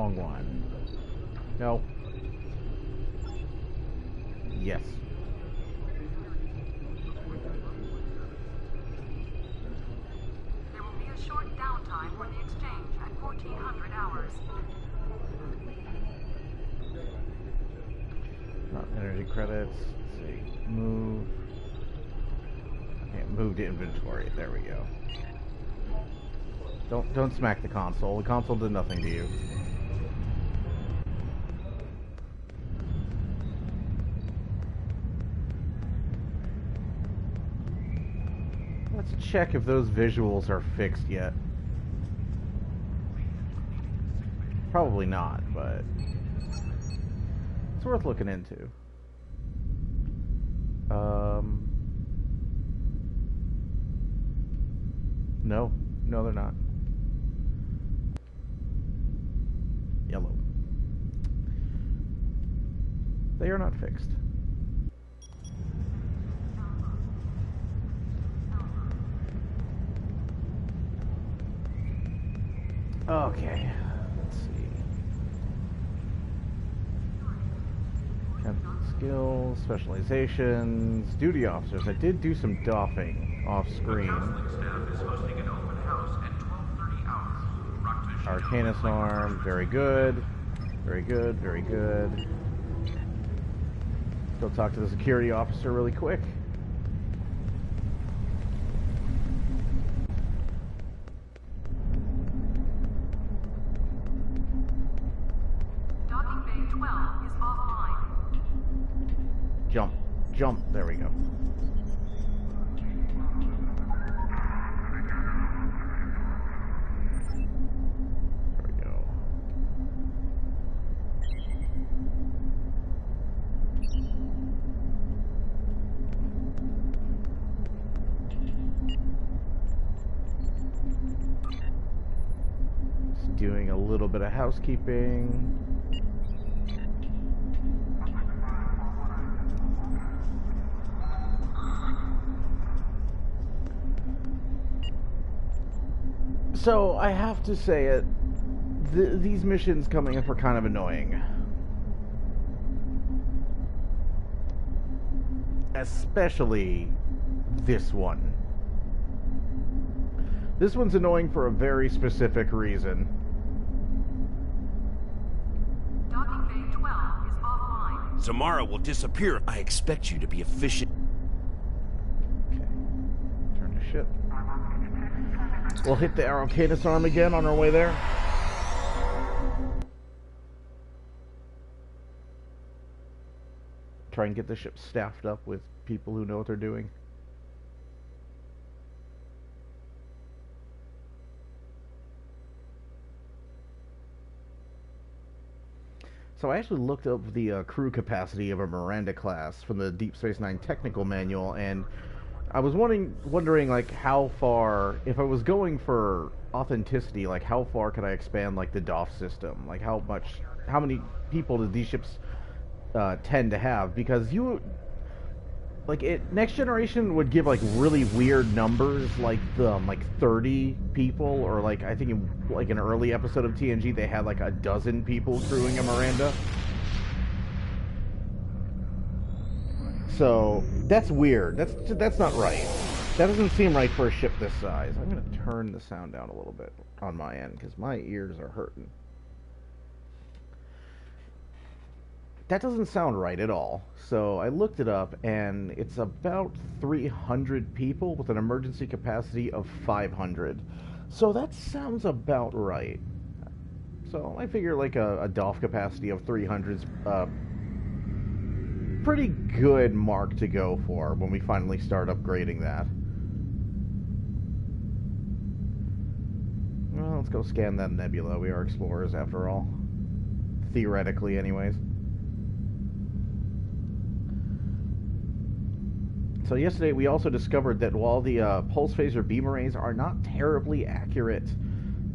Wrong one. No. Yes. There will be a short downtime for the exchange at 1400 hours. Not energy credits. Let's see. Move. Okay, move to inventory. There we go. Don't smack the console. The console did nothing to you. Let's check if those visuals are fixed yet. Probably not, but it's worth looking into. No, they're not. Yellow. They are not fixed. Okay, let's see. Skills, specializations, duty officers. I did do some doffing off screen. Arcanist arm, very good. Very good, very good. Go talk to the security officer really quick. Docking bay 12 is offline. Jump, there we go. Doing a little bit of housekeeping. So I have to say it, these missions coming up are kind of annoying. Especially this one. This one's annoying for a very specific reason. Docking bay 12 is offline. Zamara will disappear. I expect you to be efficient. Okay. Turn to ship. We'll hit the Arcanist arm again on our way there. Try and get the ship staffed up with people who know what they're doing. So I actually looked up the crew capacity of a Miranda class from the Deep Space Nine technical manual, and I was wondering like how far, if I was going for authenticity, like how far could I expand like the DOF system? Like how many people did these ships tend to have? Because Next Generation would give like really weird numbers, like 30 people, or like I think in like an early episode of TNG they had like a dozen people crewing a Miranda. So that's weird. That's not right. That doesn't seem right for a ship this size. I'm gonna turn the sound down a little bit on my end because my ears are hurting. That doesn't sound right at all. So I looked it up, and it's about 300 people with an emergency capacity of 500. So that sounds about right. So I figure like a DOF capacity of 300 is a pretty good mark to go for when we finally start upgrading that. Well, let's go scan that nebula. We are explorers after all. Theoretically, anyways. So yesterday we also discovered that while the pulse phaser beam arrays are not terribly accurate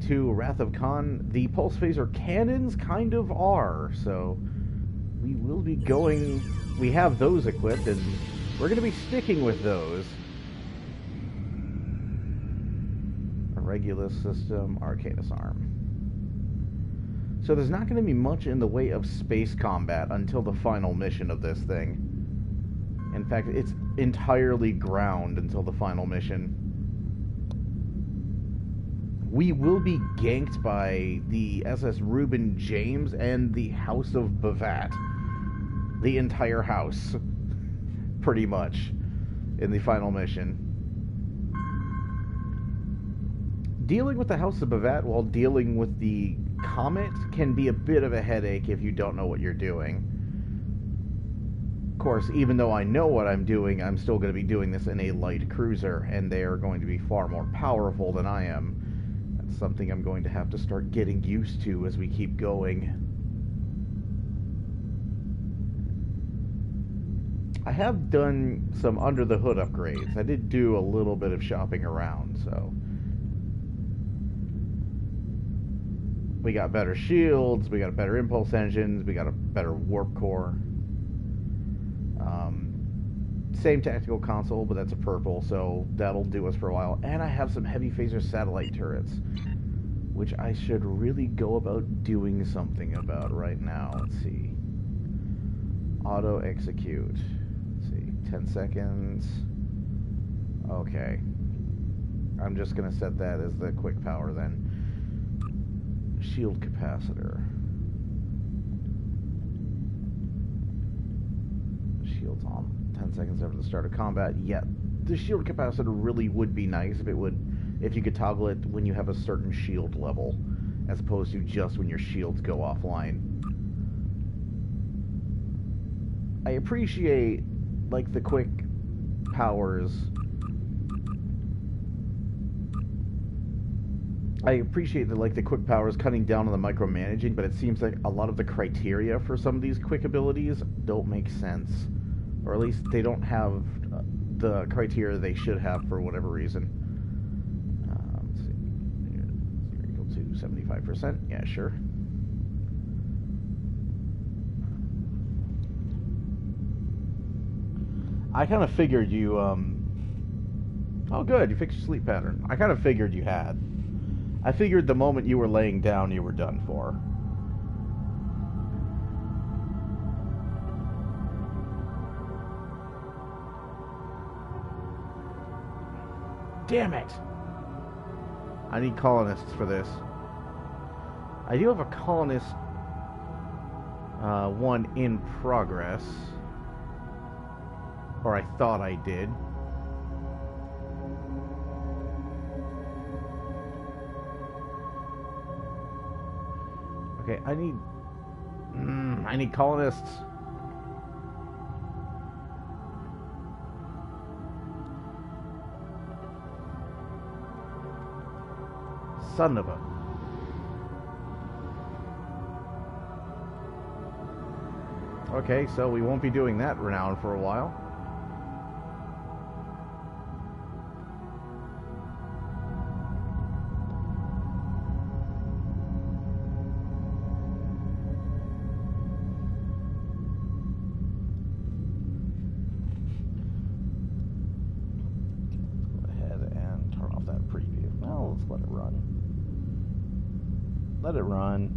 to Wrath of Khan, the pulse phaser cannons kind of are. So we will be going, we have those equipped, and we're going to be sticking with those. A Regulus system, Arcanus arm. So there's not going to be much in the way of space combat until the final mission of this thing. In fact, it's entirely ground until the final mission. We will be ganked by the SS Reuben James and the House of Bavat. The entire house, pretty much, in the final mission. Dealing with the House of Bavat while dealing with the Comet can be a bit of a headache if you don't know what you're doing. Of course, even though I know what I'm doing, I'm still going to be doing this in a light cruiser, and they are going to be far more powerful than I am. That's something I'm going to have to start getting used to as we keep going. I have done some under-the-hood upgrades. I did do a little bit of shopping around, so... We got better shields, we got better impulse engines, we got a better warp core. Same tactical console, but that's a purple, so that'll do us for a while. And I have some heavy phaser satellite turrets, which I should really go about doing something about right now. Let's see. Auto execute. Let's see. 10 seconds. Okay. I'm just going to set that as the quick power then. Shield capacitor. Shield's on 10 seconds after the start of combat. Yeah, the shield capacitor really would be nice if you could toggle it when you have a certain shield level, as opposed to just when your shields go offline. I appreciate, like, the quick powers. I appreciate the quick powers cutting down on the micromanaging, but it seems like a lot of the criteria for some of these quick abilities don't make sense. Or at least they don't have the criteria they should have for whatever reason. Let's see. 0 equal to 75%. Yeah, sure. I kind of figured you, Oh, good, you fixed your sleep pattern. I kind of figured you had. I figured the moment you were laying down, you were done for. Damn it! I need colonists for this. I do have a colonist one in progress. Or I thought I did. Okay, I need colonists. Son of a... Okay, so we won't be doing that renown for a while. Let it run.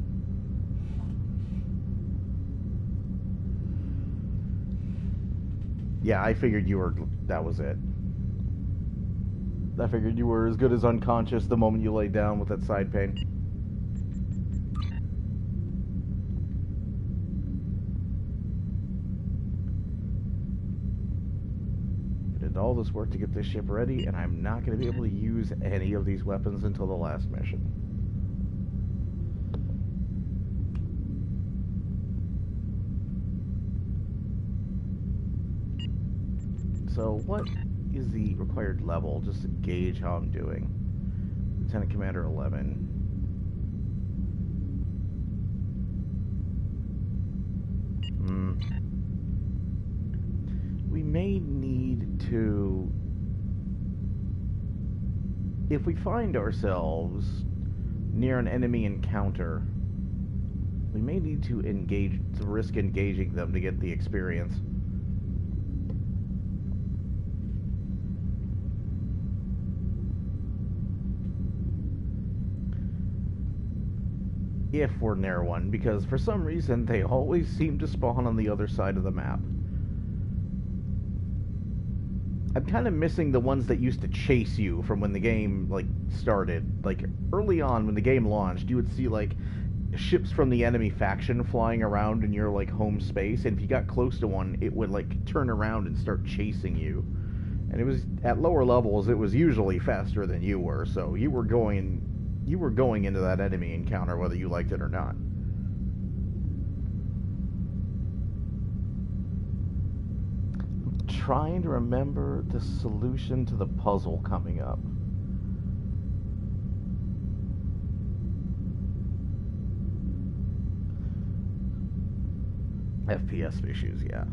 Yeah, I figured you were... That was it. I figured you were as good as unconscious the moment you laid down with that side pain. I did all this work to get this ship ready, and I'm not going to be able to use any of these weapons until the last mission. So what is the required level, just to gauge how I'm doing? Lieutenant Commander 11. We may need to... If we find ourselves near an enemy encounter, we may need to risk engaging them to get the experience. if we're near one, because for some reason they always seem to spawn on the other side of the map. I'm kind of missing the ones that used to chase you from when the game, like, started. Like, early on, when the game launched, you would see, like, ships from the enemy faction flying around in your, like, home space, and if you got close to one, it would, like, turn around and start chasing you. And it was, at lower levels, it was usually faster than you were, so you were going into that enemy encounter whether you liked it or not. Trying to remember the solution to the puzzle coming up. FPS issues, yeah.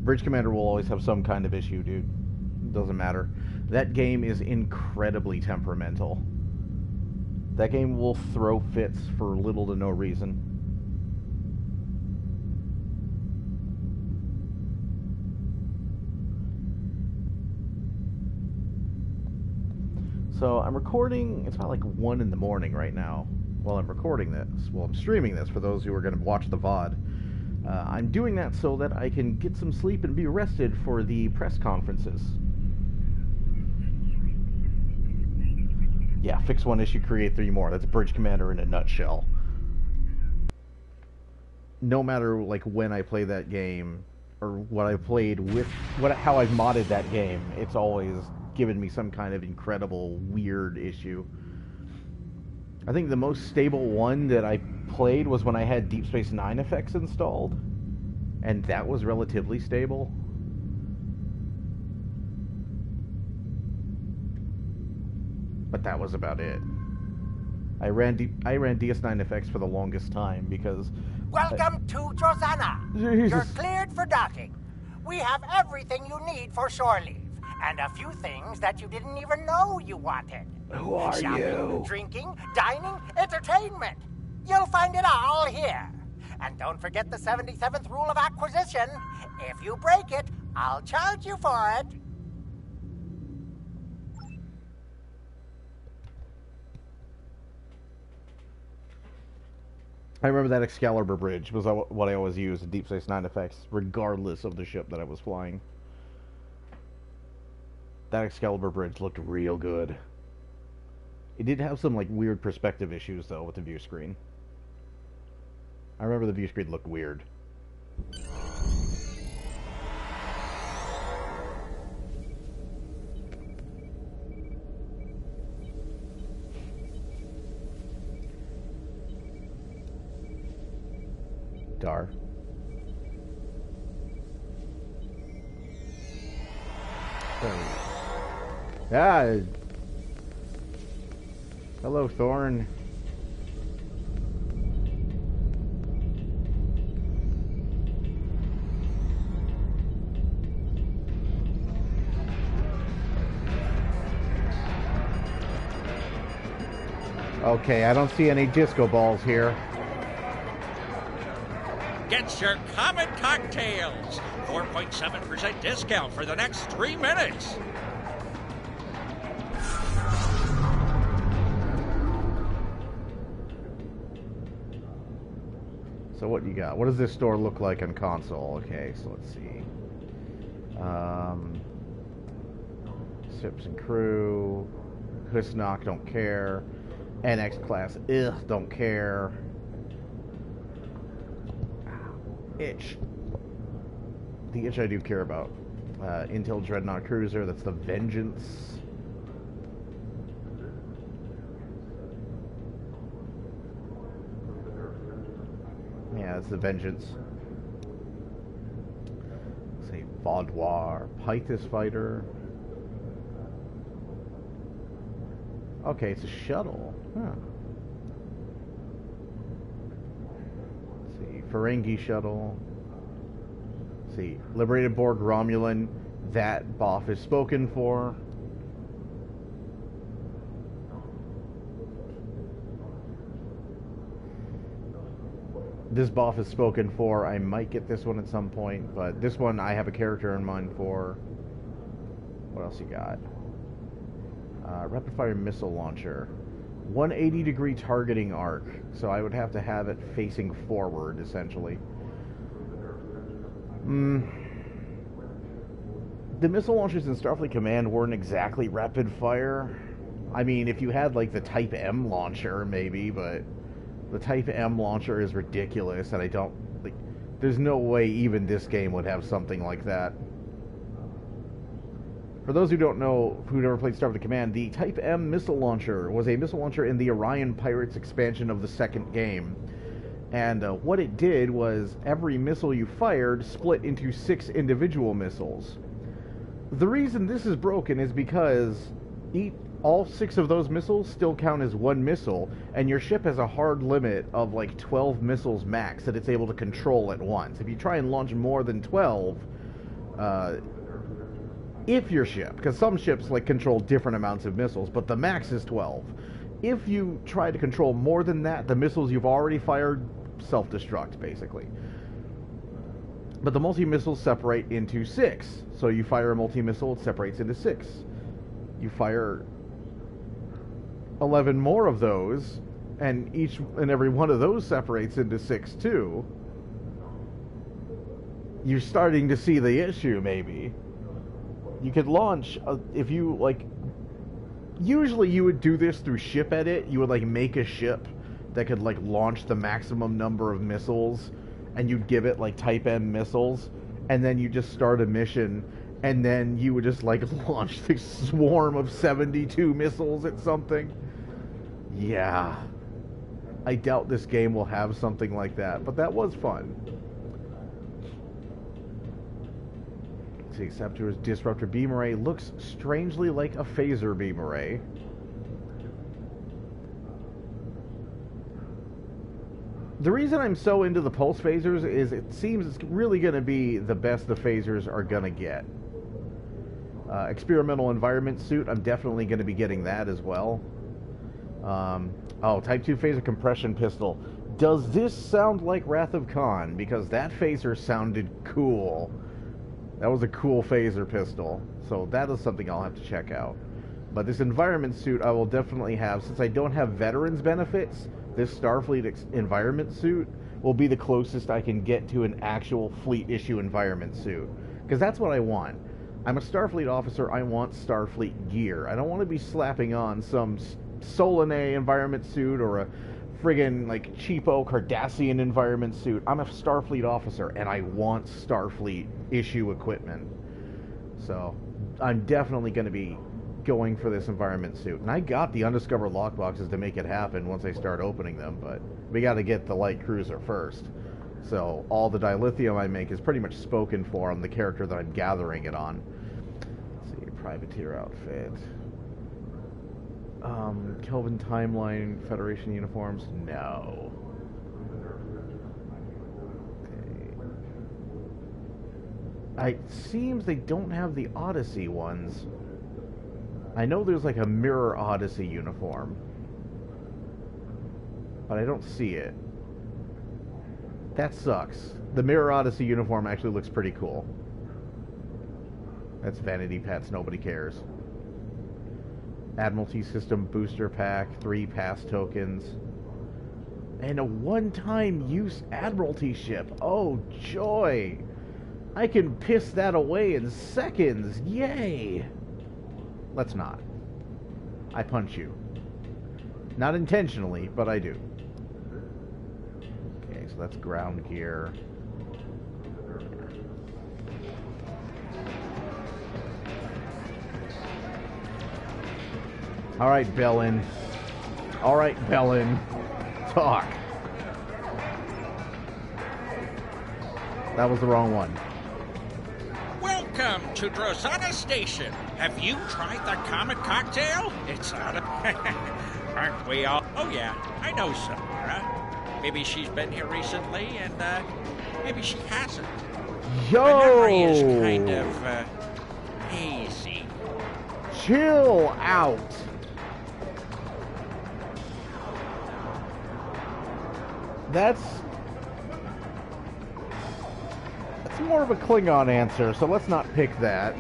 Bridge Commander will always have some kind of issue, dude. It doesn't matter. That game is incredibly temperamental. That game will throw fits for little to no reason. So I'm recording, it's about like 1 in the morning right now while I'm recording this. Well, I'm streaming this for those who are going to watch the VOD. I'm doing that so that I can get some sleep and be rested for the press conferences. Yeah, fix one issue, create 3 more. That's Bridge Commander in a nutshell. No matter like when I play that game or what I've played with, how I've modded that game, it's always given me some kind of incredible weird issue. I think the most stable one that I played was when I had Deep Space Nine effects installed, and that was relatively stable. But that was about it. I ran DS9 effects for the longest time because... Welcome to Trozana. You're cleared for docking. We have everything you need for shore leave, and a few things that you didn't even know you wanted. Who are Shopping, you? drinking, dining, entertainment. You'll find it all here. And don't forget the 77th rule of acquisition. If you break it, I'll charge you for it. I remember that Excalibur bridge was what I always used in Deep Space Nine effects, regardless of the ship that I was flying. That Excalibur bridge looked real good. It did have some like weird perspective issues though with the view screen. I remember the view screen looked weird. Dar. Yeah. Hello, Thorn. Okay, I don't see any disco balls here. Get your common cocktails. 4.7% discount for the next 3 minutes. So what you got? What does this store look like on console? Okay, so let's see. Sips and Crew. Husnock, don't care. NX Class, ugh, don't care. Itch. The Itch I do care about. Intel Dreadnought Cruiser, that's the Vengeance. Yeah, it's the Vengeance. Say Vaudoir, Pythus Fighter. Okay, it's a shuttle. Huh. Let's see, Ferengi shuttle. Let's see, Liberated Borg Romulan. That Boff is spoken for. This Boff is spoken for. I might get this one at some point, but this one I have a character in mind for. What else you got? Rapid fire missile launcher. 180-degree targeting arc, so I would have to have it facing forward, essentially. The missile launchers in Starfleet Command weren't exactly rapid fire. I mean, if you had, like, the Type M launcher, maybe, but the Type M launcher is ridiculous, and I don't... like, there's no way even this game would have something like that. For those who don't know, who never played Starfleet Command, the Type M missile launcher was a missile launcher in the Orion Pirates expansion of the second game. And what it did was every missile you fired split into 6 individual missiles. The reason this is broken is because all 6 of those missiles still count as one missile, and your ship has a hard limit of like 12 missiles max that it's able to control at once. If you try and launch more than 12, if your ship, because some ships like control different amounts of missiles, but the max is 12. If you try to control more than that, the missiles you've already fired self-destruct, basically. But the multi-missiles separate into 6. So you fire a multi-missile, it separates into 6. You fire 11 more of those, and each and every one of those separates into 6 too. You're starting to see the issue, maybe. You could launch, if you, like... Usually you would do this through ship edit. You would, like, make a ship that could, like, launch the maximum number of missiles, and you'd give it, like, Type M missiles, and then you just start a mission, and then you would just, like, launch this swarm of 72 missiles at something. Yeah. I doubt this game will have something like that, but that was fun. The Scepter's Disruptor Beam Array looks strangely like a phaser beam array. The reason I'm so into the pulse phasers is it seems it's really going to be the best the phasers are going to get. Experimental Environment Suit, I'm definitely going to be getting that as well. Type 2 Phaser Compression Pistol. Does this sound like Wrath of Khan? Because that phaser sounded cool. That was a cool phaser pistol, so that is something I'll have to check out. But this environment suit I will definitely have. Since I don't have veterans benefits, this Starfleet environment suit will be the closest I can get to an actual fleet issue environment suit. Because that's what I want. I'm a Starfleet officer, I want Starfleet gear. I don't want to be slapping on some Solanae environment suit or a friggin' like cheapo Cardassian environment suit. I'm a Starfleet officer and I want Starfleet issue equipment. So I'm definitely going to be going for this environment suit. And I got the undiscovered lockboxes to make it happen once I start opening them, but we got to get the light cruiser first. So all the dilithium I make is pretty much spoken for on the character that I'm gathering it on. Let's see, privateer outfit. Kelvin Timeline, Federation uniforms? No. Okay. It seems they don't have the Odyssey ones. I know there's like a Mirror Odyssey uniform, but I don't see it. That sucks. The Mirror Odyssey uniform actually looks pretty cool. That's vanity pets, nobody cares. Admiralty System Booster Pack, 3 pass tokens, and a one-time use Admiralty ship. Oh, joy! I can piss that away in seconds. Yay! Let's not. I punch you. Not intentionally, but I do. Okay, so that's ground gear. All right, Bellin. All right, Bellin. Talk. That was the wrong one. Welcome to Drosana Station. Have you tried the Comet Cocktail? It's out of... Aren't we all? Oh, yeah. I know Samara. Maybe she's been here recently, and maybe she hasn't. Yo! My memory is kind of hazy. Chill out. That's more of a Klingon answer, so let's not pick that.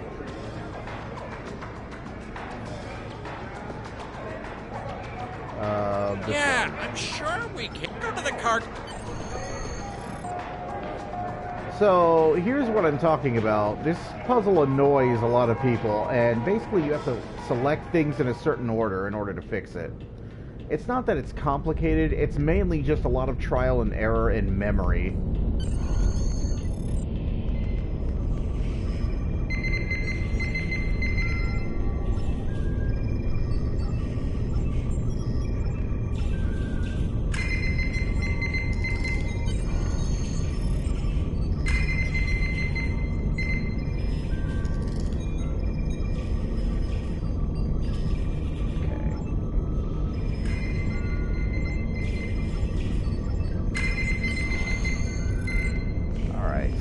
this Yeah, way. I'm sure we can go to the car. So here's what I'm talking about. This puzzle annoys a lot of people, and basically you have to select things in a certain order in order to fix it. It's not that it's complicated, it's mainly just a lot of trial and error and memory.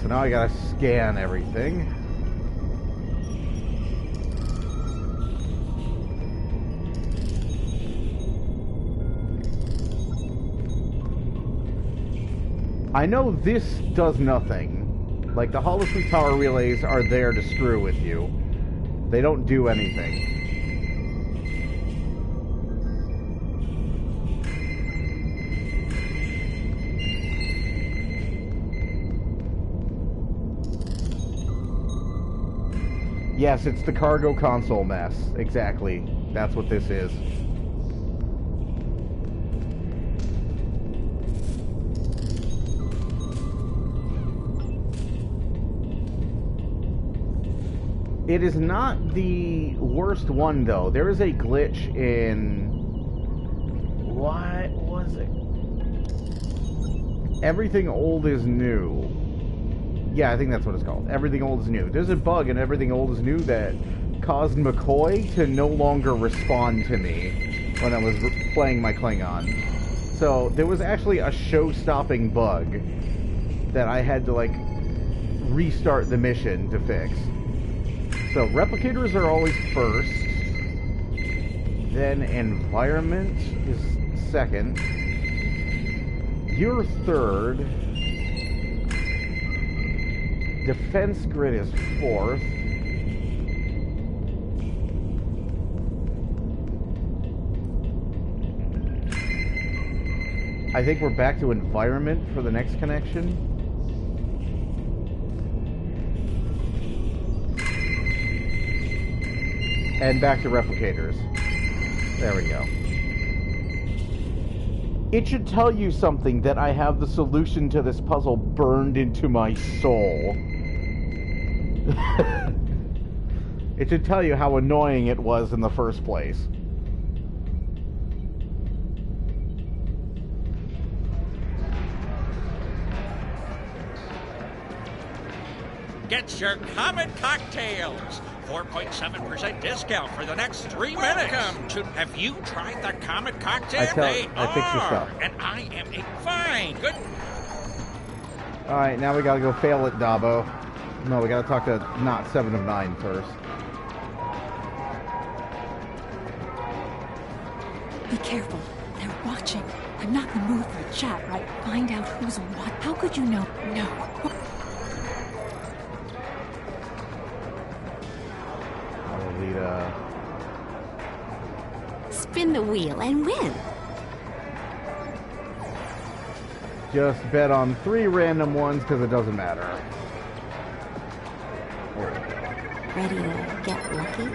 So now I gotta scan everything. I know this does nothing. Like, the Holosweet Tower relays are there to screw with you. They don't do anything. Yes, it's the cargo console mess. Exactly. That's what this is. It is not the worst one, though. There is a glitch in... What was it? Everything Old is New. Yeah, I think that's what it's called. Everything Old is New. There's a bug in Everything Old is New that caused McCoy to no longer respond to me when I was playing my Klingon. So there was actually a show-stopping bug that I had to, like, restart the mission to fix. So replicators are always first. Then environment is second. You're third. Defense grid is fourth. I think we're back to environment for the next connection. And back to replicators. There we go. It should tell you something that I have the solution to this puzzle burned into my soul. It should tell you how annoying it was in the first place. Get your common cocktails. 4.7% discount for the next 3 minutes. Welcome to... Have you tried the Comet cocktail? I fixed the stuff. And I am a fine. Good. Alright, now we gotta go fail at Dabo. No, we gotta talk to not 7 of 9 first. Be careful. They're watching. I'm not in the mood for a chat, right? Find out who's what. How could you know? No. Lolita. Spin the wheel and win. Just bet on 3 random ones because it doesn't matter. Ready to get lucky?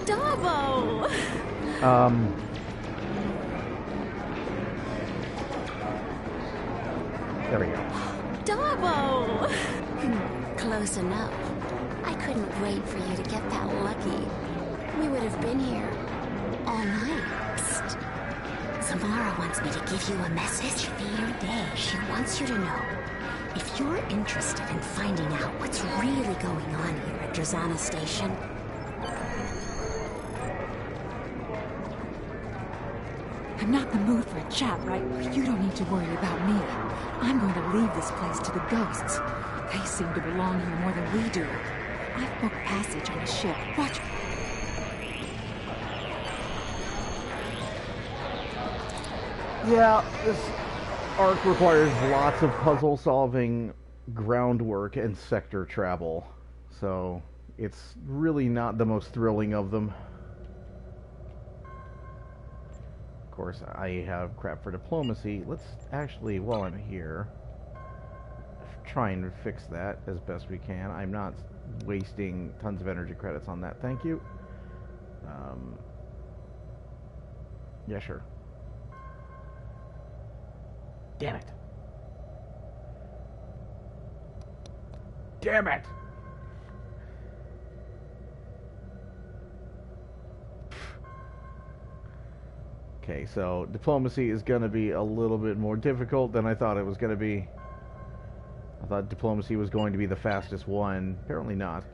Dabo! There we go. Dabo! Close enough. I couldn't wait for you to get that lucky. We would have been here all night. Psst. Samara wants me to give you a message for your day. She wants you to know, if you're interested in finding out what's really going on here at Drazana Station, I'm not in the mood for a chat, right? You don't need to worry about me. I'm going to leave this place to the ghosts. They seem to belong here more than we do. I've booked passage on a ship. Watch. Yeah, this arc requires lots of puzzle solving, groundwork, and sector travel. So, it's really not the most thrilling of them. Of course, I have crap for diplomacy. Let's actually, while I'm here, try and fix that as best we can. I'm not wasting tons of energy credits on that. Thank you. Yeah, sure. Damn it. Damn it! Okay, so diplomacy is going to be a little bit more difficult than I thought it was going to be. I thought diplomacy was going to be the fastest one. Apparently not.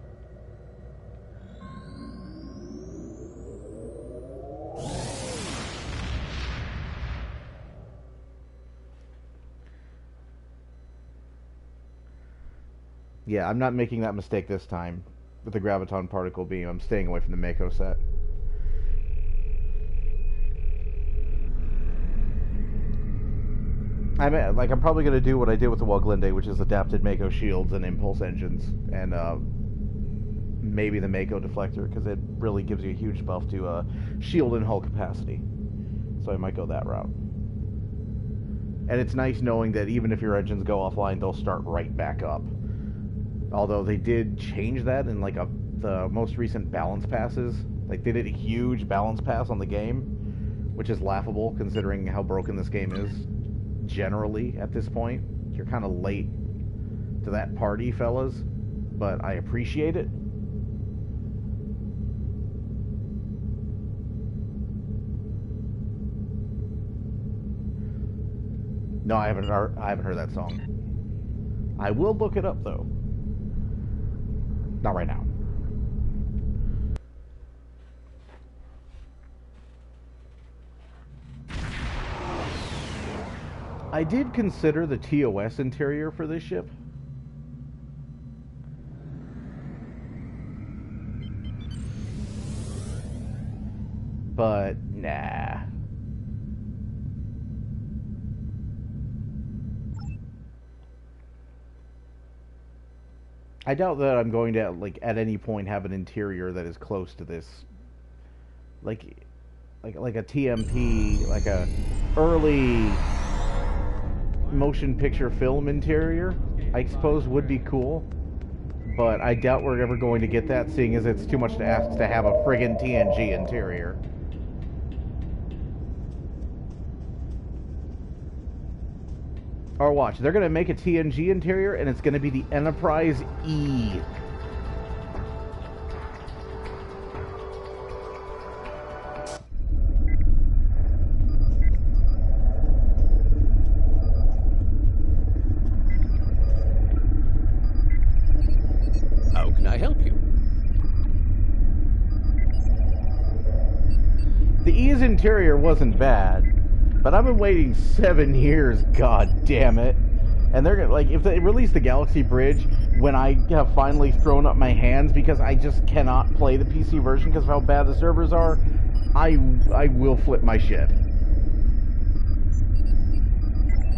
Yeah, I'm not making that mistake this time with the graviton particle beam. I'm staying away from the Mako set. I'm probably going to do what I did with the Woglinde, which is adapted Mako shields and impulse engines, and maybe the Mako deflector, because it really gives you a huge buff to shield and hull capacity. So I might go that route. And it's nice knowing that even if your engines go offline, they'll start right back up. Although they did change that in like the most recent balance passes. Like they did a huge balance pass on the game, which is laughable considering how broken this game is generally at this point. You're kind of late to that party, fellas, but I appreciate it. No, I haven't heard that song. I will look it up though. Not right now. I did consider the TOS interior for this ship. But, nah. I doubt that I'm going to, like, at any point have an interior that is close to this. Like a TMP, like a early motion picture film interior, I suppose would be cool. But I doubt we're ever going to get that, seeing as it's too much to ask to have a friggin' TNG interior. Or watch, they're going to make a TNG interior, and it's going to be the Enterprise E. How can I help you? The E's interior wasn't bad. But I've been waiting 7 years, god damn it. And they're gonna, like, if they release the Galaxy Bridge when I have finally thrown up my hands because I just cannot play the PC version because of how bad the servers are, I will flip my shit.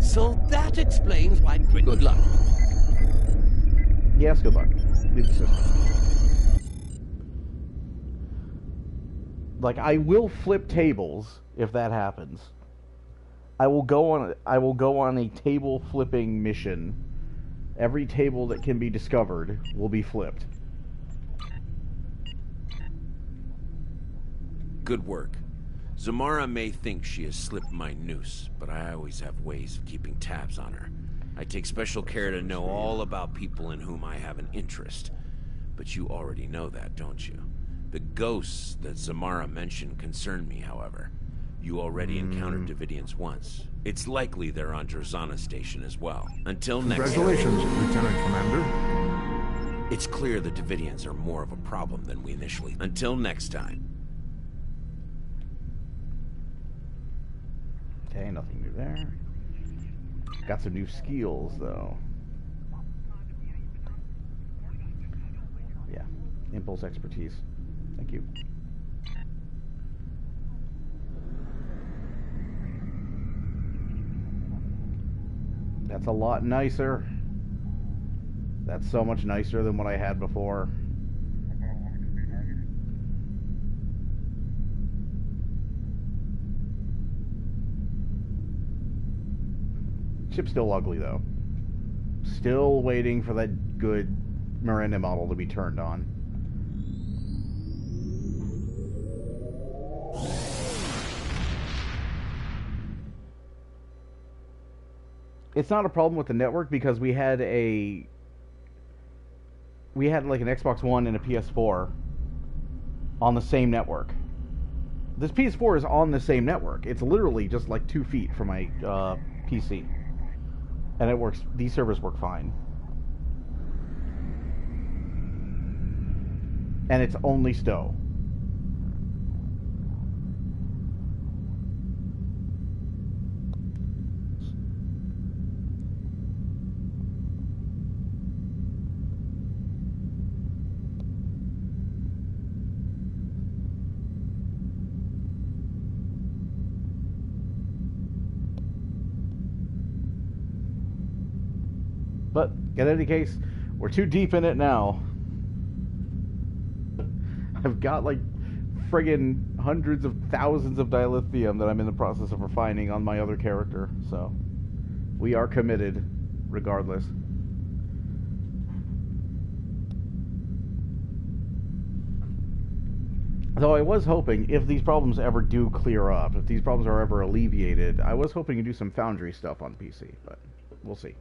So that explains why. Good luck. Yes, good luck. Leave the system. Like, I will flip tables if that happens. I will go on a table flipping mission. Every table that can be discovered will be flipped. Good work. Zamara may think she has slipped my noose, but I always have ways of keeping tabs on her. I take special care to know all about people in whom I have an interest. But you already know that, don't you? The ghosts that Zamara mentioned concern me, however. You already encountered Davidians once. It's likely they're on Drazana Station as well. Until next time. Congratulations, Lieutenant Commander. It's clear the Davidians are more of a problem than we initially. Until next time. Okay, nothing new there. Got some new skills, though. Yeah, impulse expertise. Thank you. That's a lot nicer. That's so much nicer than what I had before. Ship's still ugly, though. Still waiting for that good Miranda model to be turned on. It's not a problem with the network because we had like an Xbox One and a PS4 on the same network. This PS4 is on the same network. It's literally just like 2 feet from my PC. And it works, these servers work fine. And it's only Stowe. But in any case, we're too deep in it now. I've got like friggin' hundreds of thousands of dilithium that I'm in the process of refining on my other character, so we are committed regardless. Though I was hoping, if these problems ever do clear up, if these problems are ever alleviated, I was hoping to do some Foundry stuff on PC, but we'll see.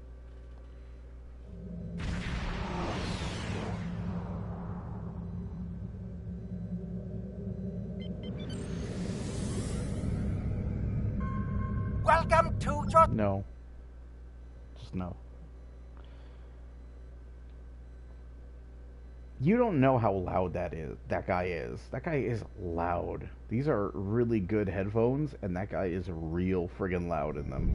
Welcome to your... No. Just no. You don't know how loud that guy is. That guy is loud. These are really good headphones, and that guy is real friggin' loud in them.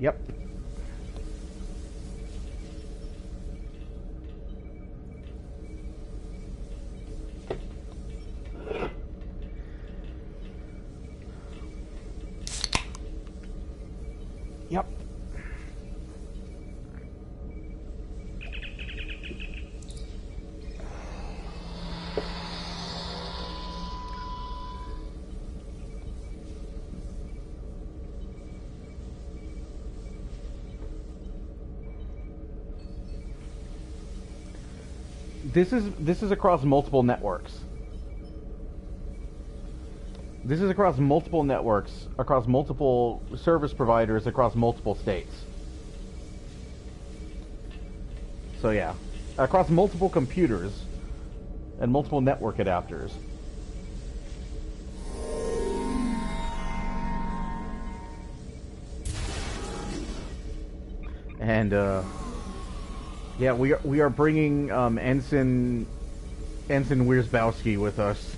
Yep. Yep. This is across multiple networks. This is across multiple networks, across multiple service providers, across multiple states. So yeah, across multiple computers and multiple network adapters. And yeah, we are bringing Ensign Wierzbowski with us.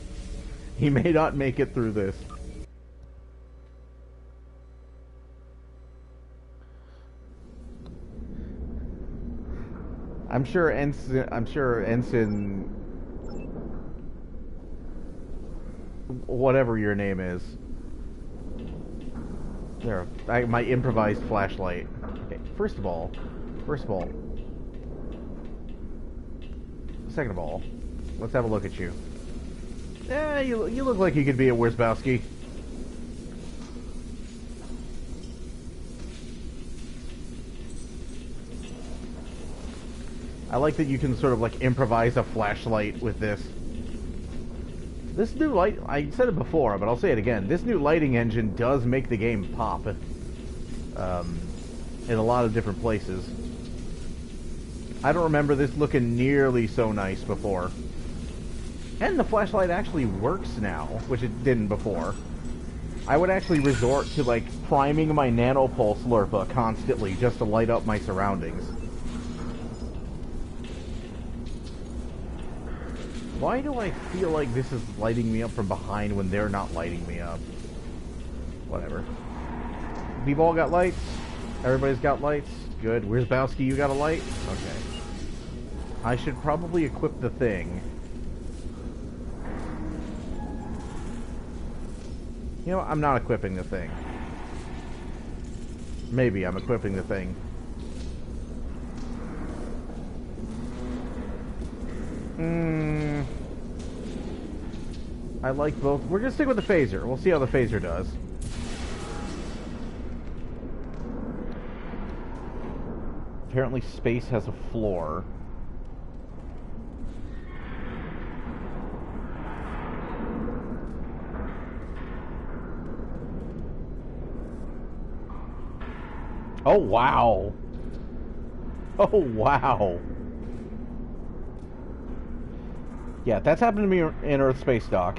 He may not make it through this. I'm sure Ensign whatever your name is. There, my improvised flashlight. Okay, first of all. Second of all, let's have a look at you. Yeah, you look like you could be a Wierzbowski. I like that you can sort of like improvise a flashlight with this. This new light, I said it before, but I'll say it again. This new lighting engine does make the game pop. In a lot of different places. I don't remember this looking nearly so nice before. And the flashlight actually works now, which it didn't before. I would actually resort to, like, priming my nanopulse Lurpa constantly just to light up my surroundings. Why do I feel like this is lighting me up from behind when they're not lighting me up? Whatever. We've all got lights. Everybody's got lights. Good. Wierzbowski, you got a light? Okay. I should probably equip the thing. You know, I'm not equipping the thing. Maybe I'm equipping the thing. I like both. We're gonna stick with the phaser. We'll see how the phaser does. Apparently space has a floor. Oh, wow. Oh, wow. Yeah, that's happened to me in Earth Space Dock.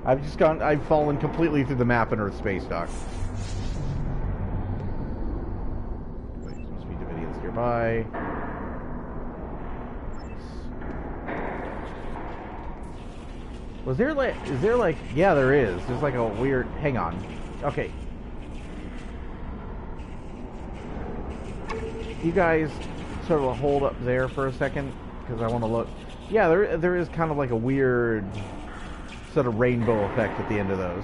I've fallen completely through the map in Earth Space Dock. Wait, some speed Davidians nearby. Was there like, is there like, yeah, there is. There's like a weird, hang on. Okay. You guys sort of hold up there for a second, because I want to look. Yeah, there is kind of like a weird sort of rainbow effect at the end of those.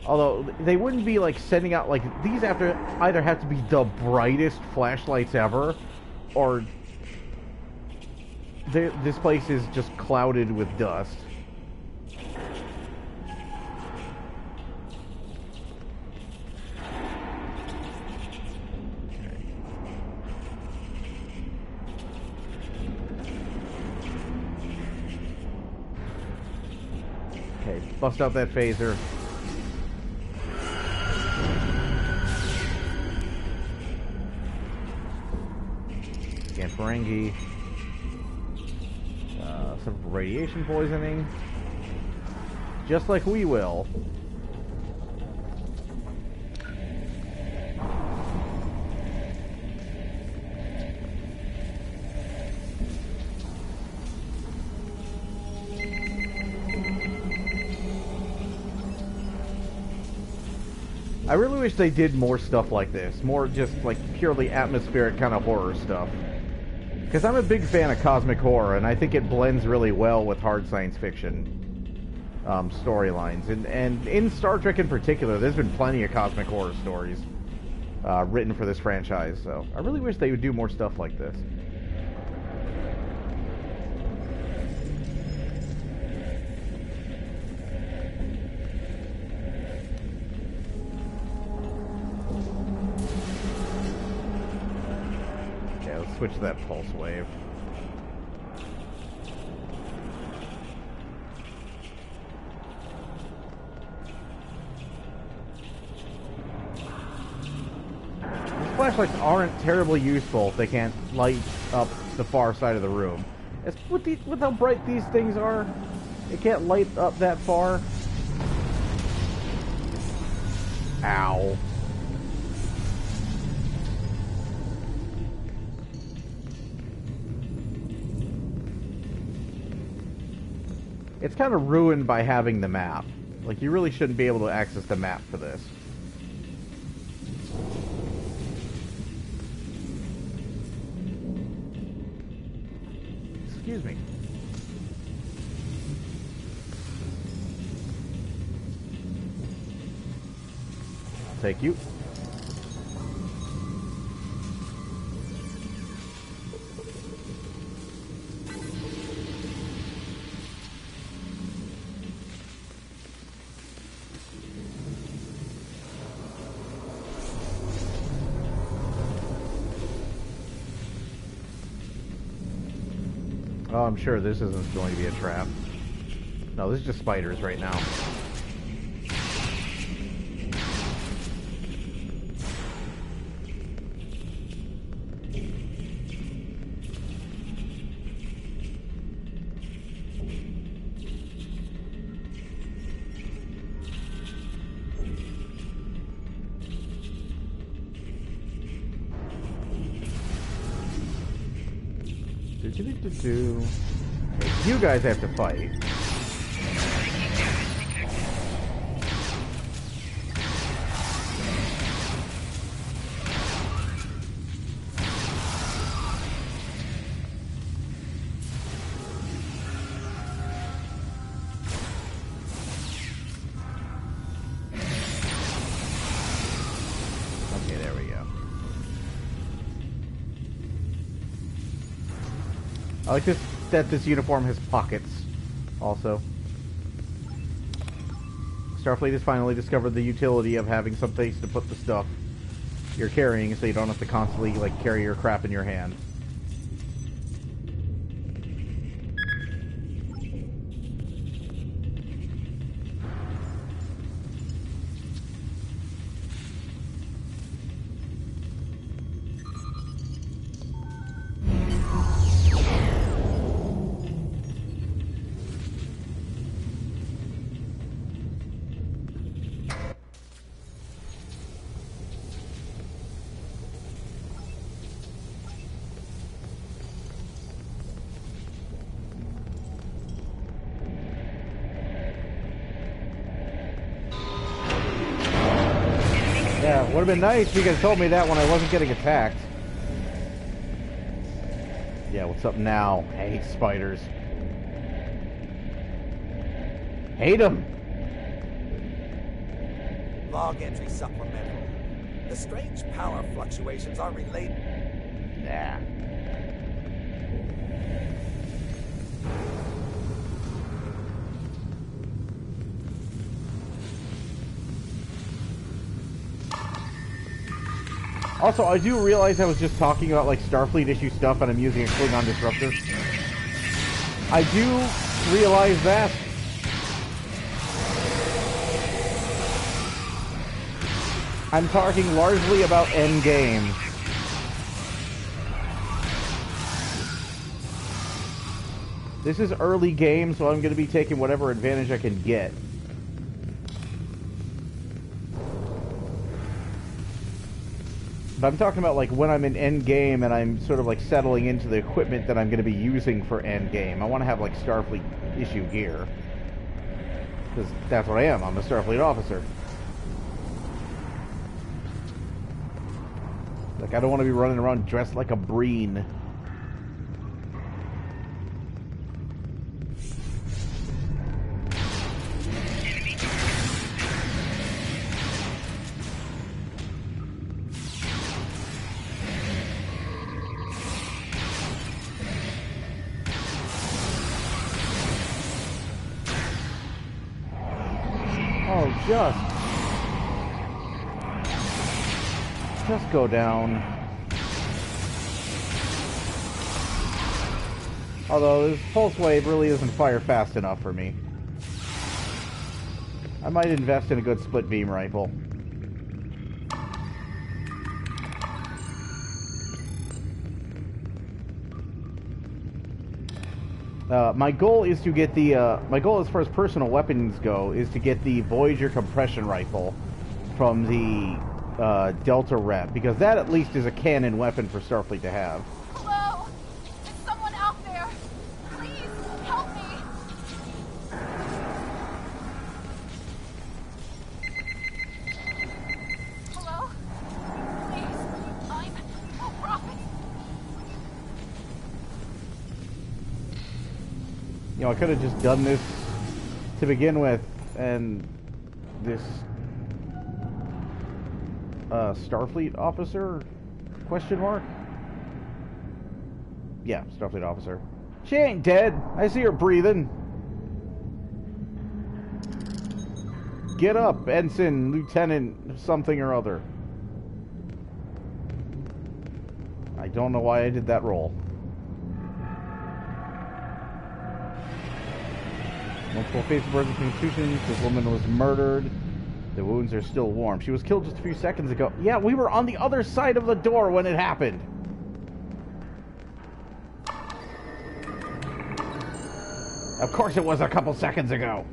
Although, they wouldn't be like sending out, like, these either have to be the brightest flashlights ever, or this place is just clouded with dust. Okay, bust out that phaser. Again, Ferengi. Some radiation poisoning. Just like we will. I really wish they did more stuff like this. More just like purely atmospheric kind of horror stuff. Because I'm a big fan of cosmic horror, and I think it blends really well with hard science fiction storylines. And in Star Trek in particular, there's been plenty of cosmic horror stories written for this franchise. So I really wish they would do more stuff like this. Switch that pulse wave. These flashlights aren't terribly useful if they can't light up the far side of the room. With how bright these things are, they can't light up that far. Ow. It's kind of ruined by having the map. Like, you really shouldn't be able to access the map for this. Excuse me. I'll take you. Oh, I'm sure this isn't going to be a trap. No, this is just spiders right now. You guys have to fight. I like that this uniform has pockets, also. Starfleet has finally discovered the utility of having some place to put the stuff you're carrying so you don't have to constantly, like, carry your crap in your hand. Yeah, would have been nice if you guys told me that when I wasn't getting attacked. Yeah, what's up now? I hate spiders. Hate them! Log entry supplemental. The strange power fluctuations are related. Nah. Also, I do realize I was just talking about, like, Starfleet issue stuff and I'm using a Klingon disruptor. I do realize that. I'm talking largely about endgame. This is early game, so I'm going to be taking whatever advantage I can get. But I'm talking about, like, when I'm in endgame and I'm sort of, like, settling into the equipment that I'm going to be using for endgame. I want to have, like, Starfleet issue gear. Because that's what I am. I'm a Starfleet officer. Like, I don't want to be running around dressed like a Breen. Just go down. Although this pulse wave really isn't fire fast enough for me. I might invest in a good split beam rifle. My goal is to get the, my goal as far as personal weapons go is to get the Voyager compression rifle from the Delta Rep, because that at least is a canon weapon for Starfleet to have. Hello? Is someone out there? Please, help me! Hello? Please, I'm a prophet. You know, I could have just done this to begin with, and this Starfleet officer? Question mark? Yeah, Starfleet officer. She ain't dead. I see her breathing. Get up, ensign, lieutenant, something or other. I don't know why I did that roll. Multiple phases of burns and contusions. This woman was murdered. The wounds are still warm. She was killed just a few seconds ago. Yeah, we were on the other side of the door when it happened. Of course it was a couple seconds ago.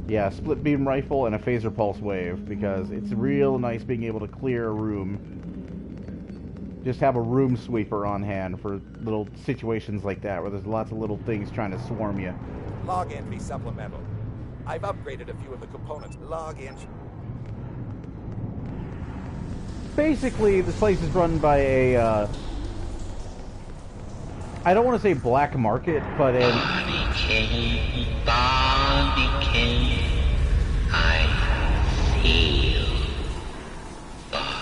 Yeah, split beam rifle and a phaser pulse wave, because it's real nice being able to clear a room. Just have a room sweeper on hand for little situations like that, where there's lots of little things trying to swarm you. Log entry supplemental. I've upgraded a few of the components. Log entry. Basically, this place is run by a, I don't want to say black market, but an... I feel the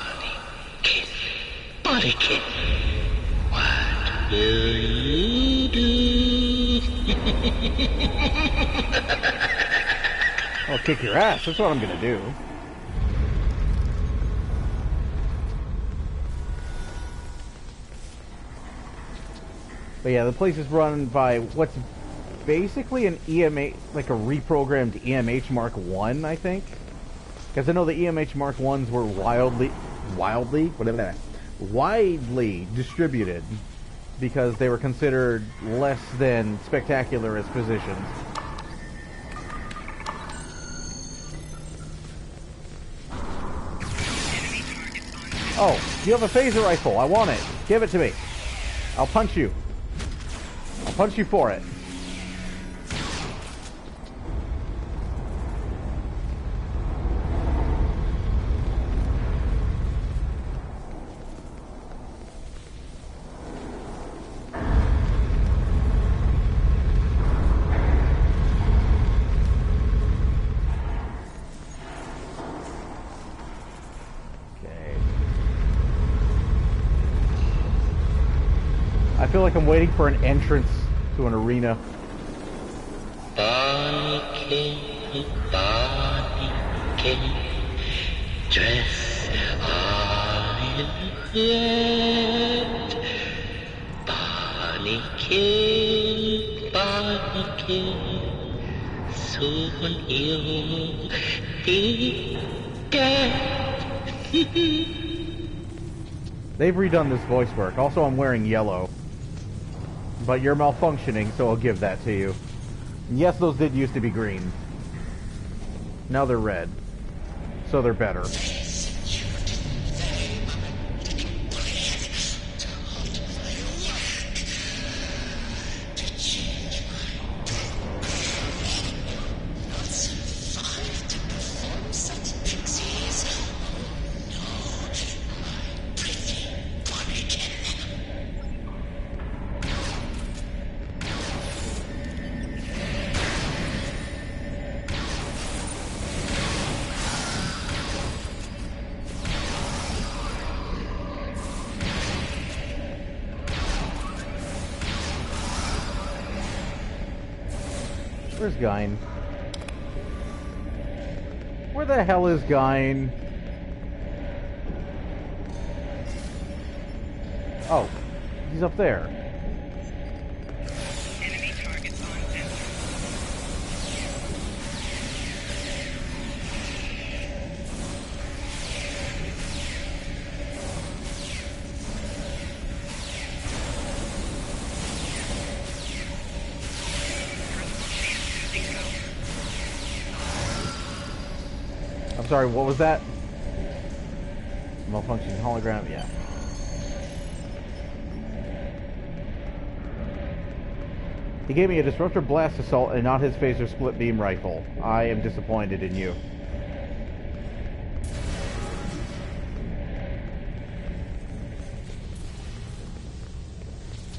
kick your ass. That's what I'm gonna do. But yeah, the place is run by what's basically an EMH, like a reprogrammed EMH Mark 1, I think. Because I know the EMH Mark 1s were widely distributed because they were considered less than spectacular as positions. Oh, you have a phaser rifle. I want it. Give it to me. I'll punch you. I'll punch you for it. I feel like I'm waiting for an entrance to an arena. Dress all in red. Barney, soon you'll be dead. They've redone this voice work. Also, I'm wearing yellow. But you're malfunctioning, so I'll give that to you. Yes, those did used to be green. Now they're red. So they're better. Where's Gyn? Where the hell is Gyn? Oh, he's up there. Enemy targets on center. I'm sorry, what was that? Malfunctioning hologram, yeah. He gave me a disruptor blast assault and not his phaser split beam rifle. I am disappointed in you.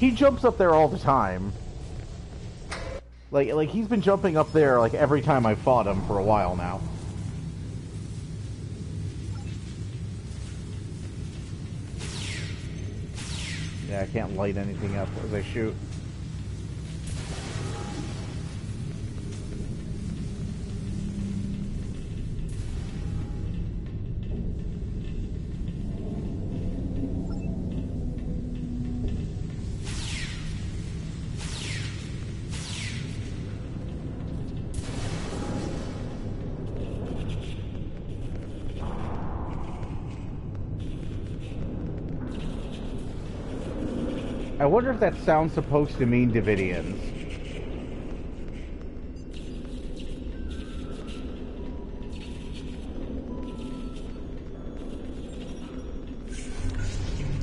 He jumps up there all the time. Like he's been jumping up there like every time I've fought him for a while now. Yeah, I can't light anything up as I shoot. I wonder if that sound's supposed to mean Davidians.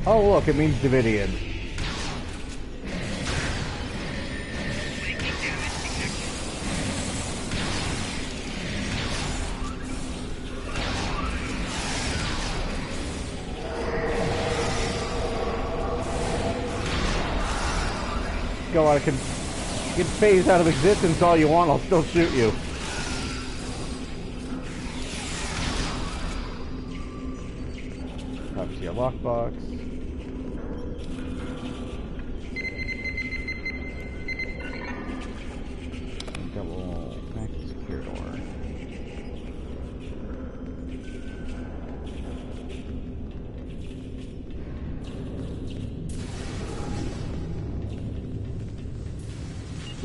Oh look, it means Davidians. Go on, I can get phased out of existence all you want, I'll still shoot you. Obviously a lockbox. Double back to secure door.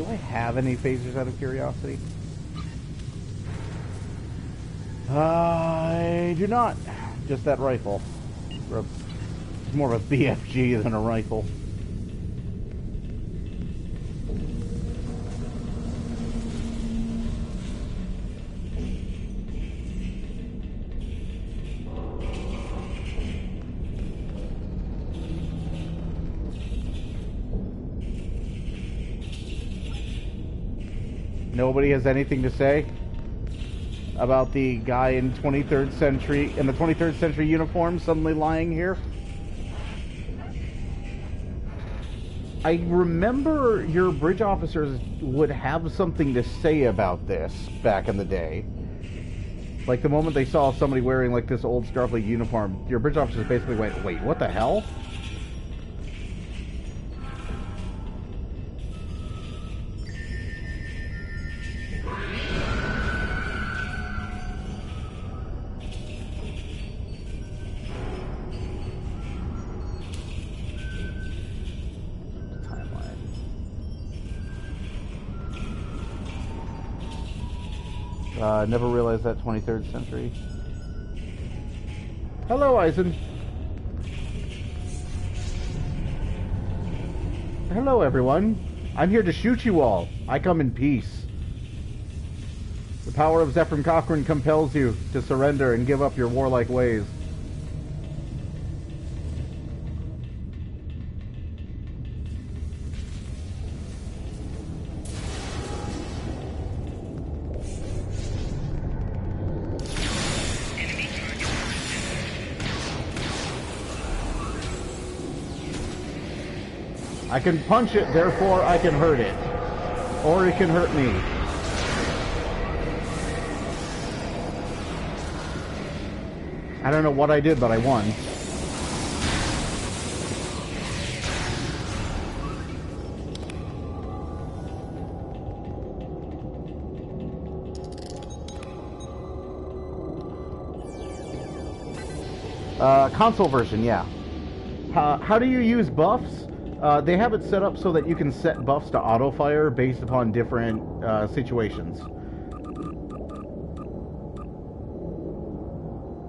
Do I have any phasers out of curiosity? I do not. Just that rifle. It's more of a BFG than a rifle. Nobody has anything to say about the guy in 23rd century, in the 23rd century uniform suddenly lying here? I remember your bridge officers would have something to say about this back in the day. Like the moment they saw somebody wearing like this old Starfleet uniform, your bridge officers basically went, wait, what the hell? Never realized that 23rd century. Hello, Eisen. Hello, everyone. I'm here to shoot you all. I come in peace. The power of Zephyr Cochrane compels you to surrender and give up your warlike ways. I can punch it, therefore I can hurt it. Or it can hurt me. I don't know what I did, but I won. Console version, yeah. How do you use buffs? They have it set up so that you can set buffs to auto-fire based upon different situations.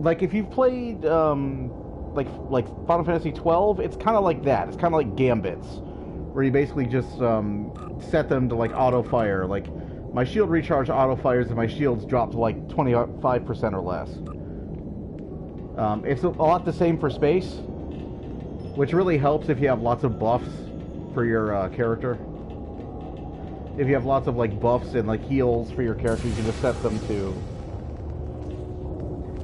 Like if you've played like Final Fantasy 12, it's kind of like that. It's kind of like gambits, where you basically just set them to like auto-fire. Like my shield recharge auto-fires and my shields drop to like 25% or less. It's a lot the same for space, which really helps if you have lots of buffs for your character. If you have lots of like buffs and like heals for your character, you can just set them to...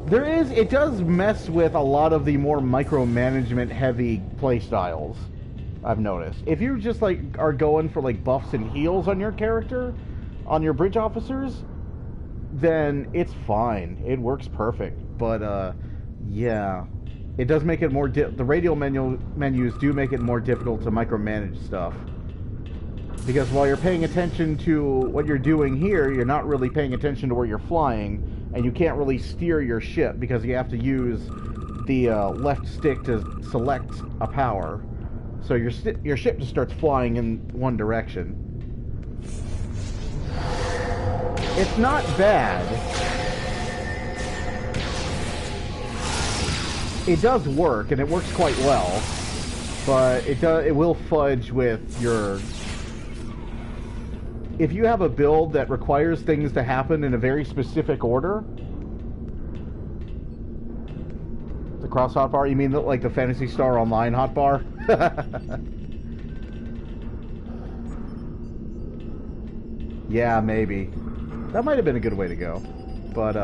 It does mess with a lot of the more micromanagement heavy playstyles, I've noticed. If you just like are going for like buffs and heals on your character, on your bridge officers, then it's fine. It works perfect. But yeah. It does make it more... the radial menus do make it more difficult to micromanage stuff. Because while you're paying attention to what you're doing here, you're not really paying attention to where you're flying, and you can't really steer your ship because you have to use the left stick to select a power. So your ship just starts flying in one direction. It's not bad. It does work, and it works quite well, but it will fudge with your... If you have a build that requires things to happen in a very specific order... The cross hotbar? You mean like the Phantasy Star Online hotbar? Yeah, maybe. That might have been a good way to go. But,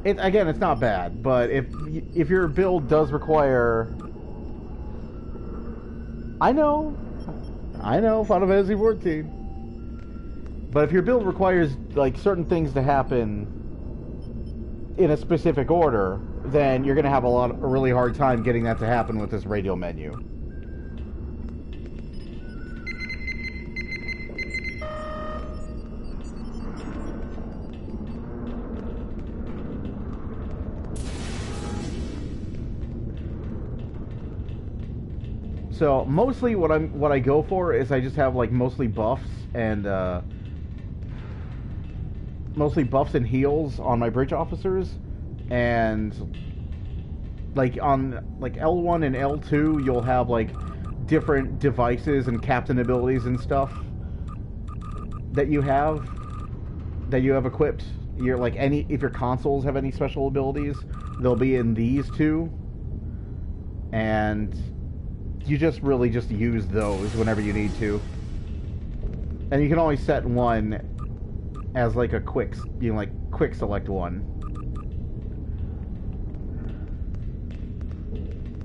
again, it's not bad, but if your build does require... I know, Final Fantasy 14. But if your build requires, like, certain things to happen in a specific order, then you're going to have a really hard time getting that to happen with this radial menu. So mostly what I go for is I just have like mostly buffs and heals on my bridge officers, and like on like L1 and L2 you'll have like different devices and captain abilities and stuff that you have equipped. You're like if your consoles have any special abilities, they'll be in these two, and you just really just use those whenever you need to. And you can only set one as like a quick select one,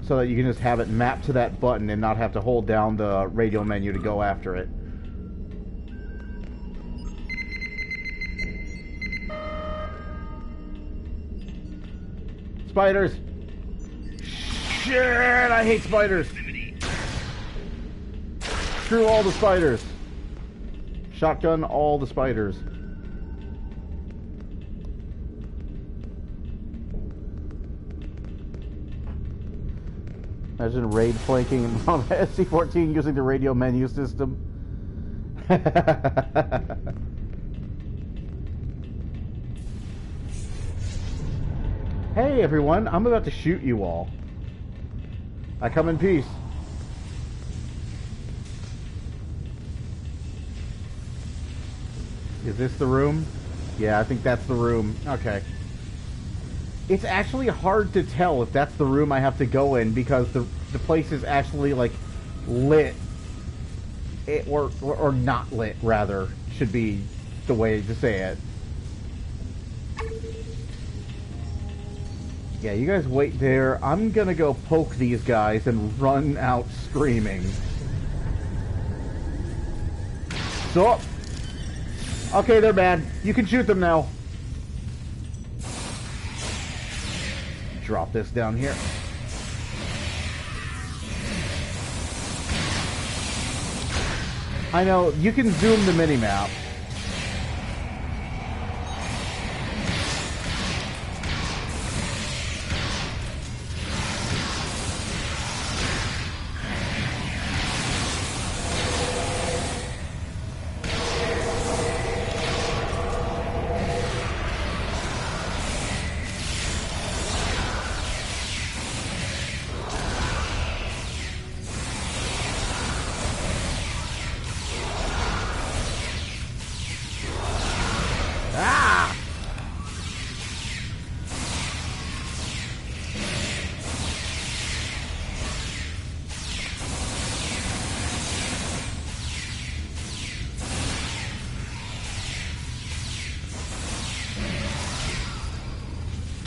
so that you can just have it mapped to that button and not have to hold down the radio menu to go after it. Spiders! Shit, I hate spiders! Screw all the spiders! Shotgun all the spiders. Imagine raid flanking on SC-14 using the radio menu system. Hey everyone, I'm about to shoot you all. I come in peace. Is this the room? Yeah, I think that's the room. Okay. It's actually hard to tell if that's the room I have to go in, because the place is actually like lit. Or not lit, rather, should be the way to say it. Yeah, you guys wait there. I'm gonna go poke these guys and run out screaming. So, okay, they're bad. You can shoot them now. Drop this down here. I know, you can zoom the minimap.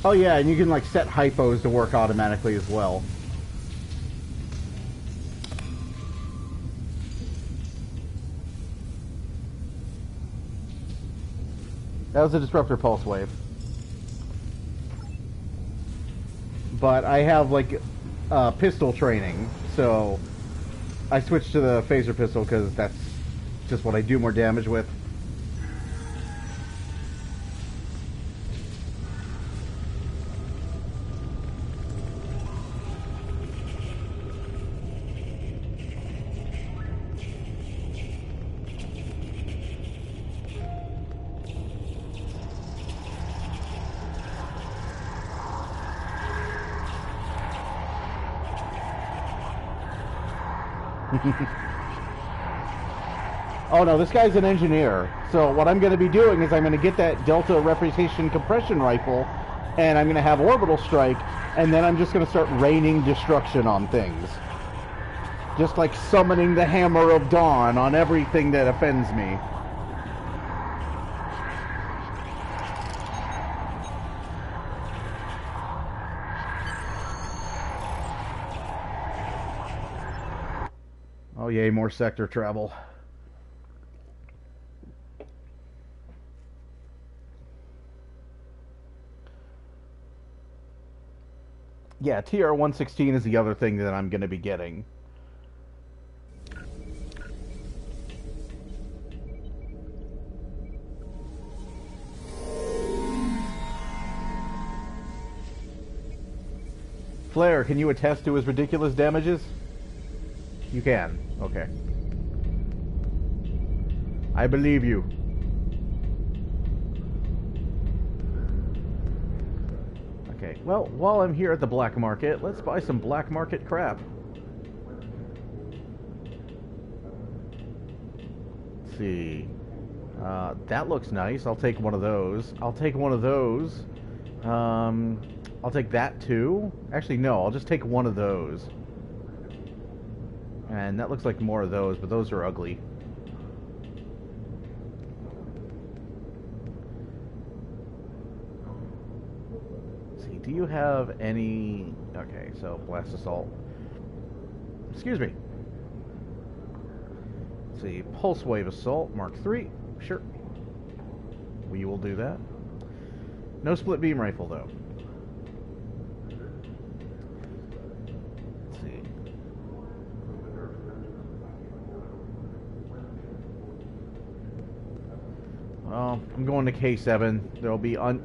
Oh yeah, and you can like set hypos to work automatically as well. That was a disruptor pulse wave. But I have like pistol training, so I switched to the phaser pistol because that's just what I do more damage with. Oh no, this guy's an engineer. So what I'm going to be doing is I'm going to get that Delta Reputation compression rifle, and I'm going to have orbital strike, and then I'm just going to start raining destruction on things. Just like summoning the Hammer of Dawn on everything that offends me. Oh yay, more sector travel. Yeah, TR-116 is the other thing that I'm going to be getting. Flare, can you attest to his ridiculous damages? You can. Okay. I believe you. Okay, well, while I'm here at the black market, let's buy some black market crap. Let's see. That looks nice. I'll take one of those. I'll take one of those. I'll take that too. Actually, no, I'll just take one of those. And that looks like more of those, but those are ugly. Let's see, do you have any... Okay, so Blast Assault. Excuse me. Let's see, Pulse Wave Assault, Mark III. Sure. We will do that. No split beam rifle, though. Let's see. Well, I'm going to K7.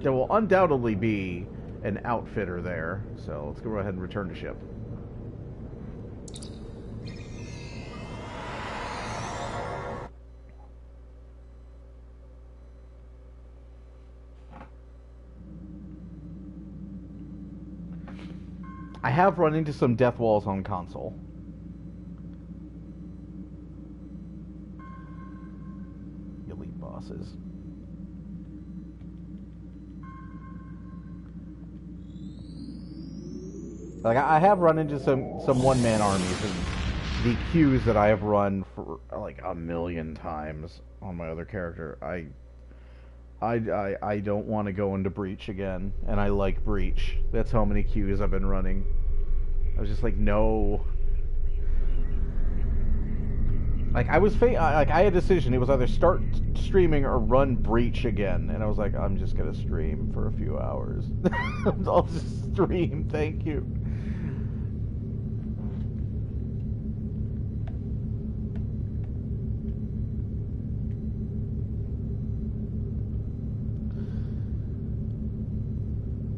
There will undoubtedly be an outfitter there, so let's go ahead and return to ship. I have run into some death walls on console. Elite bosses. Like, I have run into some one-man armies, and the queues that I have run for like a million times on my other character, I don't want to go into Breach again, and I like Breach. That's how many queues I've been running. I was just like, no. Like, I had a decision. It was either start streaming or run Breach again, and I was like, I'm just gonna stream for a few hours. I'll just stream, thank you.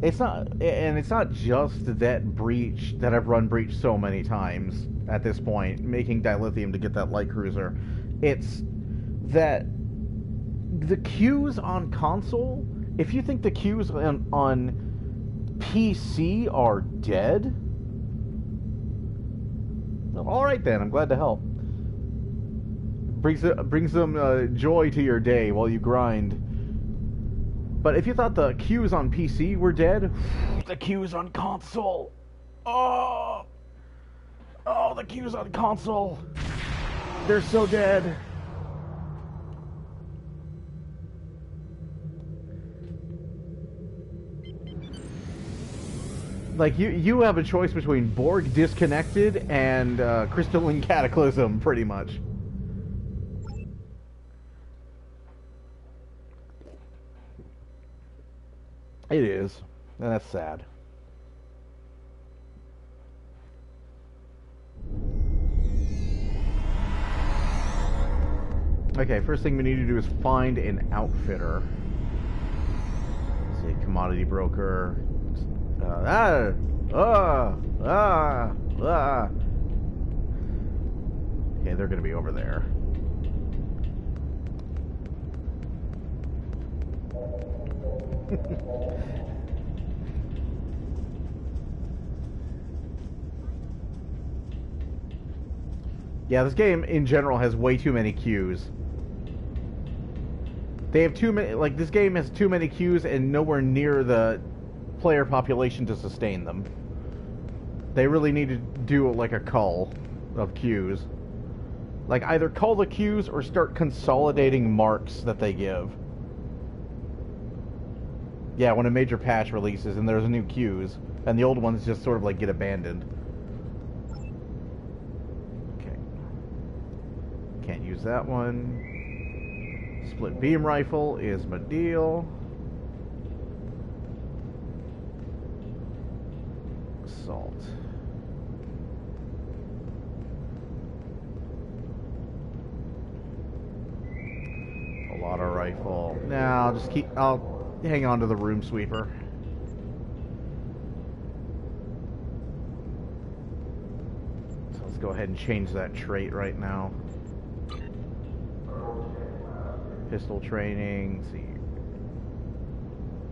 It's not just that Breach, that I've run Breach so many times at this point, making dilithium to get that light cruiser. It's that the queues on console, if you think the queues on PC are dead, well, alright then, I'm glad to help. Brings some joy to your day while you grind. But if you thought the queues on PC were dead, the queues on console. Oh, the queues on console. They're so dead. Like, you have a choice between Borg Disconnected and Crystalline Cataclysm, pretty much. It is, and that's sad. Okay, first thing we need to do is find an outfitter. Let's see, commodity broker. Okay, they're gonna be over there. Yeah, this game in general has way too many queues. They have too many, like, this game has too many queues and nowhere near the player population to sustain them. They really need to do like a cull of queues. Like, either cull the queues or start consolidating marks that they give. Yeah, when a major patch releases and there's new queues, and the old ones just sort of like get abandoned. Okay. Can't use that one. Split beam rifle is my deal. Assault. A lot of rifle. Nah, I'll hang on to the room sweeper. So Let's go ahead and change that trait right now. Pistol training, let's see.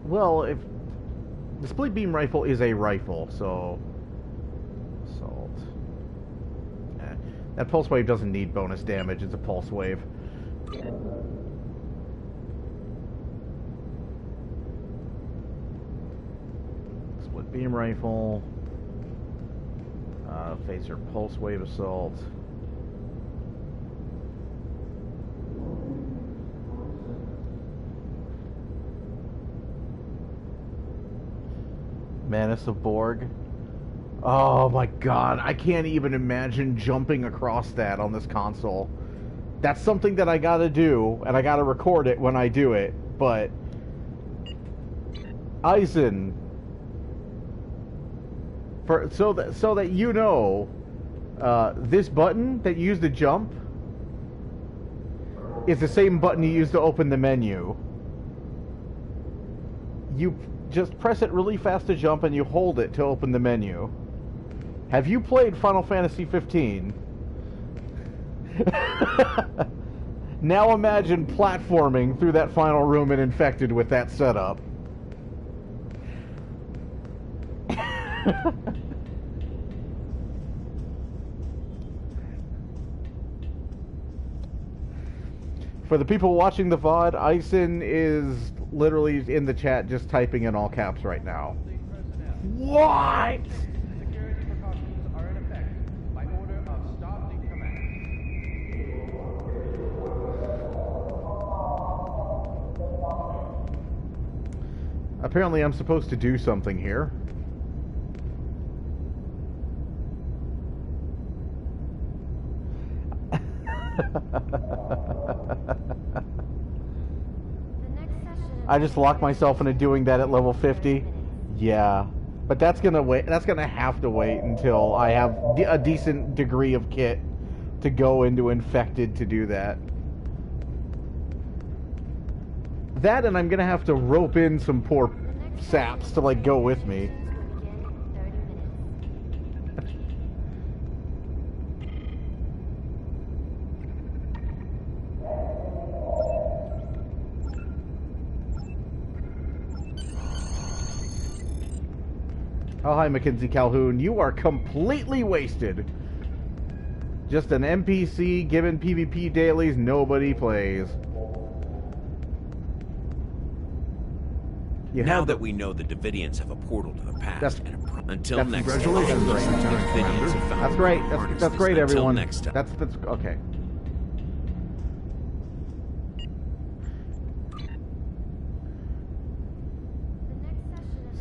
Well, if the split beam rifle is a rifle, so assault. That pulse wave doesn't need bonus damage, it's a pulse wave. Split beam rifle. Phaser pulse wave assault. Manus of Borg. Oh my god, I can't even imagine jumping across that on this console. That's something that I gotta do, and I gotta record it when I do it, but... Eisen... So that you know, this button that you use to jump is the same button you use to open the menu. You just press it really fast to jump and you hold it to open the menu. Have you played Final Fantasy 15? Now imagine platforming through that final room in Infected with that setup. For the people watching the VOD, Eisen is literally in the chat just typing in all caps right now. What? Security precautions are in effect by order of Starfleet Command. Apparently I'm supposed to do something here. I just locked myself into doing that at level 50. Yeah, but that's gonna wait. That's gonna have to wait until I have a decent degree of kit to go into Infected to do that. That, and I'm gonna have to rope in some poor saps to like go with me. Oh, hi, Mackenzie Calhoun. You are completely wasted. Just an NPC given PvP dailies nobody plays. Now that we know the Davidians have a portal to the past, until next time, Congratulations, Lieutenant Commander. That's great. That's great, everyone. Until next time. That's okay.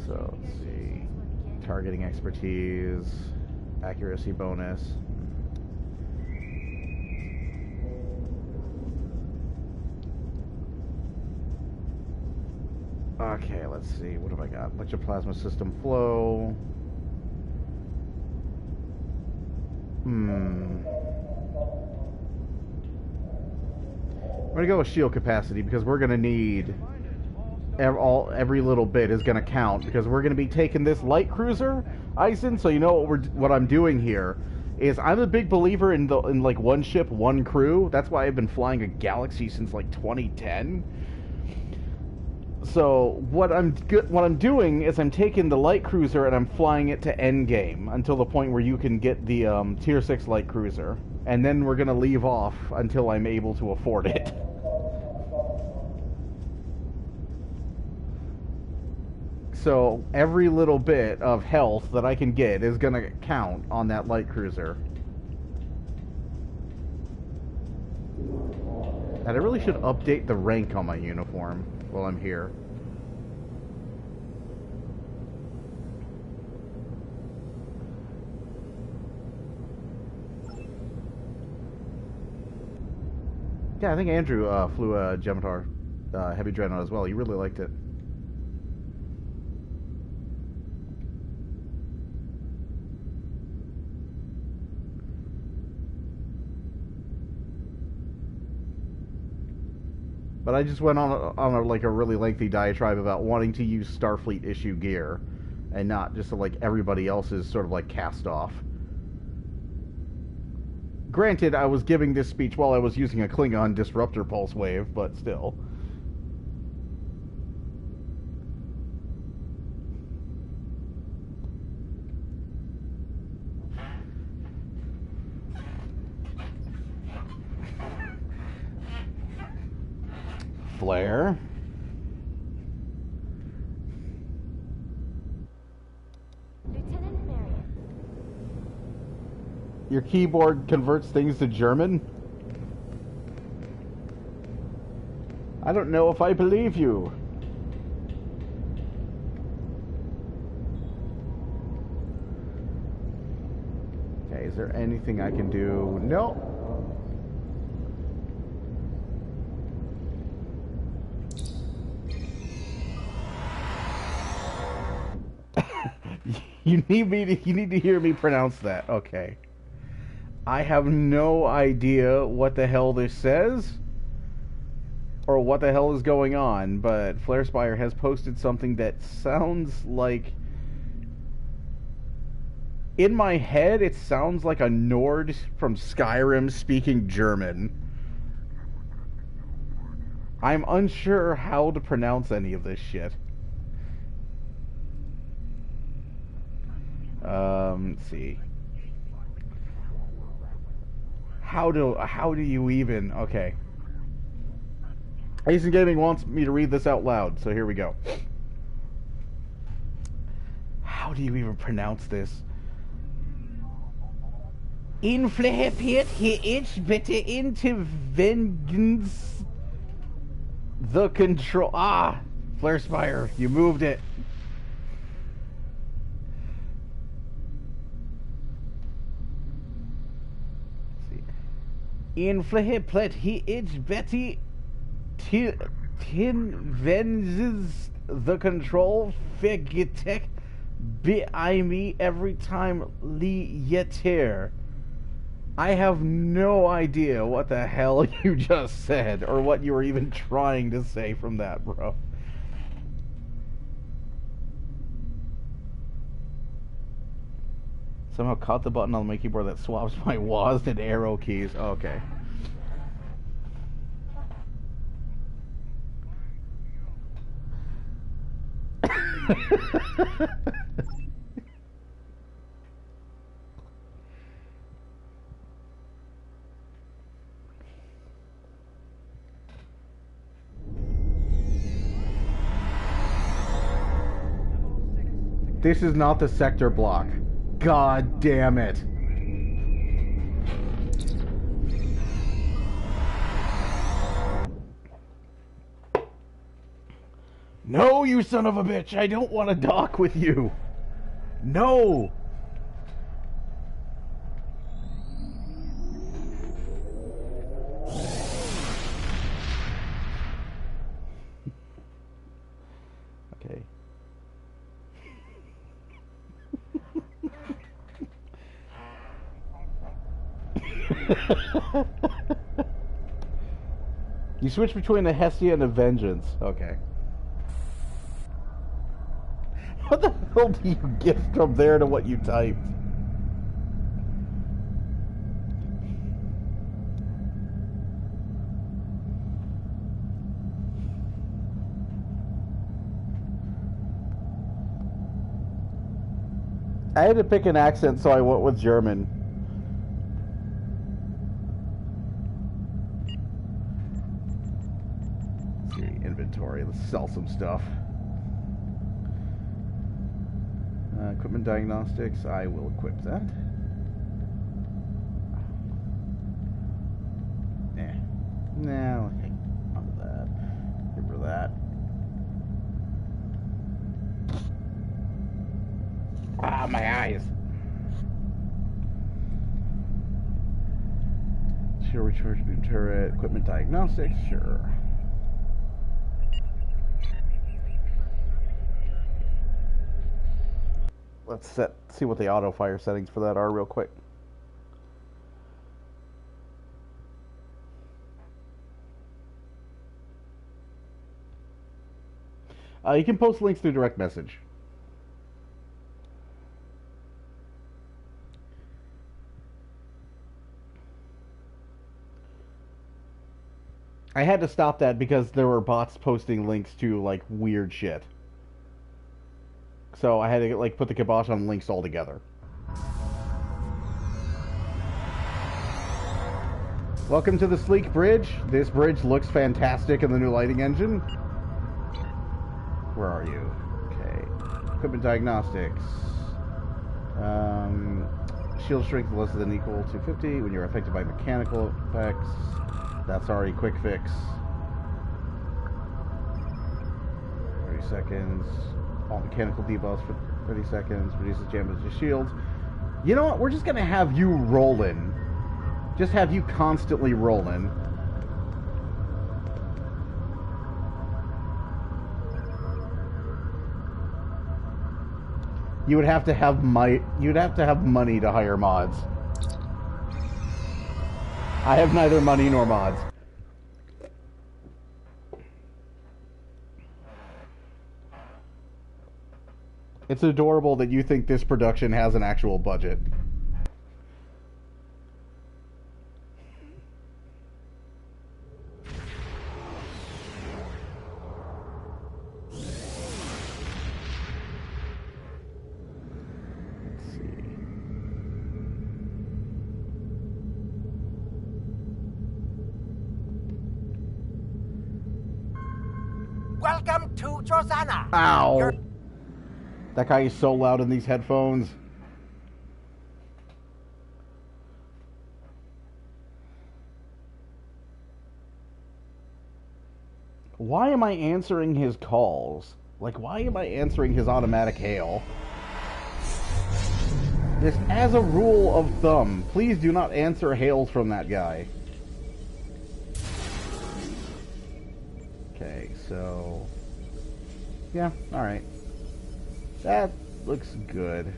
So let's see. Targeting expertise, accuracy bonus. Okay, let's see. What have I got? Electroplasma system flow. I'm gonna go with shield capacity because we're gonna need every little bit is gonna count because we're gonna be taking this light cruiser, Eisen. So you know what I'm doing here is I'm a big believer in like one ship, one crew. That's why I've been flying a Galaxy since like 2010. So what I'm doing is I'm taking the light cruiser and I'm flying it to endgame until the point where you can get the tier 6 light cruiser, and then we're gonna leave off until I'm able to afford it. So every little bit of health that I can get is gonna count on that light cruiser. And I really should update the rank on my uniform while I'm here. Yeah, I think Andrew flew a Gemmatar Heavy Dreadnought as well. He really liked it. But I just went on a like a really lengthy diatribe about wanting to use Starfleet issue gear, and not just like everybody else's sort of like cast off. Granted, I was giving this speech while I was using a Klingon disruptor pulse wave, but still. Flare. Lieutenant Marion. Your keyboard converts things to German? I don't know if I believe you. Okay, is there anything I can do? No. You need to hear me pronounce that. Okay. I have no idea what the hell this says or what the hell is going on, but Flarespire has posted something that sounds like, in my head, it sounds like a Nord from Skyrim speaking German. I'm unsure how to pronounce any of this shit. Let's see. How do you even... Okay. Ace Gaming wants me to read this out loud, so here we go. How do you even pronounce this? Inflehepiert hier ich bitte intervengens the control... Ah! Flarespire, you moved it. Inflehepiert hier ich bitte intervengens the control vergetech bei me every time li yeter. I have no idea what the hell you just said, or what you were even trying to say from that, bro. Somehow caught the button on my keyboard that swaps my WASD and arrow keys. Okay. This is not the sector block. God damn it. No, you son of a bitch. I don't want to dock with you. No. Okay. You switch between a Hestia and a Vengeance. Okay. What the hell do you get from there to what you typed? I had to pick an accent, so I went with German. Let's see, inventory. Let's sell some stuff. Equipment diagnostics, I will equip that. No, okay, on to that. Give her that. Ah, my eyes. Sure, recharge boom turret, equipment diagnostics, sure. Let's see what the auto fire settings for that are real quick. You can post links through direct message. I had to stop that because there were bots posting links to, like, weird shit. So I had to, like, put the kibosh on links altogether. Welcome to the sleek bridge. This bridge looks fantastic in the new lighting engine. Where are you? Okay. Equipment diagnostics. Shield strength less than equal to 50 when you're affected by mechanical effects. That's already quick fix. 30 seconds. All mechanical debuffs for 30 seconds. Reduces damage to shields. You know what? We're just gonna have you rolling. Just have you constantly rolling. You would have to have money to hire mods. I have neither money nor mods. It's adorable that you think this production has an actual budget. Welcome to Josana. Ow! That guy is so loud in these headphones. Why am I answering his calls? Like, why am I answering his automatic hail? This, as a rule of thumb, please do not answer hails from that guy. Okay, so... yeah, alright. That looks good.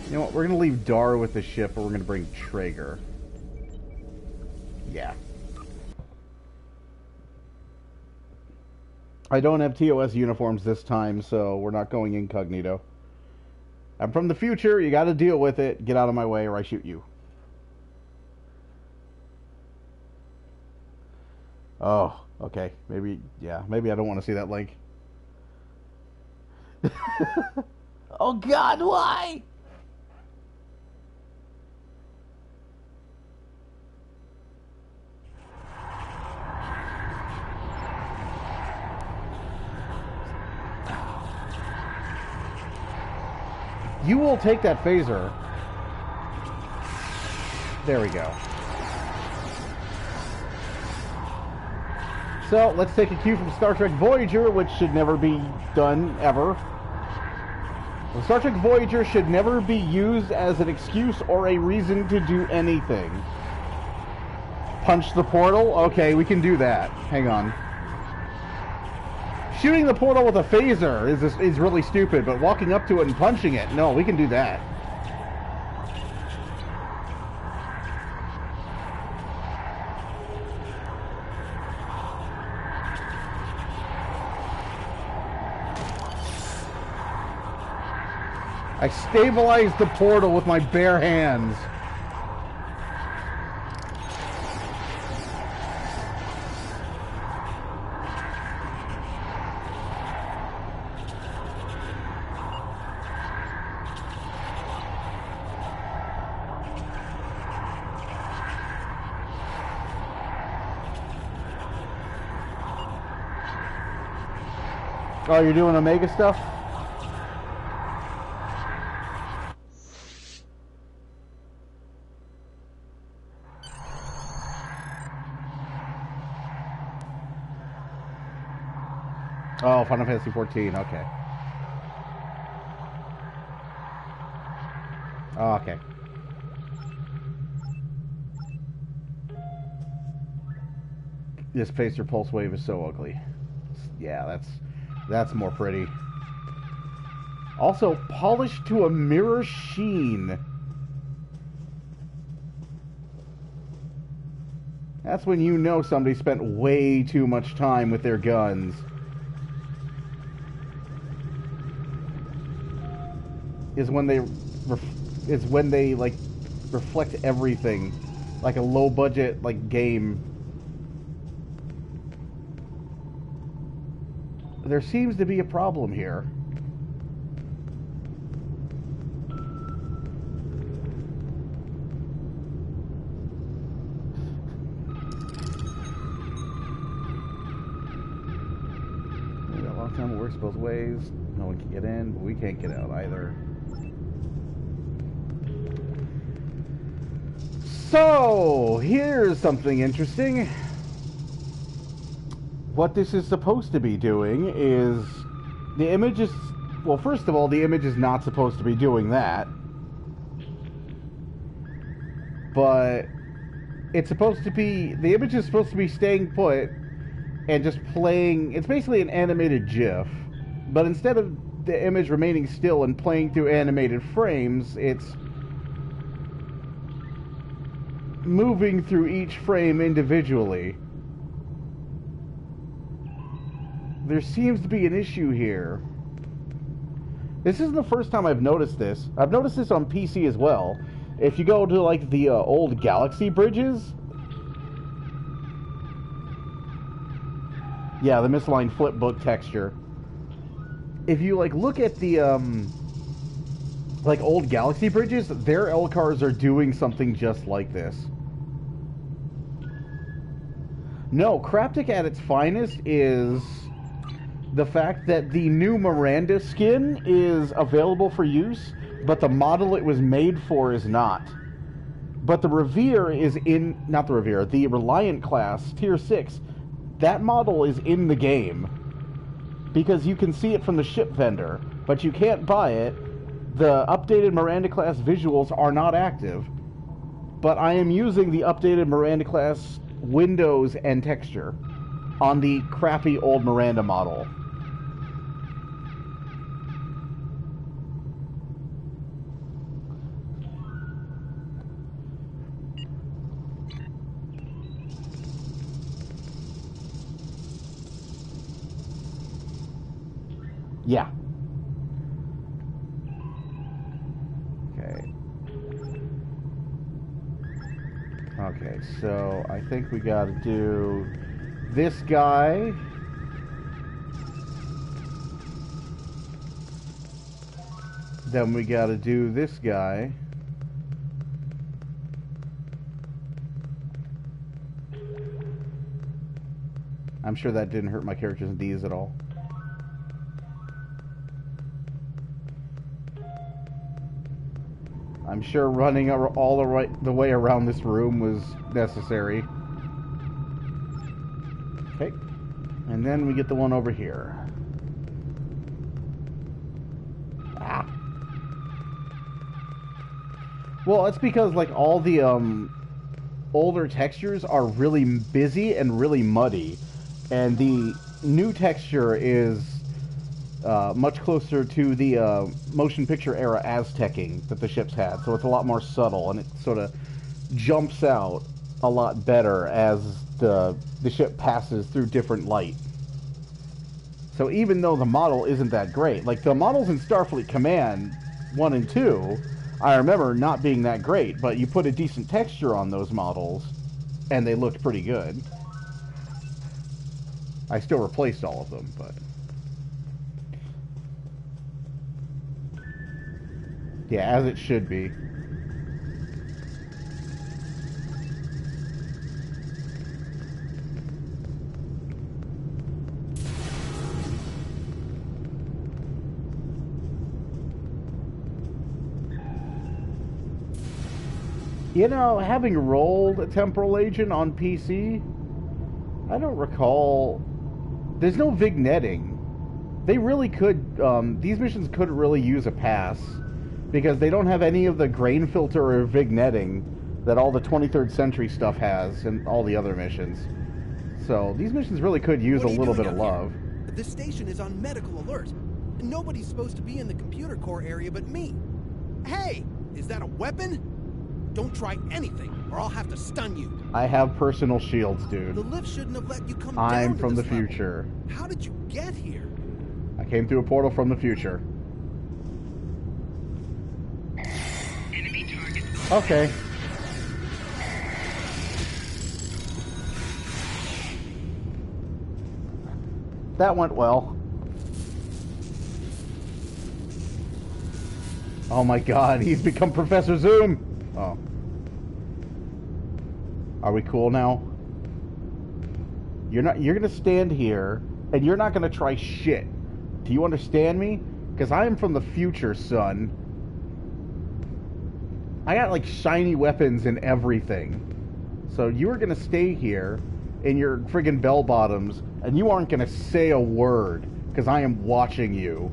You know what, we're gonna leave Dar with the ship, but we're gonna bring Traeger. Yeah. I don't have TOS uniforms this time, so we're not going incognito. I'm from the future, you gotta deal with it. Get out of my way or I shoot you. Oh, okay. Maybe, yeah, maybe I don't want to see that link. Oh God, why? You will take that phaser. There we go. So, let's take a cue from Star Trek Voyager, which should never be done, ever. Well, Star Trek Voyager should never be used as an excuse or a reason to do anything. Punch the portal? Okay, we can do that. Hang on. Shooting the portal with a phaser is really stupid, but walking up to it and punching it, no, we can do that. I stabilized the portal with my bare hands. Oh, you're doing Omega stuff? Oh, Final Fantasy 14, okay. Oh, okay. This Pacer Pulse Wave is so ugly. Yeah, that's more pretty. Also, polished to a mirror sheen. That's when you know somebody spent way too much time with their guns. Is when they like reflect everything like a low budget like game. There seems to be a problem here. Lockdown works both ways. No one can get in, but we can't get out either. So, here's something interesting. What this is supposed to be doing is... The image is... Well, first of all, the image is not supposed to be doing that. But... It's supposed to be... The image is supposed to be staying put and just playing... It's basically an animated GIF. But instead of the image remaining still and playing through animated frames, it's moving through each frame individually. There seems to be an issue here. This isn't the first time I've noticed this. I've noticed this on PC as well. If you go to like the old Galaxy bridges... Yeah, the misaligned flipbook texture. If you like look at the like old Galaxy bridges, their LCARs are doing something just like this. No, Craptic at its finest is the fact that the new Miranda skin is available for use, but the model it was made for is not. But the Revere is in, not the Revere, the Reliant class, Tier 6, that model is in the game. Because you can see it from the ship vendor, but you can't buy it. The updated Miranda class visuals are not active, but I am using the updated Miranda class windows and texture on the crappy old Miranda model. Yeah. Okay. Okay, so I think we gotta do this guy. Then we gotta do this guy. I'm sure that didn't hurt my character's D's at all. I'm sure running all the way around this room was necessary. Okay. And then we get the one over here. Ah. Well, it's because, like, all the, older textures are really busy and really muddy. And the new texture is much closer to the motion picture era Aztecing that the ships had, so it's a lot more subtle, and it sort of jumps out a lot better as the ship passes through different light. So even though the model isn't that great, like the models in Starfleet Command 1 and 2, I remember not being that great, but you put a decent texture on those models, and they looked pretty good. I still replaced all of them, but... Yeah, as it should be. You know, having rolled a Temporal Agent on PC, I don't recall... There's no vignetting. They really could... these missions could really use a pass, because they don't have any of the grain filter or vignetting that all the 23rd century stuff has and all the other missions. So these missions really could use a little bit of love. This station is on medical alert. Nobody's supposed to be in the computer core area but me. Hey, is that a weapon? Don't try anything, or I'll have to stun you. I have personal shields, dude. The lift shouldn't have let you come down. I'm from the level. future. How did you get here? I came through a portal from the future. Enemy target Okay. That went well. Oh my god, he's become Professor Zoom! Oh. Are we cool now? You're gonna stand here, and you're not gonna try shit. Do you understand me? Because I am from the future, son. I got, like, shiny weapons and everything. So you are gonna stay here in your friggin' bell-bottoms, and you aren't gonna say a word, because I am watching you.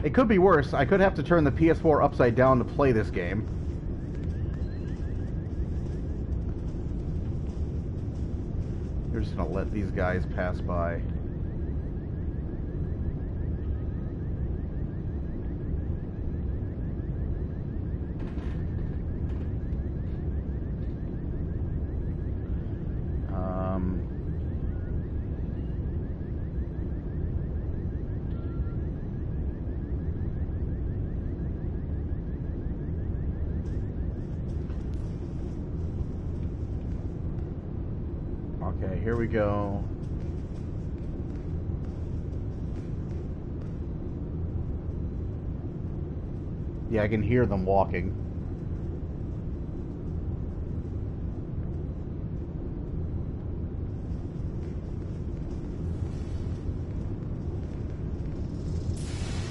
It could be worse. I could have to turn the PS4 upside down to play this game. You're just gonna let these guys pass by. Okay, here we go. Yeah, I can hear them walking.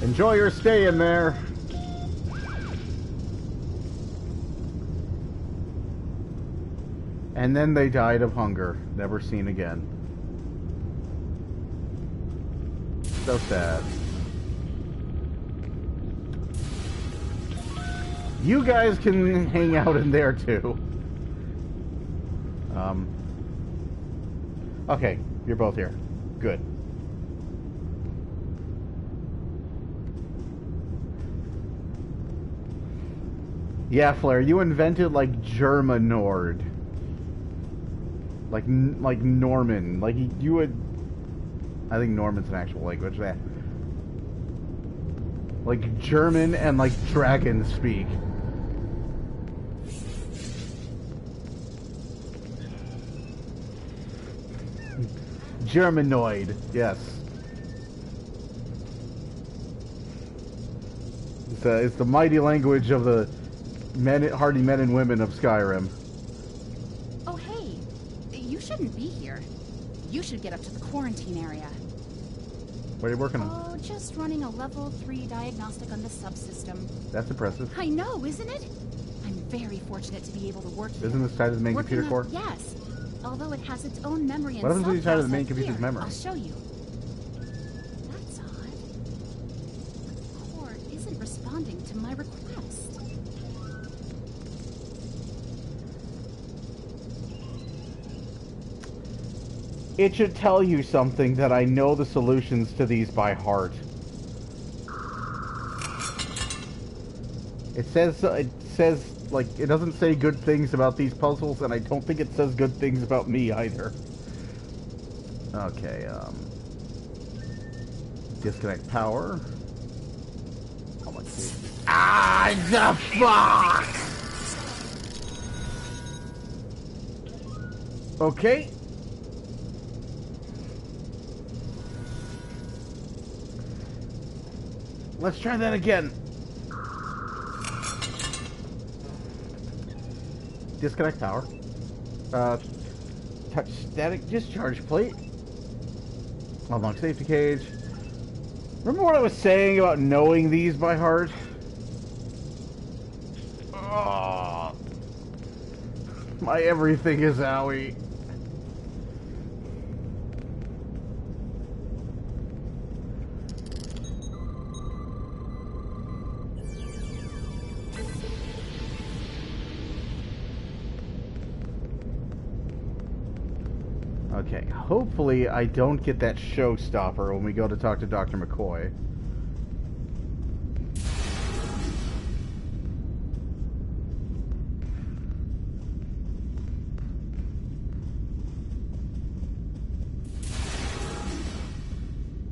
Enjoy your stay in there. And then they died of hunger, never seen again. So sad. You guys can hang out in there too. Okay, you're both here. Good. Yeah, Flair, you invented like Germanord. Like Norman. Like you would... I think Norman's an actual language. Yeah. Like German and like dragon speak. Germanoid, yes. It's the mighty language of the hardy men and women of Skyrim. Oh, hey. You shouldn't be here. You should get up to the quarantine area. What are you working on? Oh, just running a level 3 diagnostic on the subsystem. That's impressive. I know, isn't it? I'm very fortunate to be able to work here. Isn't this tied to the main computer core? Yes. Although it has its own memory and what happens when you tie to the main computer's here, memory? I'll show you. That's odd. The core isn't responding to my request. It should tell you something that I know the solutions to these by heart. It says like, it doesn't say good things about these puzzles, and I don't think it says good things about me either. Okay, disconnect power. Oh my god. Ah, the fuck! Okay. Let's try that again. Disconnect power. Touch static discharge plate. Unlock safety cage. Remember what I was saying about knowing these by heart? Oh, my everything is owie. Okay, hopefully I don't get that showstopper when we go to talk to Dr. McCoy.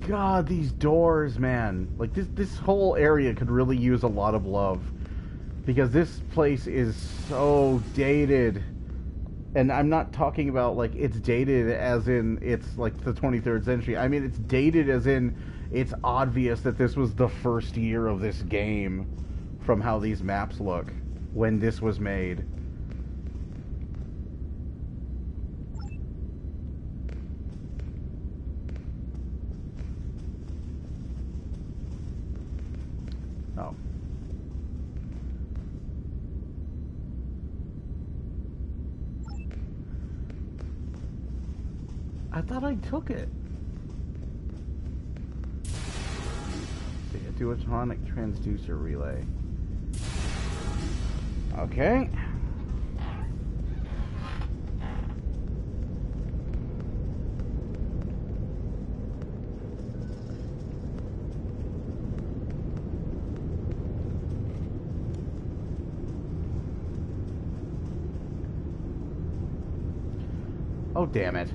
God, these doors, man. Like, this whole area could really use a lot of love. Because this place is so dated. And I'm not talking about, like, it's dated as in it's, like, the 23rd century. I mean, it's dated as in it's obvious that this was the first year of this game from how these maps look when this was made. Oh. I thought I took it. See, a duotonic transducer relay. Okay. Oh, damn it.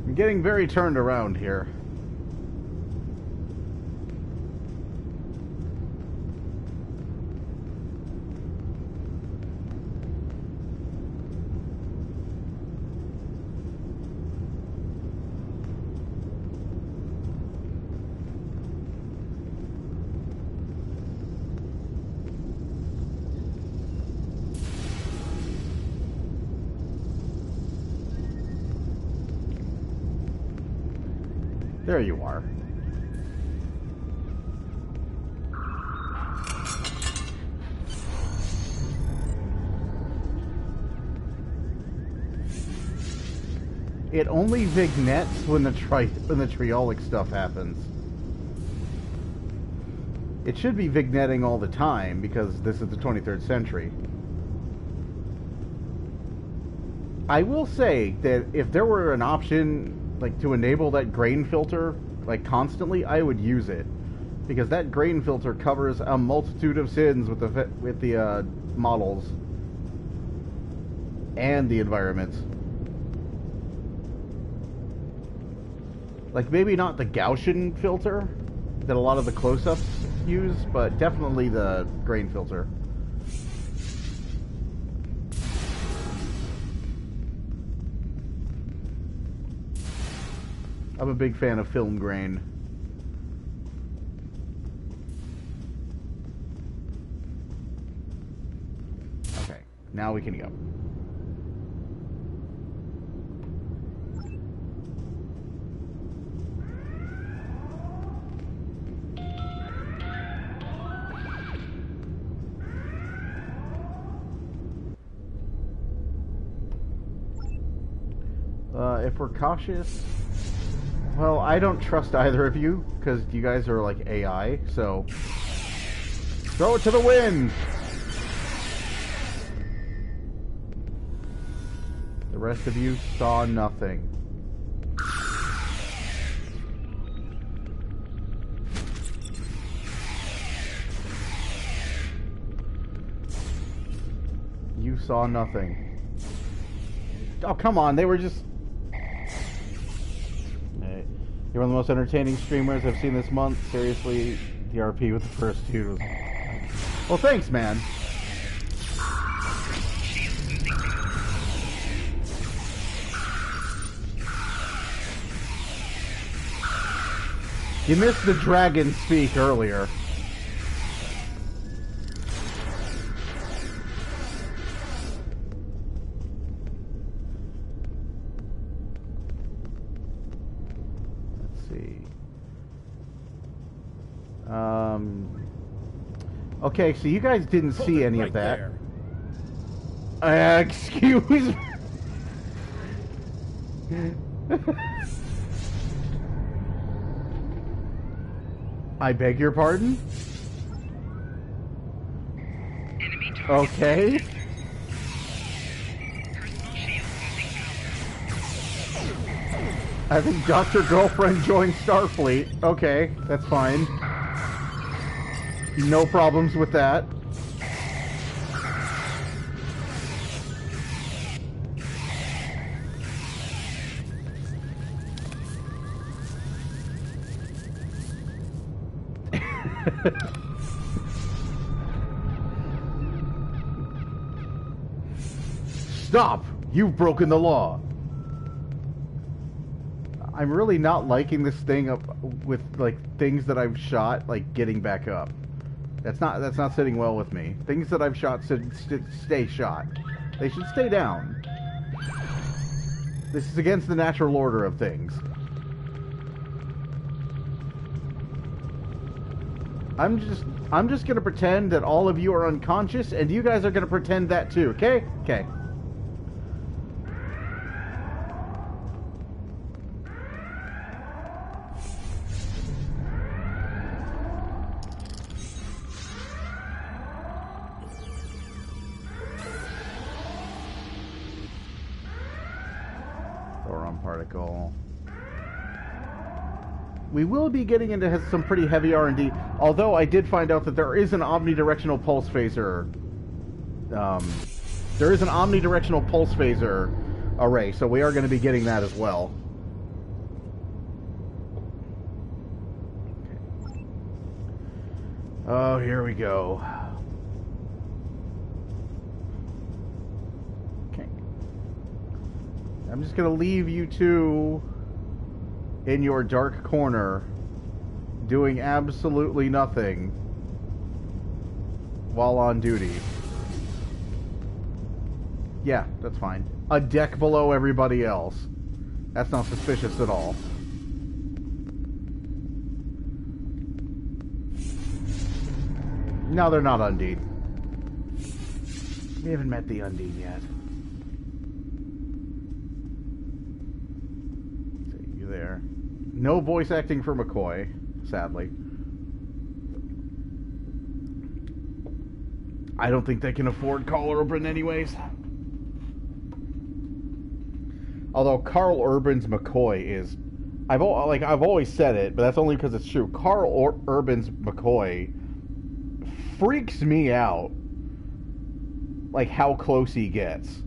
I'm getting very turned around here. There you are. It only vignettes when the triolic stuff happens. It should be vignetting all the time because this is the 23rd century. I will say that if there were an option like to enable that grain filter like constantly, I would use it because that grain filter covers a multitude of sins with the models and the environments. Like maybe not the Gaussian filter that a lot of the close-ups use, but definitely the grain filter. I'm a big fan of film grain. Okay, now we can go. If we're cautious... Well, I don't trust either of you, because you guys are like AI, so... Throw it to the wind! The rest of you saw nothing. You saw nothing. Oh, come on, they were just... You're one of the most entertaining streamers I've seen this month. Seriously, DRP with the first two was... Well, thanks, man. You missed the dragon speak earlier. Okay, so you guys didn't see any of that. There. Excuse me. I beg your pardon? Okay. I think Dr. Girlfriend joined Starfleet. Okay, that's fine. No problems with that. Stop! You've broken the law. I'm really not liking this thing up with like things that I've shot like getting back up. That's not sitting well with me. Things that I've shot should stay shot. They should stay down. This is against the natural order of things. I'm just gonna pretend that all of you are unconscious, and you guys are gonna pretend that too. Okay? Okay. Particle. We will be getting into some pretty heavy R&D, although I did find out that there is an omnidirectional pulse phaser. There is an omnidirectional pulse phaser array, so we are going to be getting that as well. Oh, here we go. I'm just gonna leave you two in your dark corner doing absolutely nothing while on duty. Yeah, that's fine. A deck below everybody else. That's not suspicious at all. No, they're not Undine. We haven't met the Undine yet. There. No voice acting for McCoy, sadly. I don't think they can afford Carl Urban anyways. Although Carl Urban's McCoy is... I've always said it, but that's only because it's true. Carl Urban's McCoy freaks me out. Like, how close he gets.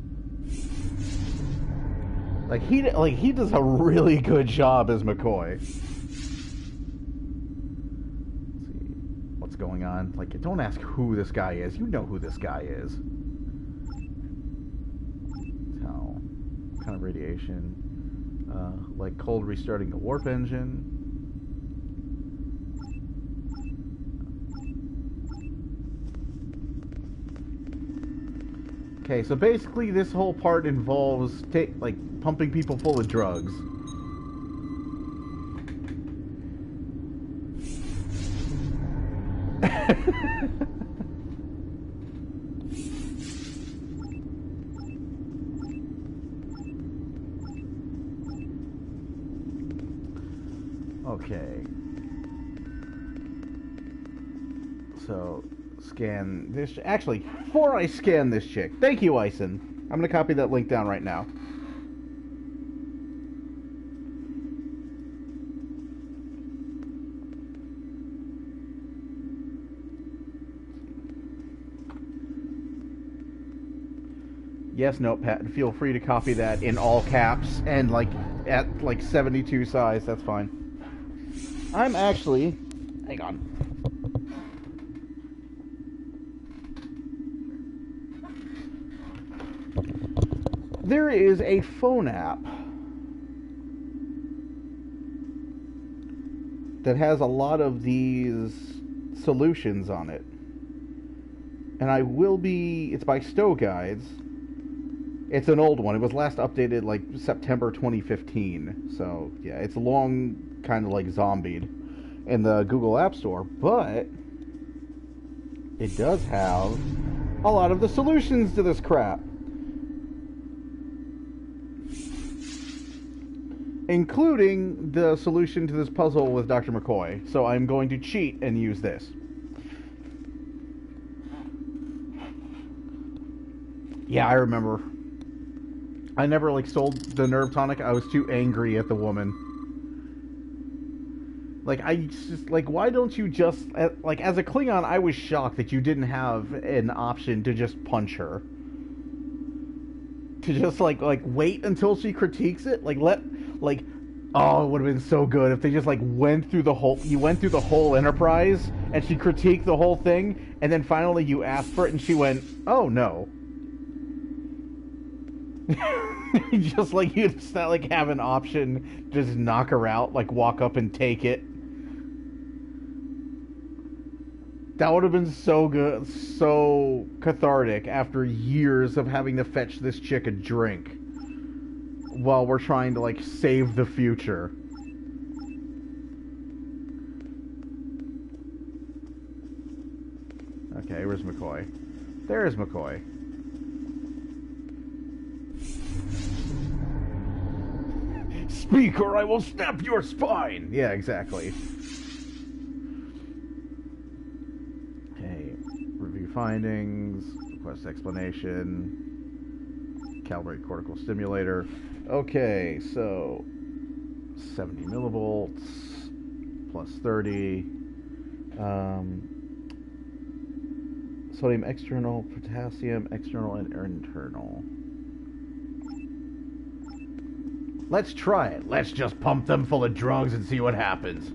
Like he does a really good job as McCoy. Let's see what's going on. Like, don't ask who this guy is. You know who this guy is. How kind of radiation? Like cold restarting the warp engine. Okay, so basically this whole part involves pumping people full of drugs. Okay. So, scan this. Actually, before I scan this chick, thank you, Ison. I'm gonna copy that link down right now. Yes, Notepad. Feel free to copy that in all caps and at 72 size. That's fine. I'm actually... Hang on. There is a phone app that has a lot of these solutions on it. And I will be... It's by Stowe Guides. It's an old one. It was last updated September 2015. So, yeah, it's long kind of zombied in the Google App Store. But it does have a lot of the solutions to this crap. including the solution to this puzzle with Dr. McCoy. So I'm going to cheat and use this. Yeah, I remember. I never, like, sold the nerve tonic. I was too angry at the woman. Like, I just, like, why don't you just, like, as a Klingon, I was shocked that you didn't have an option to just punch her. To just, like, wait until she critiques it? Like, oh, it would have been so good if they just, like, went through the whole Enterprise, and she critiqued the whole thing, and then finally you asked for it, and she went, oh, no. Just, like, you just not, like, have an option to just knock her out, like, walk up and take it. That would have been so good, so cathartic after years of having to fetch this chick a drink while we're trying to, like, save the future. Okay, where's McCoy? There's McCoy. Speak or I will snap your spine! Yeah, exactly. Review findings, request explanation, calibrate cortical stimulator. Okay, so 70 millivolts plus 30. Sodium external, potassium external, and internal. Let's try it. Let's just pump them full of drugs and see what happens.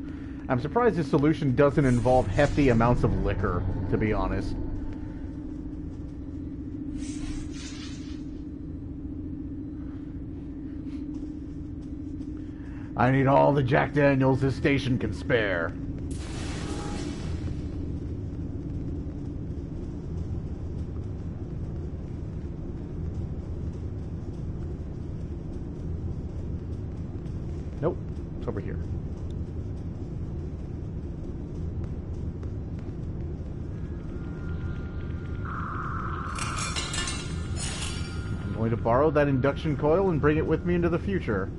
I'm surprised this solution doesn't involve hefty amounts of liquor, to be honest. I need all the Jack Daniels this station can spare. Nope, it's over here. I'm going to borrow that induction coil and bring it with me into the future,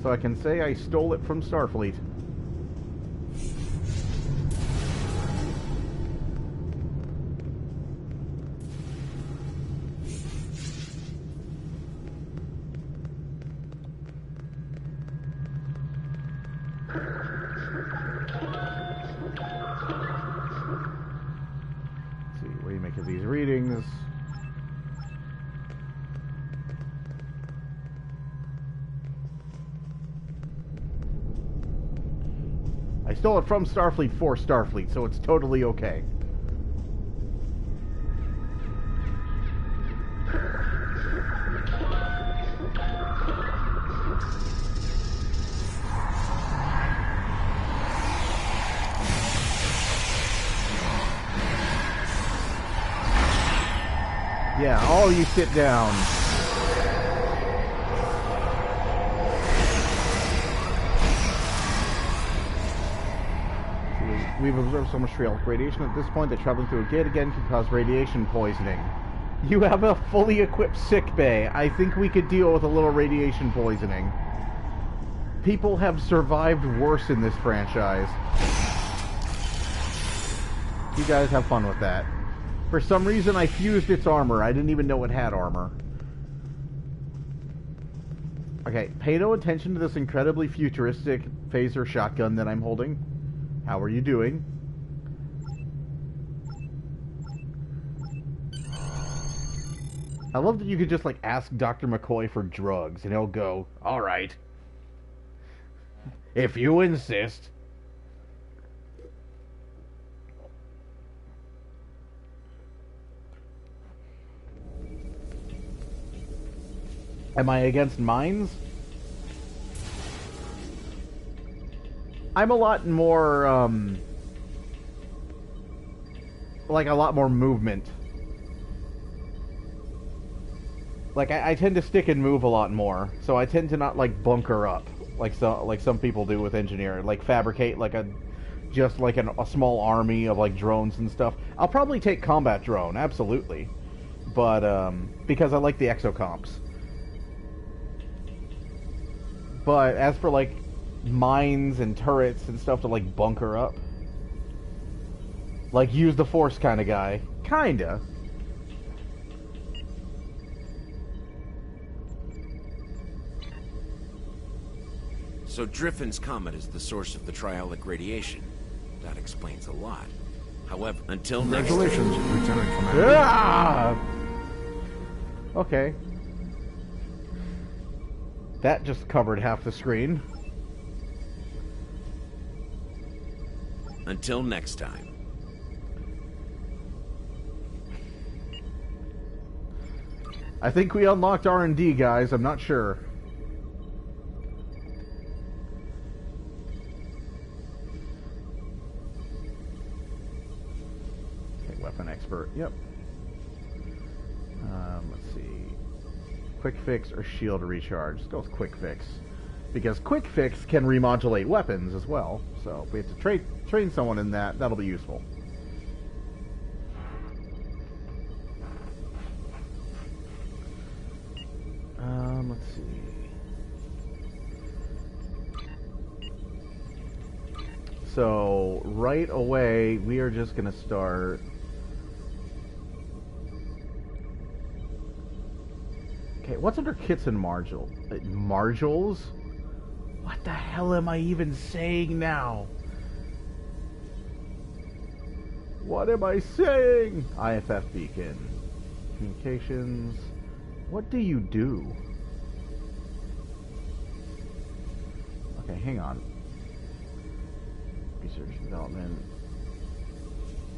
so I can say I stole it from Starfleet. Let's see, what do you make of these readings? I stole it from Starfleet for Starfleet, so it's totally okay. Yeah, all you sit down. We've observed so much radiation at this point that traveling through a gate again can cause radiation poisoning. You have a fully equipped sick bay. I think we could deal with a little radiation poisoning. People have survived worse in this franchise. You guys have fun with that. For some reason, I fused its armor. I didn't even know it had armor. Okay, pay no attention to this incredibly futuristic phaser shotgun that I'm holding. How are you doing? I love that you could just, like, ask Dr. McCoy for drugs, and he'll go, alright. If you insist. Am I against mines? I'm a lot more, like, a lot more movement. Like, I tend to stick and move a lot more, so I tend to not, like, bunker up, like some people do with engineering, like, fabricate, like, a small army of, like, drones and stuff. I'll probably take combat drone, absolutely, but, because I like the exocomps. But as for like mines and turrets and stuff to like bunker up, like use the Force kind of guy, kinda. So Driffin's comet is the source of the triolic radiation. That explains a lot. However, until next time... Congratulations, Lieutenant Commander. Yeah! Okay. That just covered half the screen. Until next time. I think we unlocked R&D, guys. I'm not sure. Okay, weapon expert. Yep. Let's see. Quick fix or shield recharge. Let's go with quick fix. Because quick fix can remodulate weapons as well. So if we have to train someone in that, that'll be useful. Let's see. So right away, we are just going to start. Okay, what's under kits and modules? What the hell am I even saying now? What am I saying? IFF beacon. Communications. What do you do? Okay, hang on. Research and development.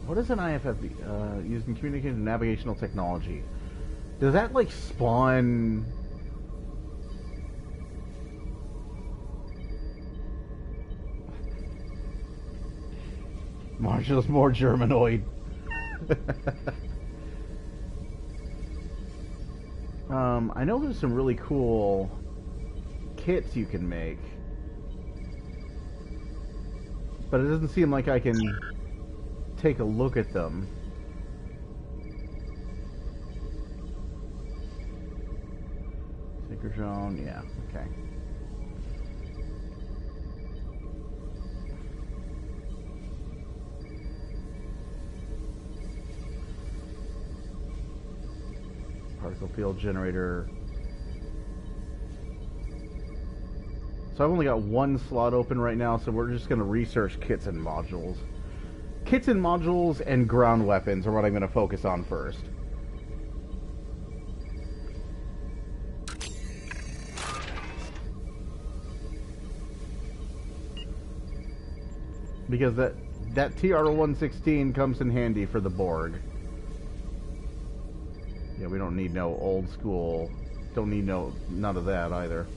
What is an IFF beacon? Using communication and navigational technology. Does that like spawn... Marshall's more Germanoid. I know there's some really cool kits you can make, but it doesn't seem like I can take a look at them. Sacred Zone, yeah, okay. Particle field generator. So I've only got one slot open right now, so we're just going to research kits and modules. Kits and modules and ground weapons are what I'm going to focus on first. Because that TR-116 comes in handy for the Borg. Yeah, we don't need no old school. Don't need none of that either.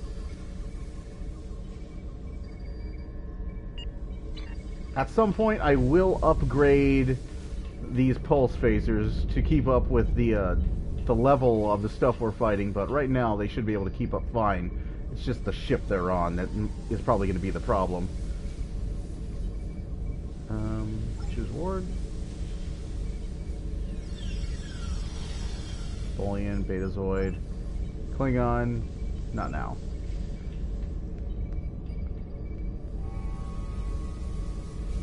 At some point, I will upgrade these pulse phasers to keep up with the level of the stuff we're fighting. But right now, they should be able to keep up fine. It's just the ship they're on that is probably going to be the problem. Choose ward. Bullion, Betazoid, Klingon, not now.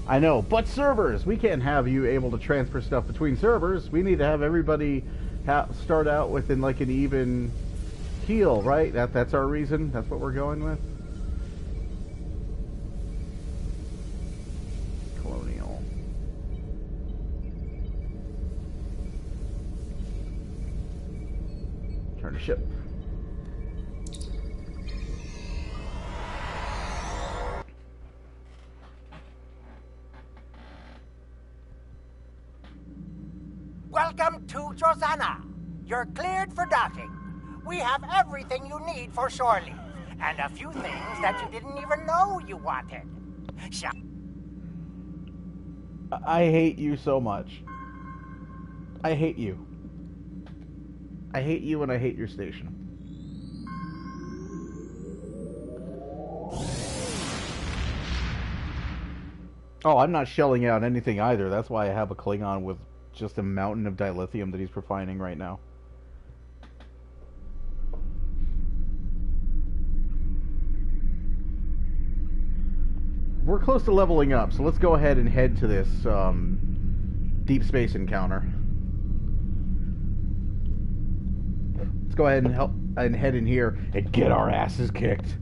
I know, but servers! We can't have you able to transfer stuff between servers. We need to have everybody start out within like an even keel, right? That's our reason? That's what we're going with? Colonial. Turn to ship. Welcome to Josana. You're cleared for docking. We have everything you need for shore leave, and a few things that you didn't even know you wanted. I hate you so much. I hate you. I hate you and I hate your station. Oh, I'm not shelling out anything either. That's why I have a Klingon with just a mountain of dilithium that he's refining right now. we're close to leveling up, so let's go ahead and head to this deep space encounter. Let's go ahead and head in here and get our asses kicked.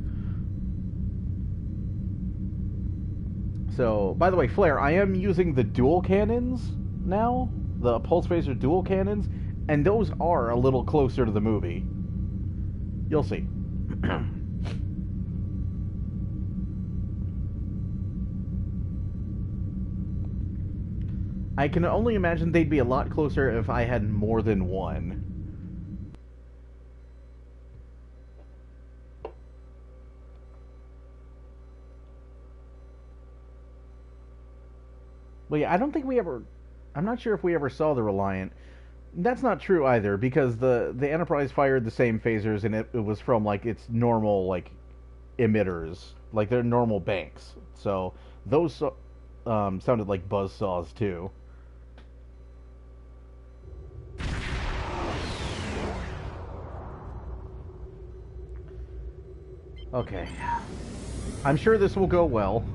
So, by the way, Flare, I am using the dual cannons now, the pulse phaser dual cannons, and those are a little closer to the movie. You'll see. I can only imagine they'd be a lot closer if I had more than one. Well, yeah, I don't think we ever... I'm not sure if we ever saw the Reliant. That's not true either, because the Enterprise fired the same phasers, and it was from, like, its normal, like, emitters. Like, their normal banks. So, those sounded like buzzsaws, too. Okay. I'm sure this will go well.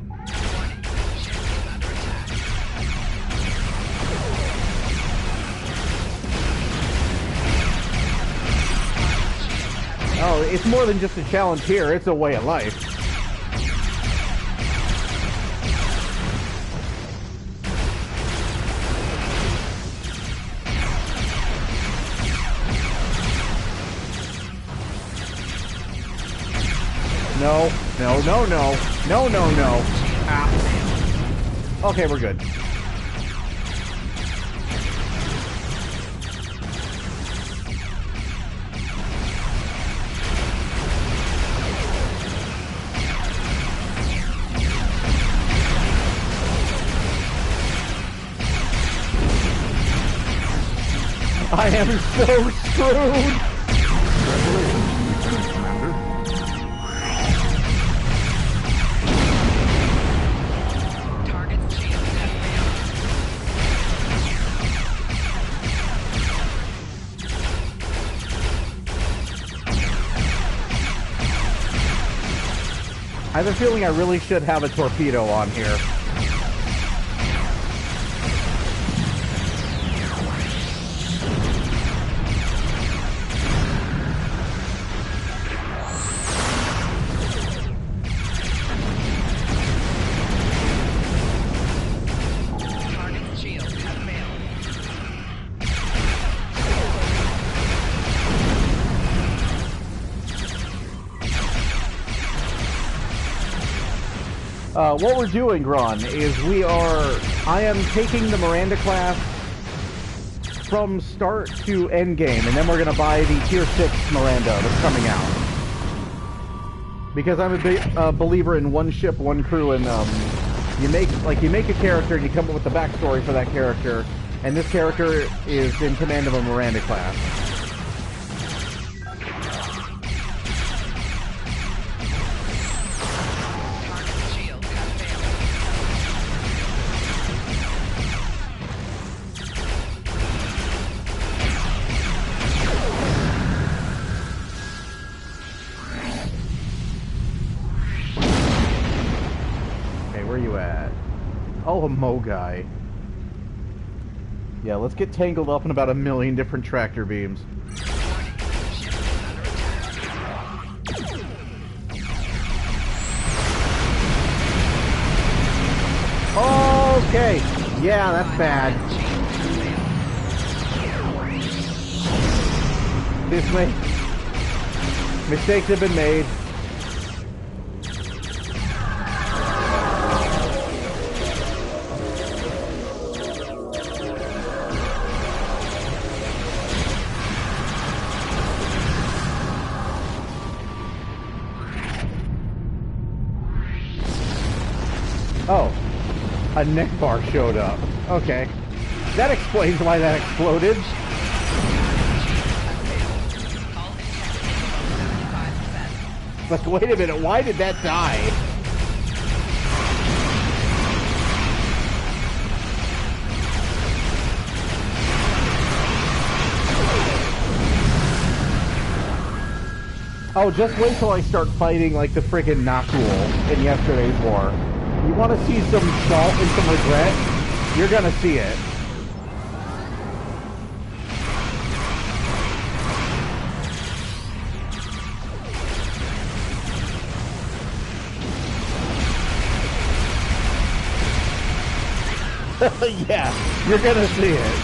Oh, it's more than just a challenge here, it's a way of life. No, no, no, no, no, no, no. Ah. Okay, we're good. I am so screwed! I have a feeling I really should have a torpedo on here. What we're doing, Gron, is I am taking the Miranda class from start to end game, and then we're going to buy the Tier 6 Miranda that's coming out. Because I'm a believer in one ship, one crew, and you make a character and you come up with the backstory for that character, and this character is in command of a Miranda class. Oh, a Mo guy. Yeah, let's get tangled up in about 1 million different tractor beams. Okay. Yeah, that's bad. Mistakes have been made. Oh, a neck bar showed up. Okay. That explains why that exploded. But wait a minute, why did that die? Oh, just wait till I start fighting like the friggin' Nakul in yesterday's war. You want to see some salt and some regret? You're gonna see it. Yeah, you're gonna see it.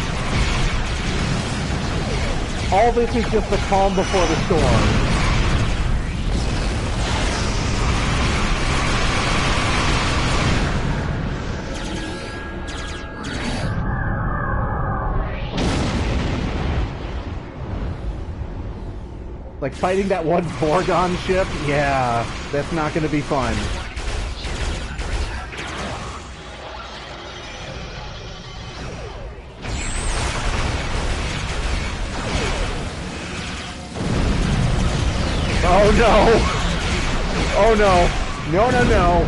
All this is just the calm before the storm. Like fighting that one Borgon ship? Yeah, that's not gonna be fun. Oh no! Oh no! No, no, no!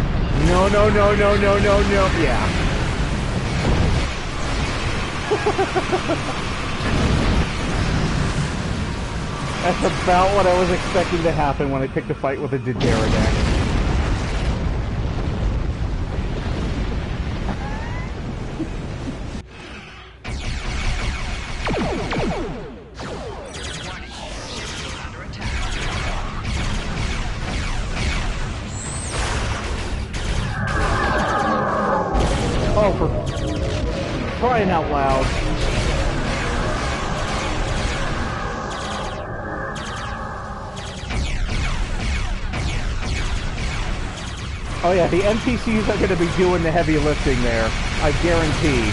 No, no, no, no, no, no, no! Yeah. That's about what I was expecting to happen when I picked a fight with a Pterodactyl. Oh, for crying out loud. Oh yeah, the NPCs are going to be doing the heavy lifting there, I guarantee.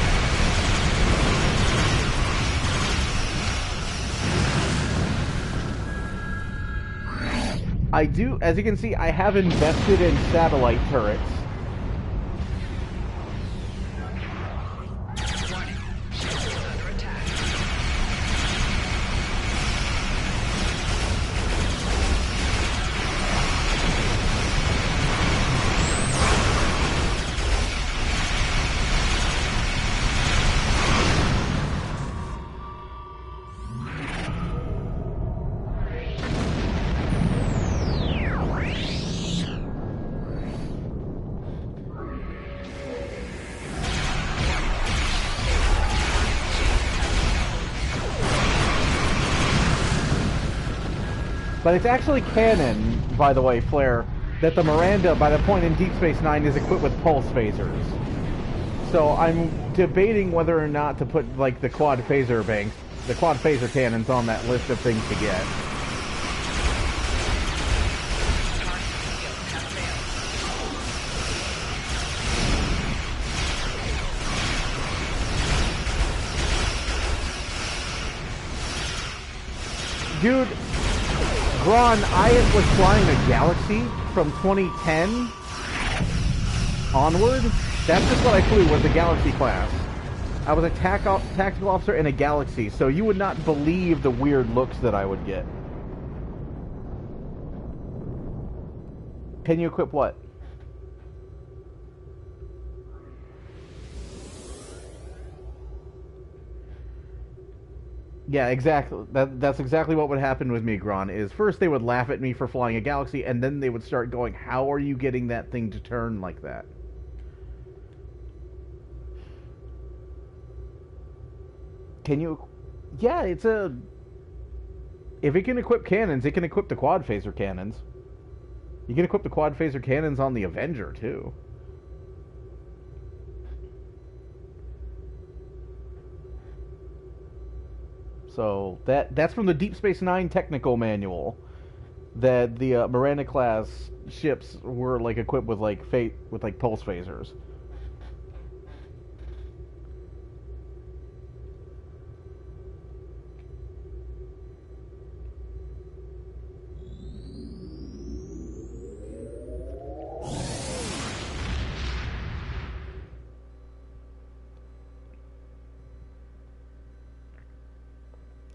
I do, as you can see, I have invested in satellite turrets. But it's actually canon, by the way, Flare, that the Miranda, by the point in Deep Space Nine, is equipped with pulse phasers. So I'm debating whether or not to put, like, the quad phaser banks, the quad phaser cannons on that list of things to get. Dude, Ron, I was flying a Galaxy from 2010 onward. That's just what I flew, was the Galaxy class. I was a tactical officer in a Galaxy, so you would not believe the weird looks that I would get. Can you equip what? Yeah, exactly. That's exactly what would happen with me, Gron, is first they would laugh at me for flying a Galaxy, and then they would start going, how are you getting that thing to turn like that? Can you... Yeah, it's a... If it can equip cannons, it can equip the quad phaser cannons. You can equip the quad phaser cannons on the Avenger, too. So that's from the Deep Space Nine technical manual, that the Miranda class ships were like equipped with like pulse phasers.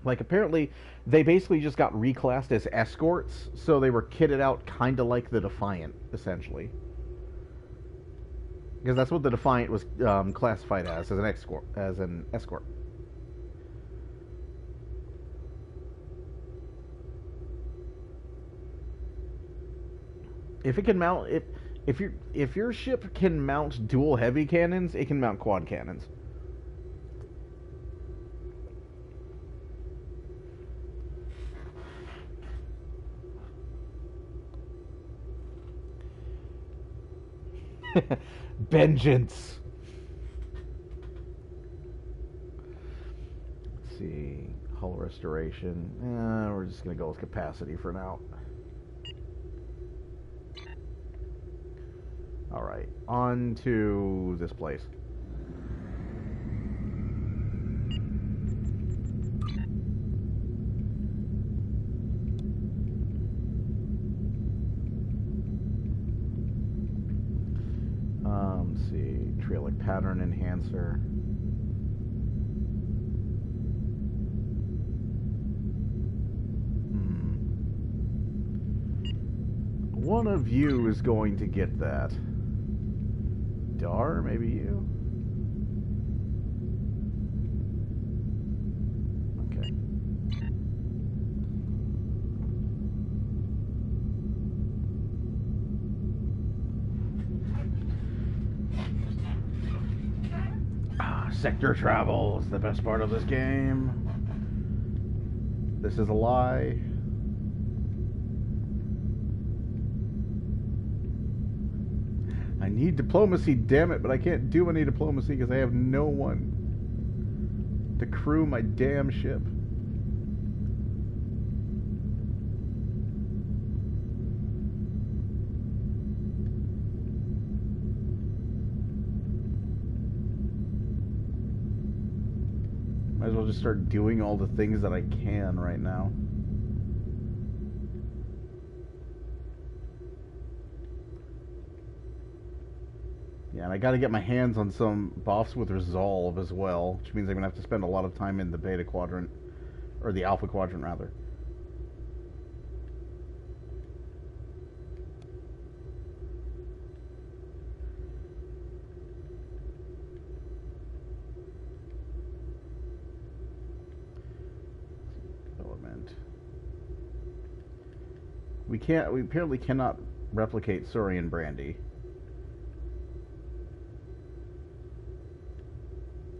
Like, apparently, they basically just got reclassed as escorts, so they were kitted out kind of like the Defiant, essentially. Because that's what the Defiant was classified as an escort. If it can mount... If your ship can mount dual heavy cannons, it can mount quad cannons. Vengeance. Let's see, hull restoration. We're just gonna go with capacity for now. All right, on to this place. Let's see, trailing pattern enhancer. One of you is going to get that. Dar, maybe you? Okay. Sector travel is the best part of this game. This is a lie. I need diplomacy, damn it, but I can't do any diplomacy because I have no one to crew my damn ship. Might as well just start doing all the things that I can right now. Yeah, and I gotta get my hands on some buffs with Resolve as well, which means I'm gonna have to spend a lot of time in the Beta Quadrant, or the Alpha Quadrant rather. Development. We apparently cannot replicate Saurian Brandy.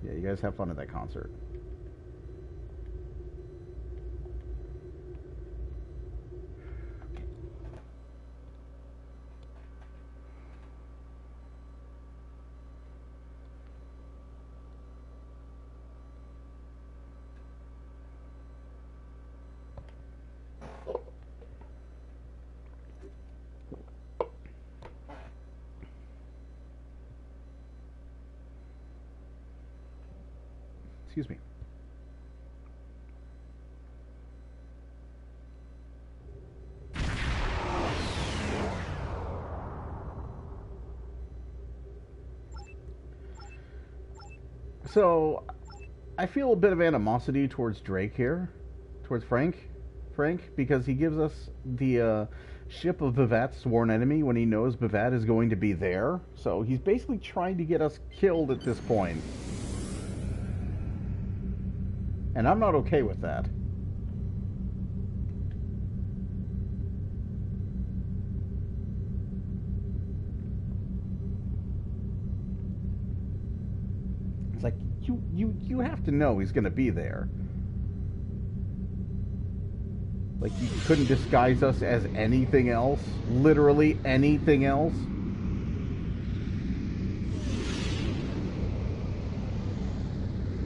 Yeah, you guys have fun at that concert. Excuse me. So, I feel a bit of animosity towards Drake here, towards Frank, because he gives us the ship of Vivat's sworn enemy when he knows Vivat is going to be there. So he's basically trying to get us killed at this point. And I'm not okay with that. It's like, you have to know he's gonna be there. Like, you couldn't disguise us as anything else? Literally anything else?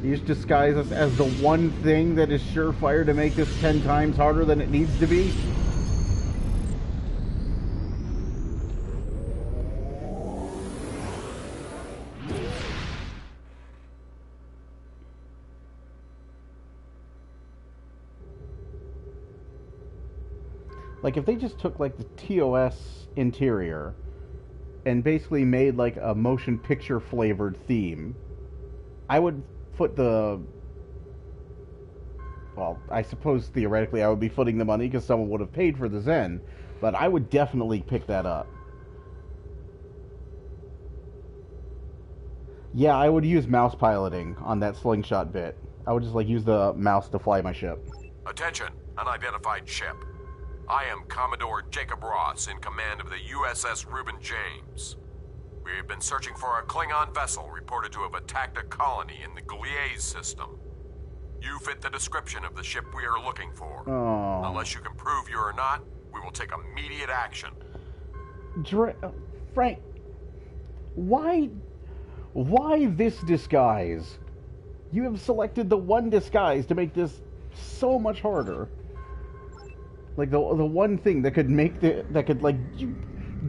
You just disguise us as the one thing that is surefire to make this 10 times harder than it needs to be? Like, if they just took, like, the TOS interior and basically made, like, a motion picture flavored theme, I would foot the... Well, I suppose theoretically I would be footing the money because someone would have paid for the Zen, but I would definitely pick that up. Yeah, I would use mouse piloting on that slingshot bit. I would just, like, use the mouse to fly my ship. Attention, unidentified ship. I am Commodore Jacob Ross, in command of the USS Reuben James. We have been searching for a Klingon vessel reported to have attacked a colony in the Gliese system. You fit the description of the ship we are looking for. Oh. Unless you can prove you are not, we will take immediate action. Frank, why this disguise? You have selected the one disguise to make this so much harder. Like the one thing that could make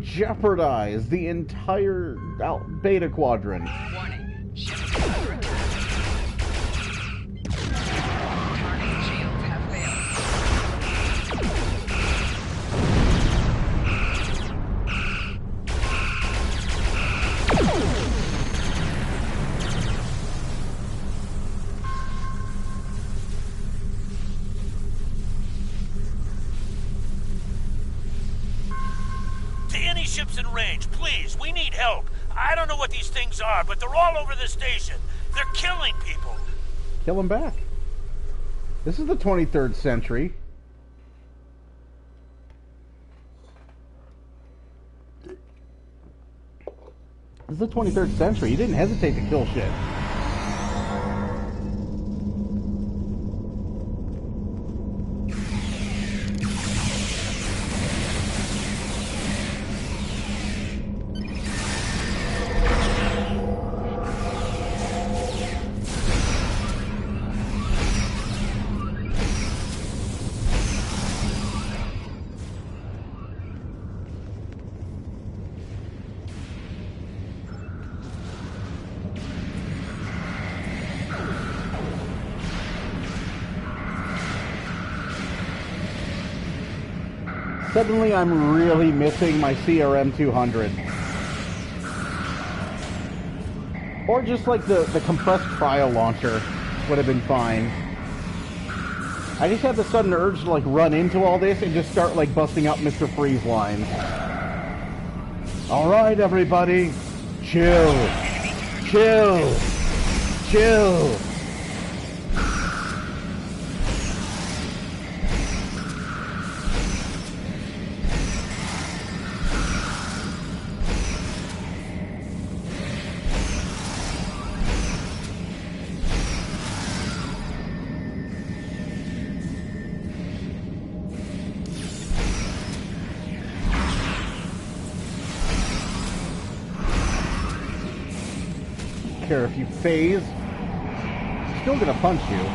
jeopardize the entire Beta Quadrant. Warning. Ship under attack. Target shields have failed. To any ships in range, please, we need help. I don't know what these things are, but they're all over the station. They're killing people. Kill him back. This is the 23rd century. This is the 23rd century. You didn't hesitate to kill shit. Suddenly, I'm really missing my CRM 200. Or just like the compressed trial launcher would have been fine. I just had the sudden urge to like run into all this and just start like busting out Mr. Freeze lines. Alright everybody, chill. Chill. Chill. Care if you phase, still gonna punch you.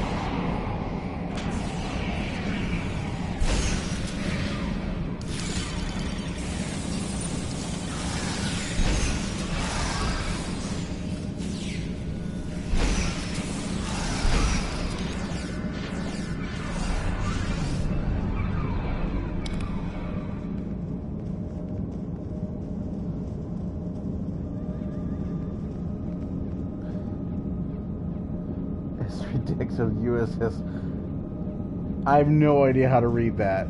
Decks of USS. I have no idea how to read that.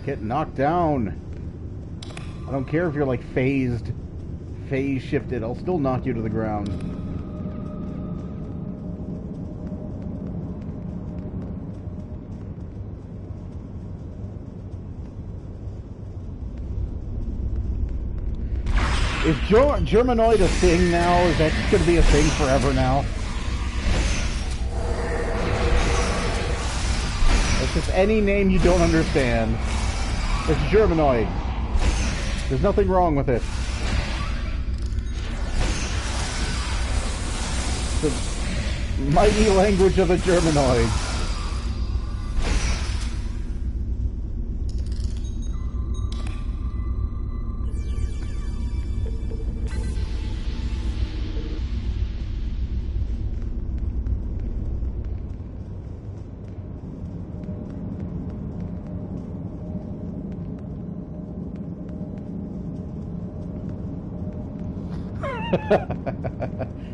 Get knocked down. I don't care if you're like phase shifted, I'll still knock you to the ground. Is Germanoid a thing now? Is that just gonna be a thing forever now? It's just any name you don't understand. It's Germanoid. There's nothing wrong with it. The mighty language of the Germanoids.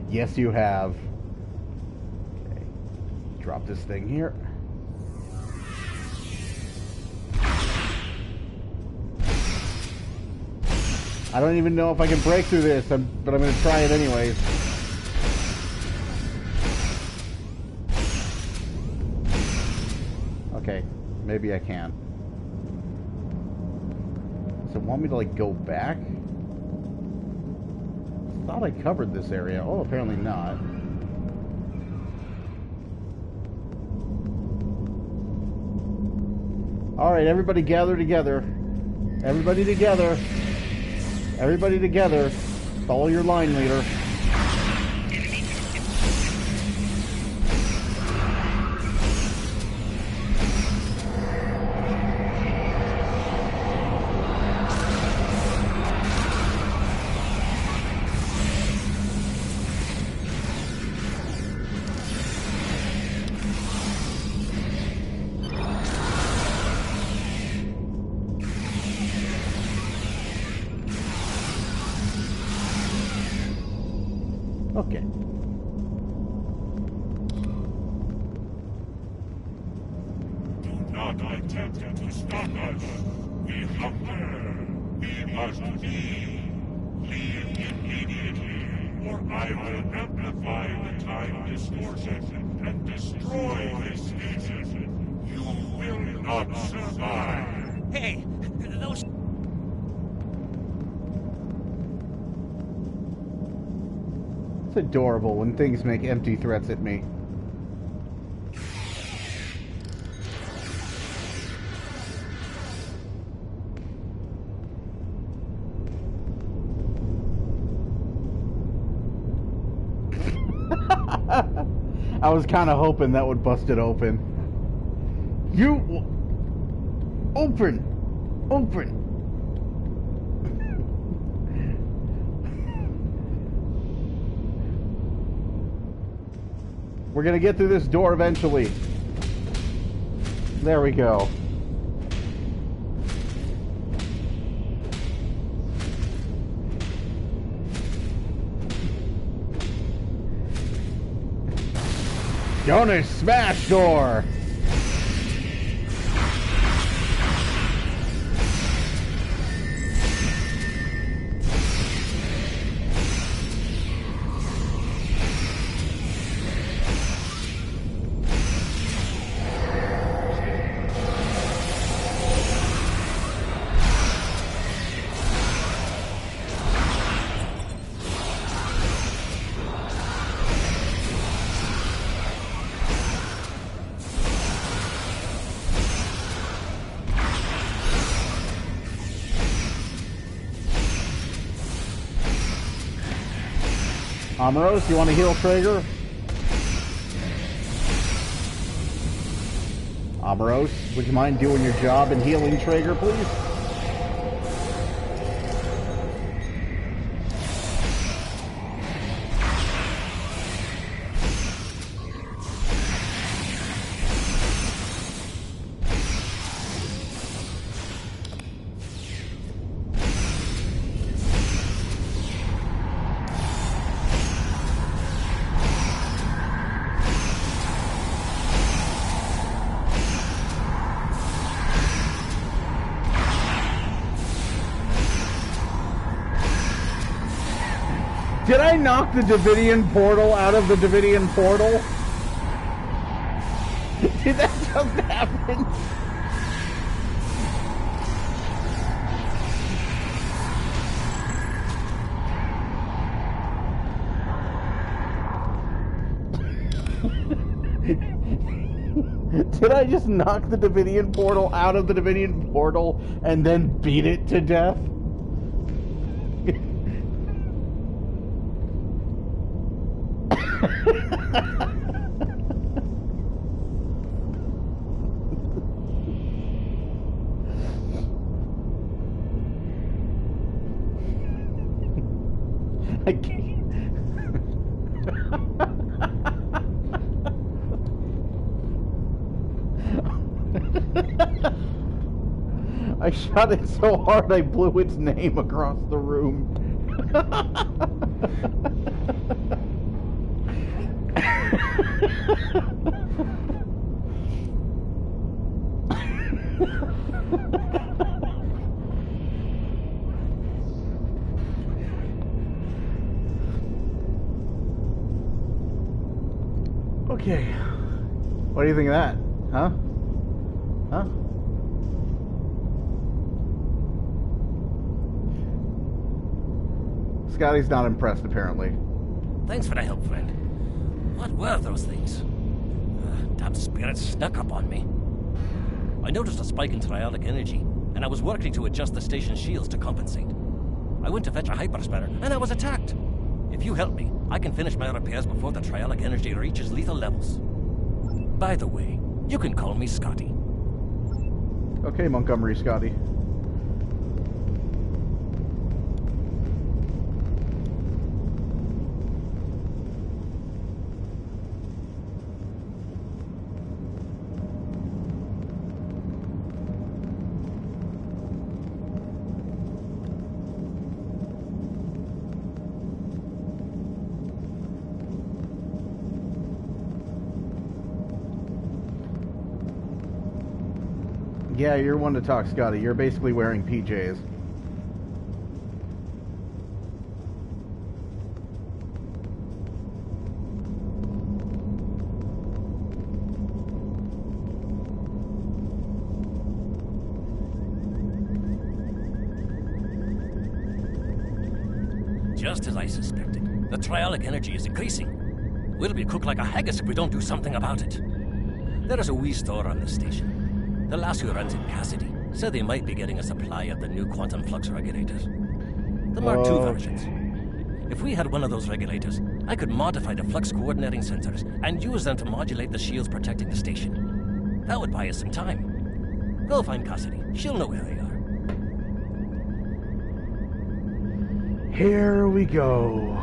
Yes, you have. Okay. Drop this thing here. I don't even know if I can break through this, but I'm going to try it anyways. Okay, maybe I can. Does it want me to, like, go back? I thought I covered this area. Oh, apparently not. Alright, everybody gather together. Everybody together. Everybody together. Follow your line leader. Okay. Do not attempt to stop us. We hunger. We must leave. Leave immediately, or I will amplify the time distortion and destroy this station. You will not survive. Hey, those... It's adorable when things make empty threats at me. I was kind of hoping that would bust it open. You... Open! Open! We're gonna get through this door eventually. There we go. Gonna smash door! Amaros, you want to heal Traeger? Amaros, would you mind doing your job and healing Traeger, please? Did I knock the Davidian portal out of the Davidian portal? Did that just happen? Did I just knock the Davidian portal out of the Davidian portal and then beat it to death? I can't. I shot it so hard I blew its name across the room. Okay. What do you think of that? Huh? Huh? Scotty's not impressed, apparently. Thanks for the help, friend. What were those things? Damn spirits snuck up on me. I noticed a spike in trialic energy, and I was working to adjust the station's shields to compensate. I went to fetch a hyperspanner, and I was attacked. If you help me, I can finish my repairs before the trialic energy reaches lethal levels. By the way, you can call me Scotty. Okay, Montgomery Scotty. Yeah, you're one to talk, Scotty. You're basically wearing PJs. Just as I suspected, the trialic energy is increasing. We'll be cooked like a haggis if we don't do something about it. There is a wee store on this station. The lass who runs it, Cassidy, said they might be getting a supply of the new quantum flux regulators. The Mark II versions. If we had one of those regulators, I could modify the flux coordinating sensors and use them to modulate the shields protecting the station. That would buy us some time. Go find Cassidy. She'll know where they are. Here we go.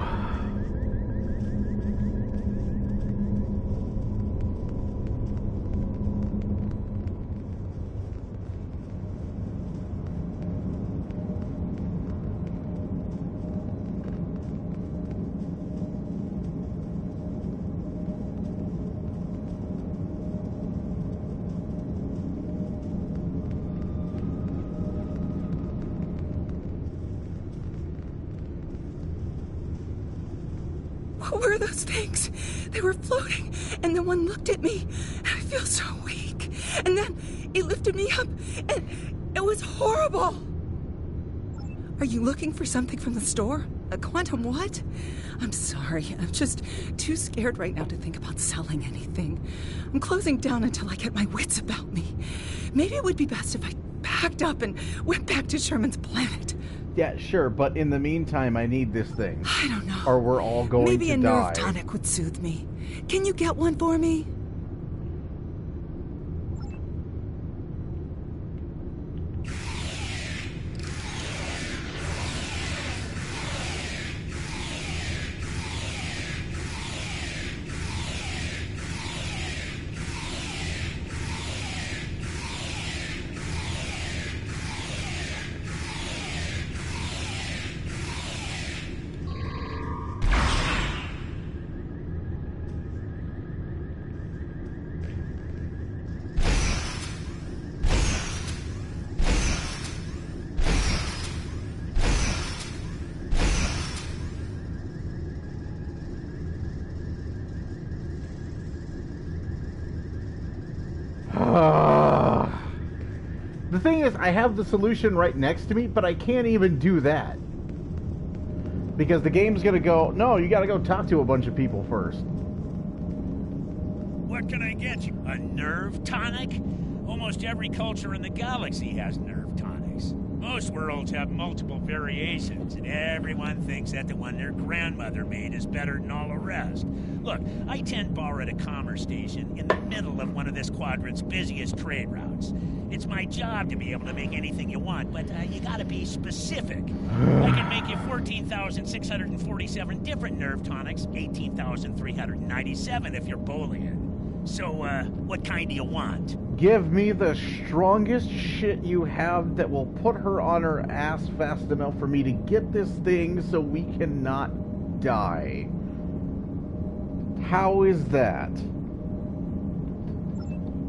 What were those things? They were floating, and then one looked at me, and I feel so weak. And then it lifted me up, and it was horrible. Are you looking for something from the store? A quantum what? I'm sorry, I'm just too scared right now to think about selling anything. I'm closing down until I get my wits about me. Maybe it would be best if I packed up and went back to Sherman's planet. Yeah, sure, but in the meantime, I need this thing. I don't know. Or we're all going to die. Maybe a nerve tonic would soothe me. Can you get one for me? The thing is, I have the solution right next to me, but I can't even do that. Because the game's gonna go, no, you gotta go talk to a bunch of people first. What can I get you? A nerve tonic? Almost every culture in the galaxy has nerve tonics. Most worlds have multiple variations, and everyone thinks that the one their grandmother made is better than all the rest. Look, I tent bar at a commerce station in the middle of one of this quadrant's busiest trade routes. It's my job to be able to make anything you want, but you gotta be specific. I can make you 14,647 different nerve tonics, 18,397 if you're Boolean. So, what kind do you want? Give me the strongest shit you have that will put her on her ass fast enough for me to get this thing so we cannot die. How is that?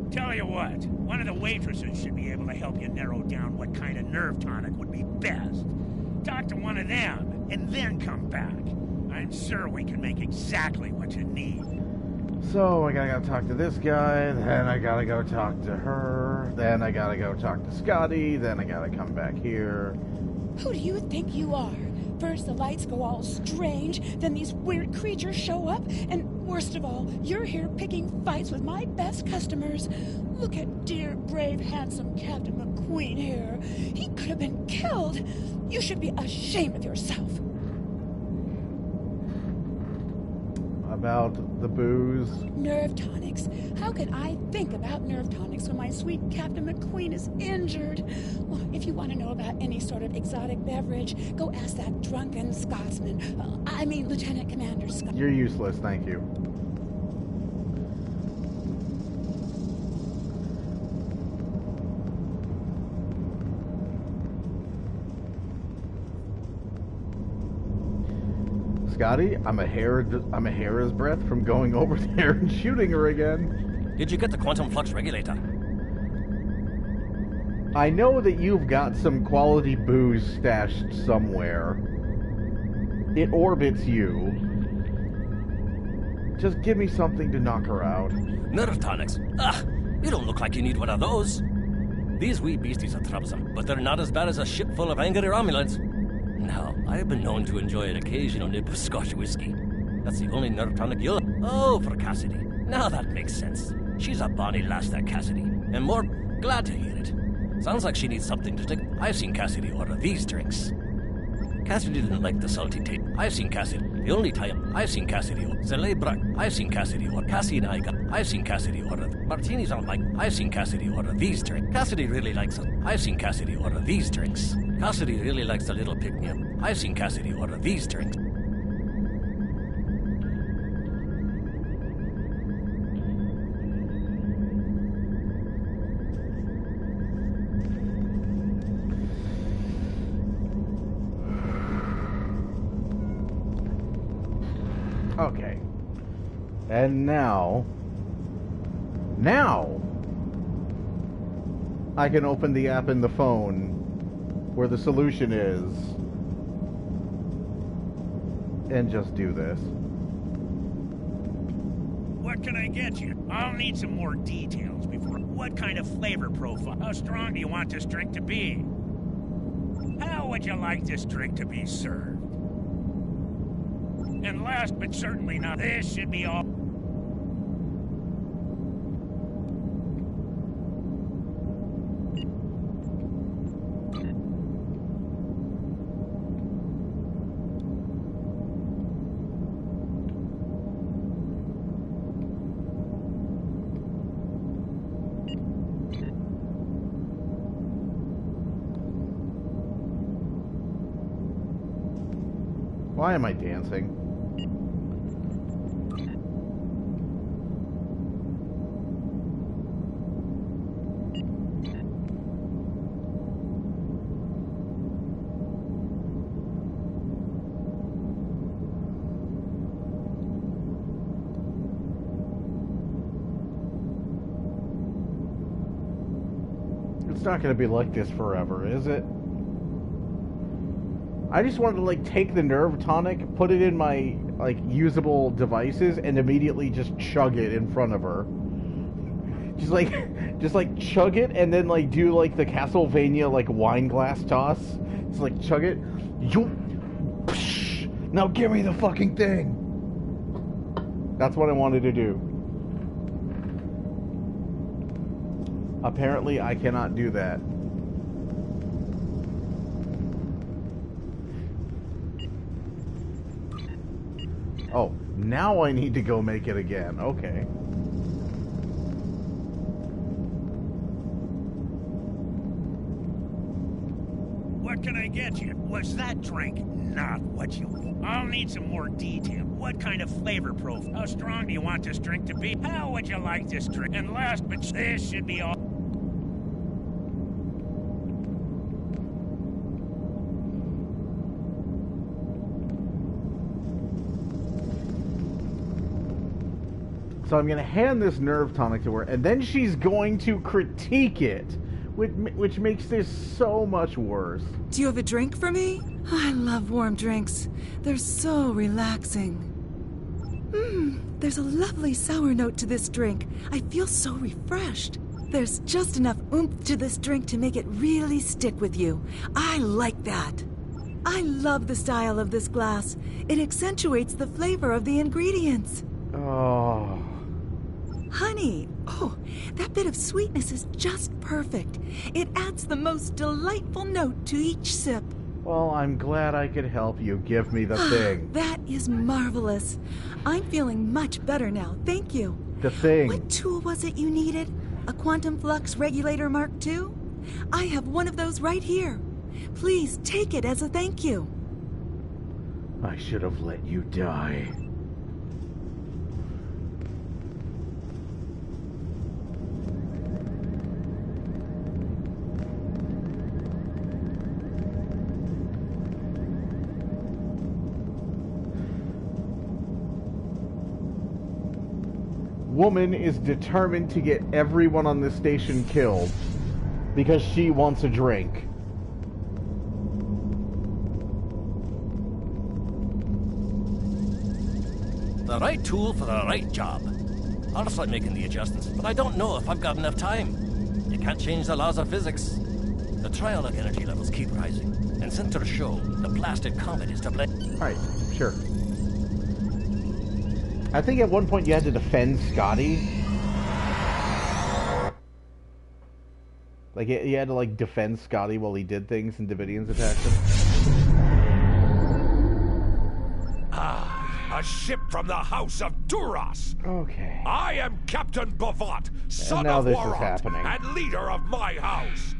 Tell you what, one of the waitresses should be able to help you narrow down what kind of nerve tonic would be best. Talk to one of them, and then come back. I'm sure we can make exactly what you need. So, I gotta go talk to this guy, then I gotta go talk to her, then I gotta go talk to Scotty, then I gotta come back here. Who do you think you are? First the lights go all strange, then these weird creatures show up, and worst of all, you're here picking fights with my best customers. Look at dear, brave, handsome Captain McQueen here. He could have been killed. You should be ashamed of yourself. About the booze. Nerve tonics. How could I think about nerve tonics when my sweet Captain McQueen is injured? Well, if you want to know about any sort of exotic beverage, go ask that drunken Scotsman. I mean, Lieutenant Commander Scott. You're useless, thank you. Scotty, I'm a hair's breadth from going over there and shooting her again. Did you get the quantum flux regulator? I know that you've got some quality booze stashed somewhere. It orbits you. Just give me something to knock her out. Nerve tonics? Ah, you don't look like you need one of those. These wee beasties are troublesome, but they're not as bad as a ship full of angry Romulans. Now, I've been known to enjoy an occasional nip of Scotch whiskey. That's the only nerve tonic you'll... Oh, for Cassidy. Now that makes sense. She's a bonny lass, that Cassidy. And more glad to hear it. Sounds like she needs something to take. I've seen Cassidy order these drinks. Cassidy didn't like the salty taste. I've seen Cassidy. The only time I've seen Cassidy order Celebra. I've seen Cassidy order. Cassie and I got. I've seen Cassidy order. Martinis aren't like. I've seen Cassidy order these drinks. Cassidy really likes it. I've seen Cassidy order these drinks. Cassidy really likes the little pick-me-up. I've seen Cassidy order these drinks. Okay. And now I can open the app in the phone where the solution is and just do this. What can I get you? I'll need some more details before. What kind of flavor profile? How strong do you want this drink to be? How would you like this drink to be served? And last but certainly not, this should be all. Why am I dancing? It's not going to be like this forever, is it? I just wanted to, like, take the nerve tonic, put it in my, like, usable devices, and immediately just chug it in front of her. Just like, chug it, and then, like, do, like, the Castlevania, like, wine glass toss. It's like, chug it. Now give me the fucking thing! That's what I wanted to do. Apparently, I cannot do that. Oh, now I need to go make it again. Okay. What What can I get you? Was that drink not what you want? I'll need some more detail. What kind of flavor profile? How strong do you want this drink to be? How would you like this drink? And last but this should be all. So I'm going to hand this nerve tonic to her, and then she's going to critique it, which makes this so much worse. Do you have a drink for me? I love warm drinks. They're so relaxing. There's a lovely sour note to this drink. I feel so refreshed. There's just enough oomph to this drink to make it really stick with you. I like that. I love the style of this glass. It accentuates the flavor of the ingredients. Oh. Honey, oh, that bit of sweetness is just perfect. It adds the most delightful note to each sip. Well, I'm glad I could help you. Give me the thing. That is marvelous. I'm feeling much better now, thank you. The thing. What tool was it you needed? A quantum flux regulator Mark II? I have one of those right here. Please take it as a thank you. I should have let you die. Woman is determined to get everyone on this station killed because she wants a drink. The right tool for the right job. I'll start making the adjustments, but I don't know if I've got enough time. You can't change the laws of physics. The trialic energy levels keep rising, and center show the blasted comet is to blame. Alright, sure. I think at one point you had to defend Scotty. Like, you had to, like, defend Scotty while he did things and Davidians attacked him. A ship from the house of Duras. Okay. I am Captain Bavat, son now of this is Warot, happening. and leader of my house.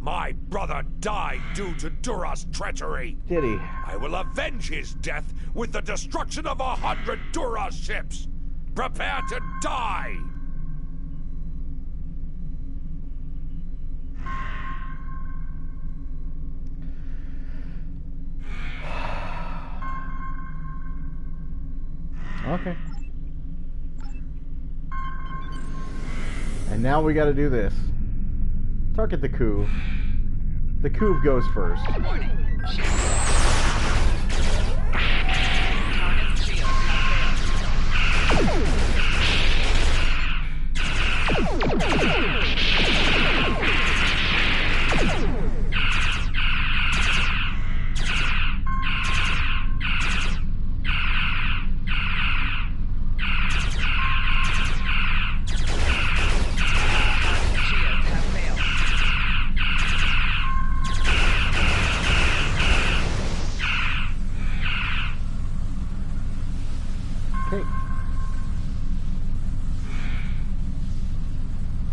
My brother died due to Duras' treachery. Did he? I will avenge his death with the destruction of 100 Duras ships. Prepare to die. Okay. And now we gotta do this. Target the coup. The coup goes first.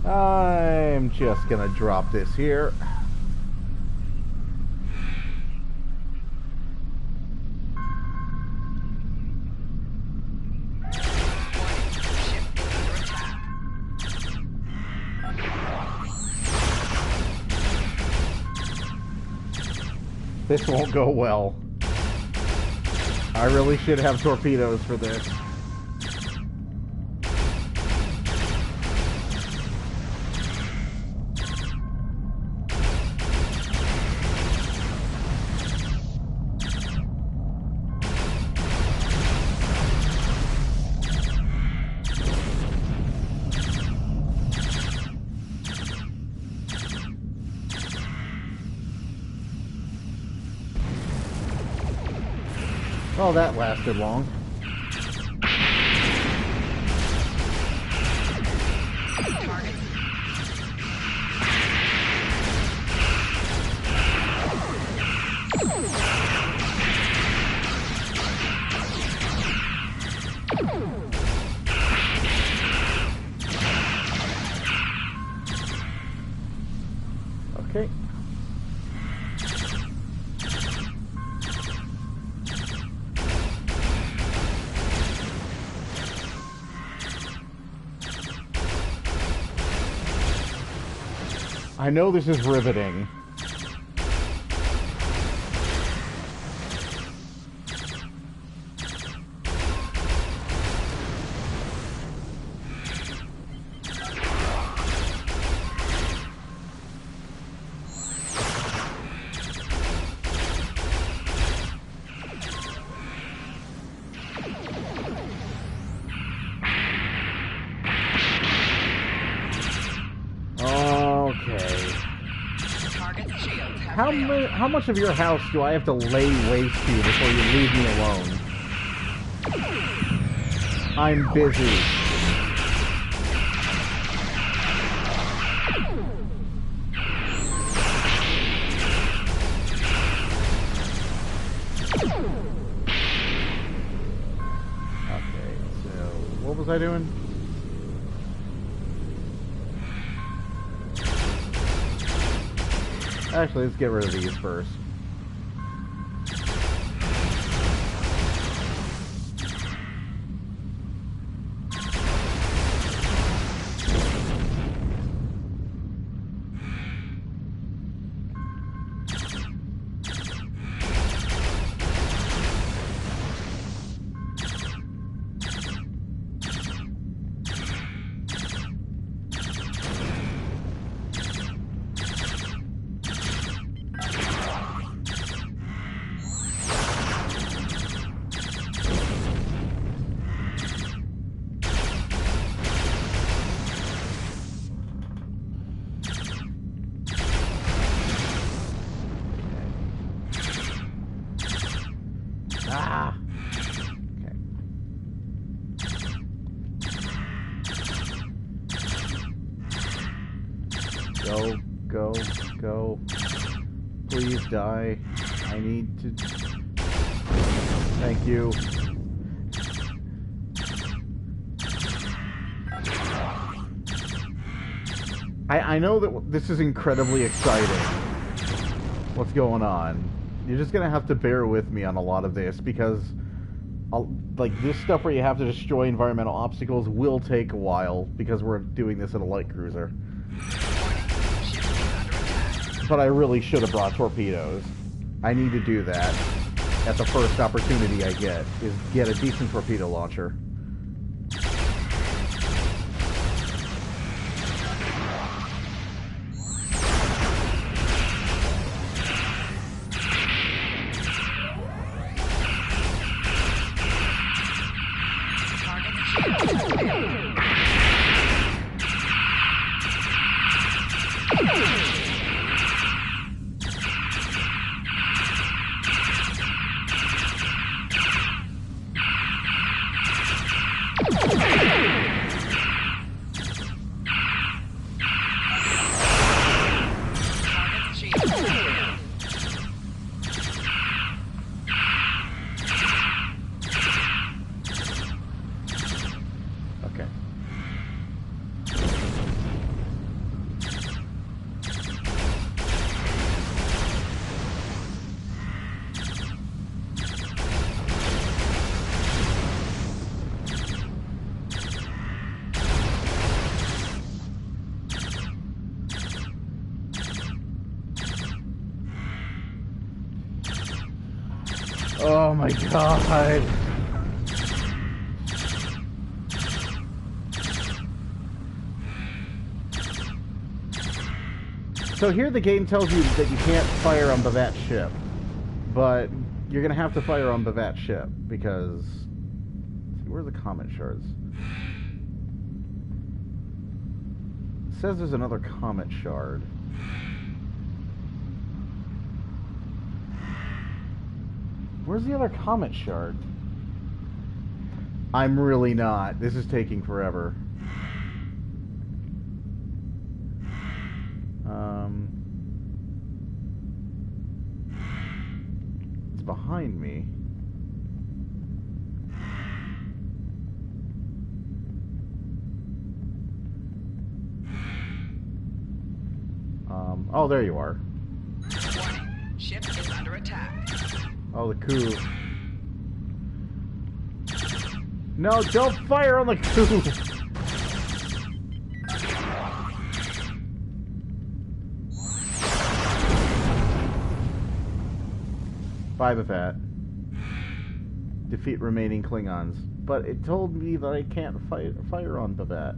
I'm just gonna drop this here. This won't go well. I really should have torpedoes for this. Oh, that lasted long. Okay. I know this is riveting. How much of your house do I have to lay waste to before you leave me alone? I'm busy. Okay, so what was I doing? Actually, let's get rid of these first. Go. Please die. I need to... Thank you. I know that this is incredibly exciting. What's going on? You're just gonna have to bear with me on a lot of this, because like this stuff where you have to destroy environmental obstacles will take a while, because we're doing this in a light cruiser. But I really should have brought torpedoes. I need to do that at the first opportunity I get, is get a decent torpedo launcher. Oh my god. So here the game tells you that you can't fire on Bavat's ship, but you're gonna have to fire on Bavat's ship because... Where are the comet shards? It says there's another comet shard. Where's the other comet shard? I'm really not. This is taking forever. It's behind me. Oh, there you are. Warning. Ship is under attack. Oh, the coup. No, don't fire on the coup! Five-Fat. Defeat remaining Klingons. But it told me that I can't fire on Bavat.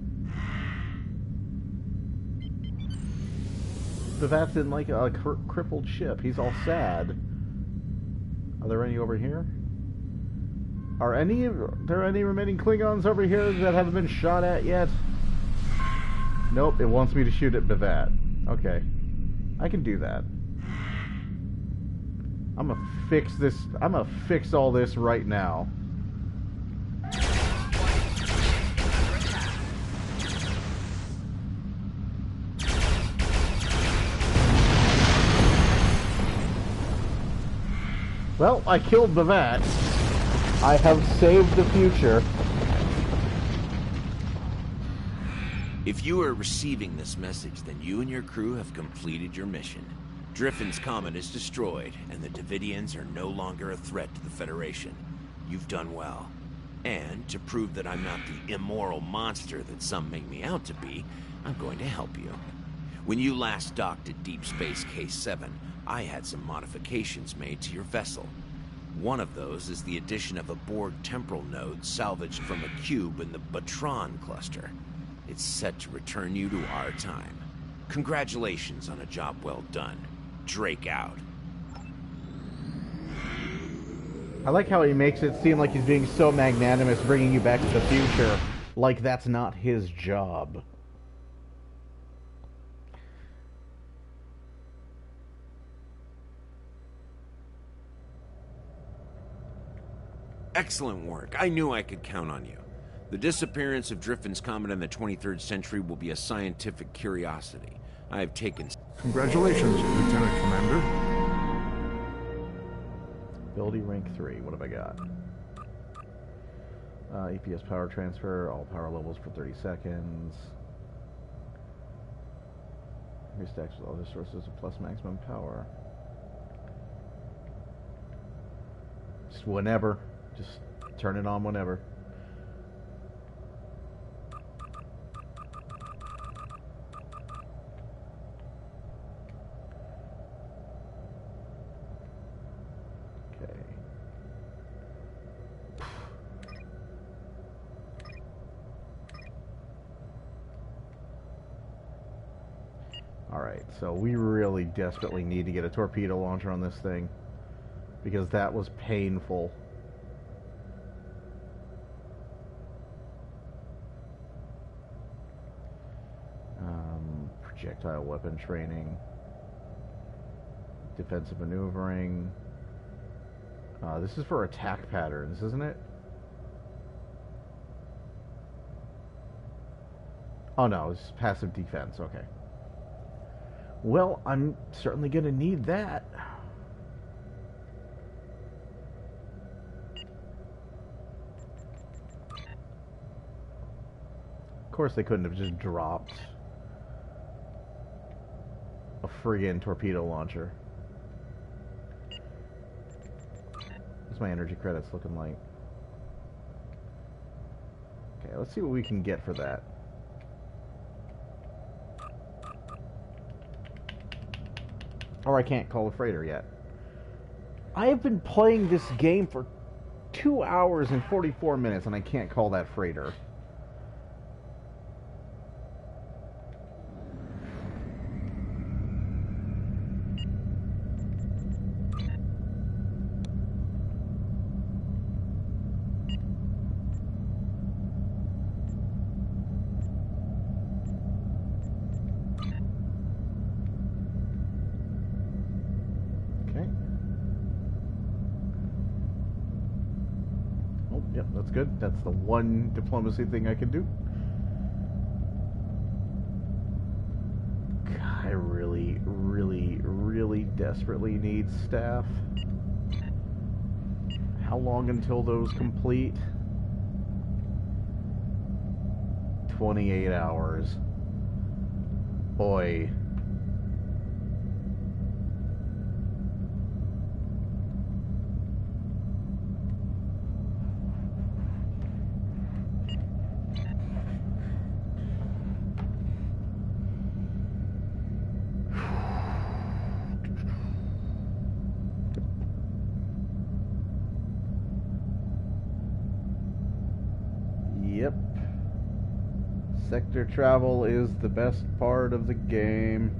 Bavat's in like a crippled ship. He's all sad. Are there any over here? Are there any remaining Klingons over here that haven't been shot at yet? Nope, it wants me to shoot at Bavat. Okay. I can do that. I'm gonna fix this. I'm gonna fix all this right now. Well, I killed Bavat. I have saved the future. If you are receiving this message, then you and your crew have completed your mission. Driffin's comet is destroyed, and the Davidians are no longer a threat to the Federation. You've done well. And, to prove that I'm not the immoral monster that some make me out to be, I'm going to help you. When you last docked at Deep Space K7, I had some modifications made to your vessel. One of those is the addition of a Borg temporal node salvaged from a cube in the Batron cluster. It's set to return you to our time. Congratulations on a job well done. Drake out. I like how he makes it seem like he's being so magnanimous, bringing you back to the future, like that's not his job. Excellent work. I knew I could count on you. The disappearance of Driffin's comet in the 23rd century will be a scientific curiosity. I have taken... Congratulations, Lieutenant Commander. Ability rank 3. What have I got? EPS power transfer, all power levels for 30 seconds. Restacks with other sources of plus maximum power. Just whenever. Just turn it on whenever. Okay. Alright, so we really desperately need to get a torpedo launcher on this thing, because that was painful. Projectile weapon training, defensive maneuvering. This is for attack patterns, isn't it? Oh no, it's passive defense. Okay. Well, I'm certainly going to need that. Of course, they couldn't have just dropped a friggin' torpedo launcher. What's my energy credits looking like? Okay, let's see what we can get for that. Or I can't call a freighter yet. I have been playing this game for 2 hours and 44 minutes and I can't call that freighter. Yep, that's good. That's the one diplomacy thing I can do. God, I really, really, really desperately need staff. How long until those complete? 28 hours. Boy. Sector travel is the best part of the game.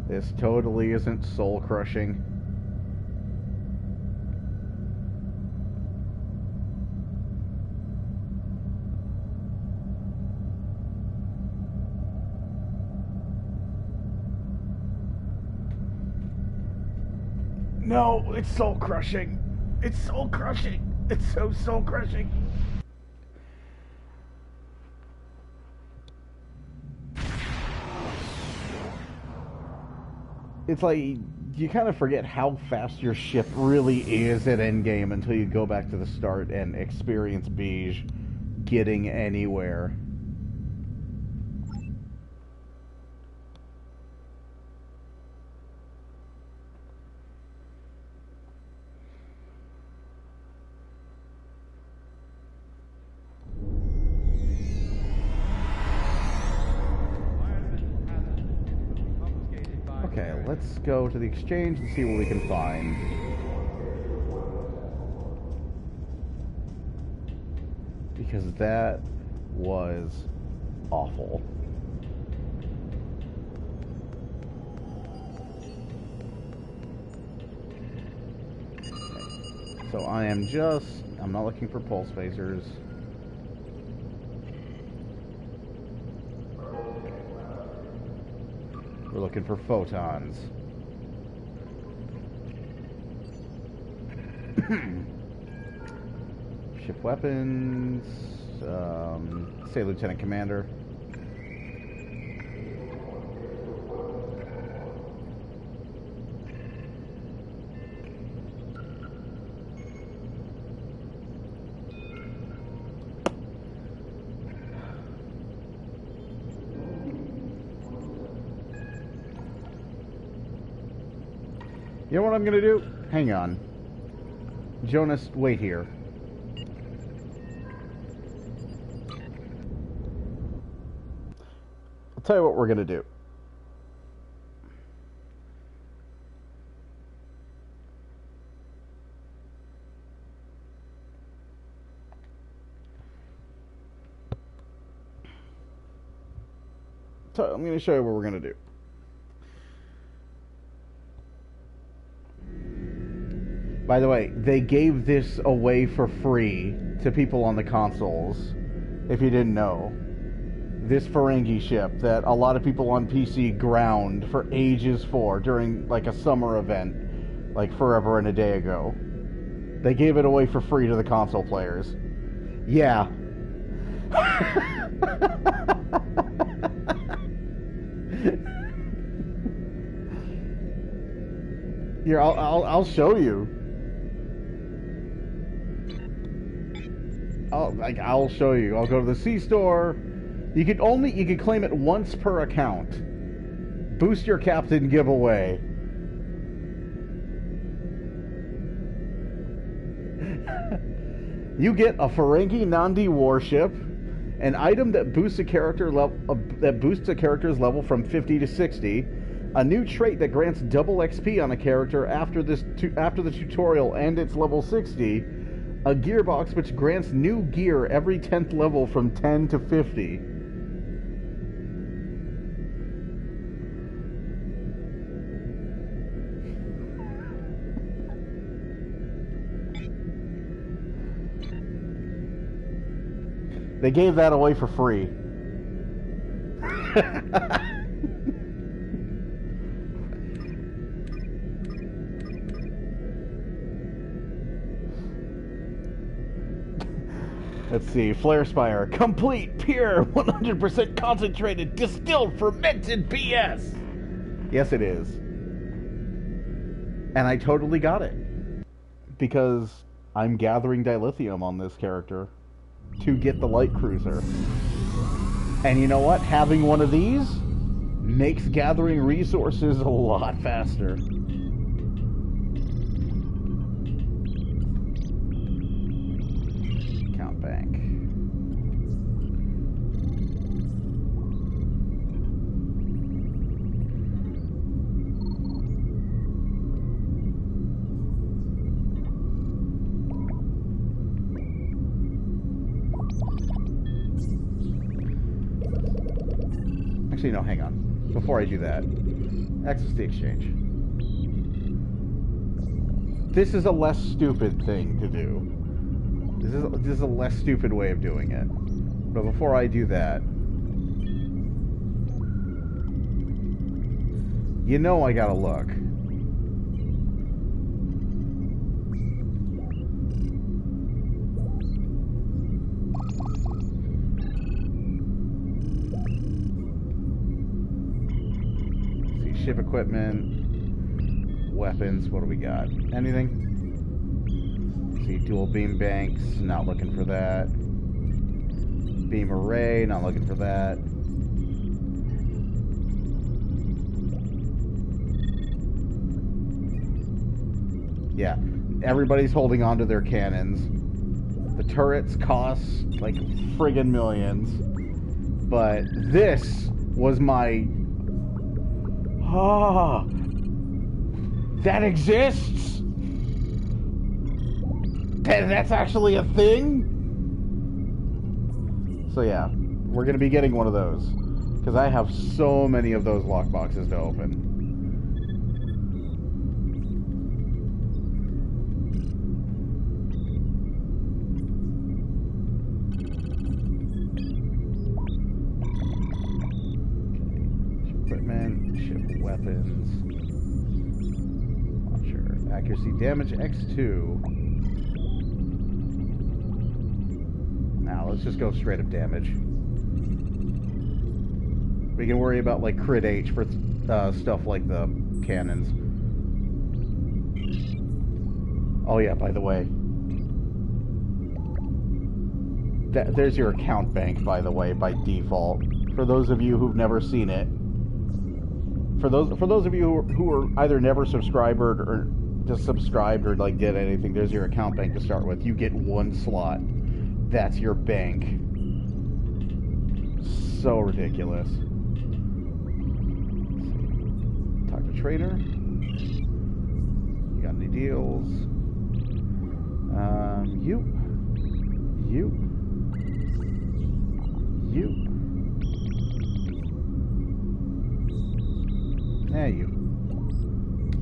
This totally isn't soul-crushing. No, it's soul-crushing. It's soul-crushing. It's so soul-crushing. It's like, you kind of forget how fast your ship really is at endgame until you go back to the start and experience Beige getting anywhere. Okay, let's go to the exchange and see what we can find. Because that was awful. Okay. So I'm not looking for pulse phasers. We're looking for photons. Ship weapons. Say Lieutenant Commander. You know what I'm gonna do? Hang on. Jonas, wait here. I'll tell you what we're gonna do. So I'm gonna show you what we're gonna do. By the way, they gave this away for free to people on the consoles, if you didn't know. This Ferengi ship that a lot of people on PC ground for ages for during like a summer event, like forever and a day ago. They gave it away for free to the console players. Yeah. Here, I'll show you. I'll show you. I'll go to the C-store. You could claim it once per account. Boost your captain giveaway. You get a Ferengi Nandi warship, an item that boosts a character's level from 50 to 60, a new trait that grants double XP on a character after the tutorial and its level 60. A gearbox which grants new gear every 10th level from 10 to 50. They gave that away for free. Let's see, Flare Spire, complete, pure, 100% concentrated, distilled, fermented BS. Yes, it is. And I totally got it. Because I'm gathering dilithium on this character to get the light cruiser. And you know what? Having one of these makes gathering resources a lot faster. Bank. Actually, no, hang on. Before I do that, access the exchange. This is a less stupid thing to do. This is a less stupid way of doing it. But before I do that, you know I gotta look. See, ship equipment, weapons, what do we got? Anything? See, dual beam banks, not looking for that. Beam array, not looking for that. Yeah, everybody's holding on to their cannons. The turrets cost like friggin' millions. But this was my... Ah, that exists? That's actually a thing? So yeah, we're gonna be getting one of those. Because I have so many of those lockboxes to open. Weapons. Launcher. Accuracy damage X2. Now let's just go straight up damage. We can worry about like crit H for stuff like the cannons. Oh yeah, by the way. There's your account bank, by the way, by default. For those of you who've never seen it. For those of you who are either never subscribed or just subscribed or like did anything, there's your account bank to start with. You get one slot. That's your bank. So ridiculous. Talk to trader. You got any deals? You. Yeah, you.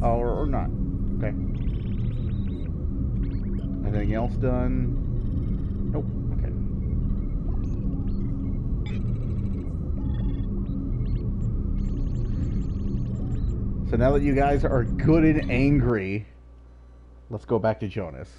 Oh, or not. Okay. Anything else done? Nope. Okay. So now that you guys are good and angry, let's go back to Jonas.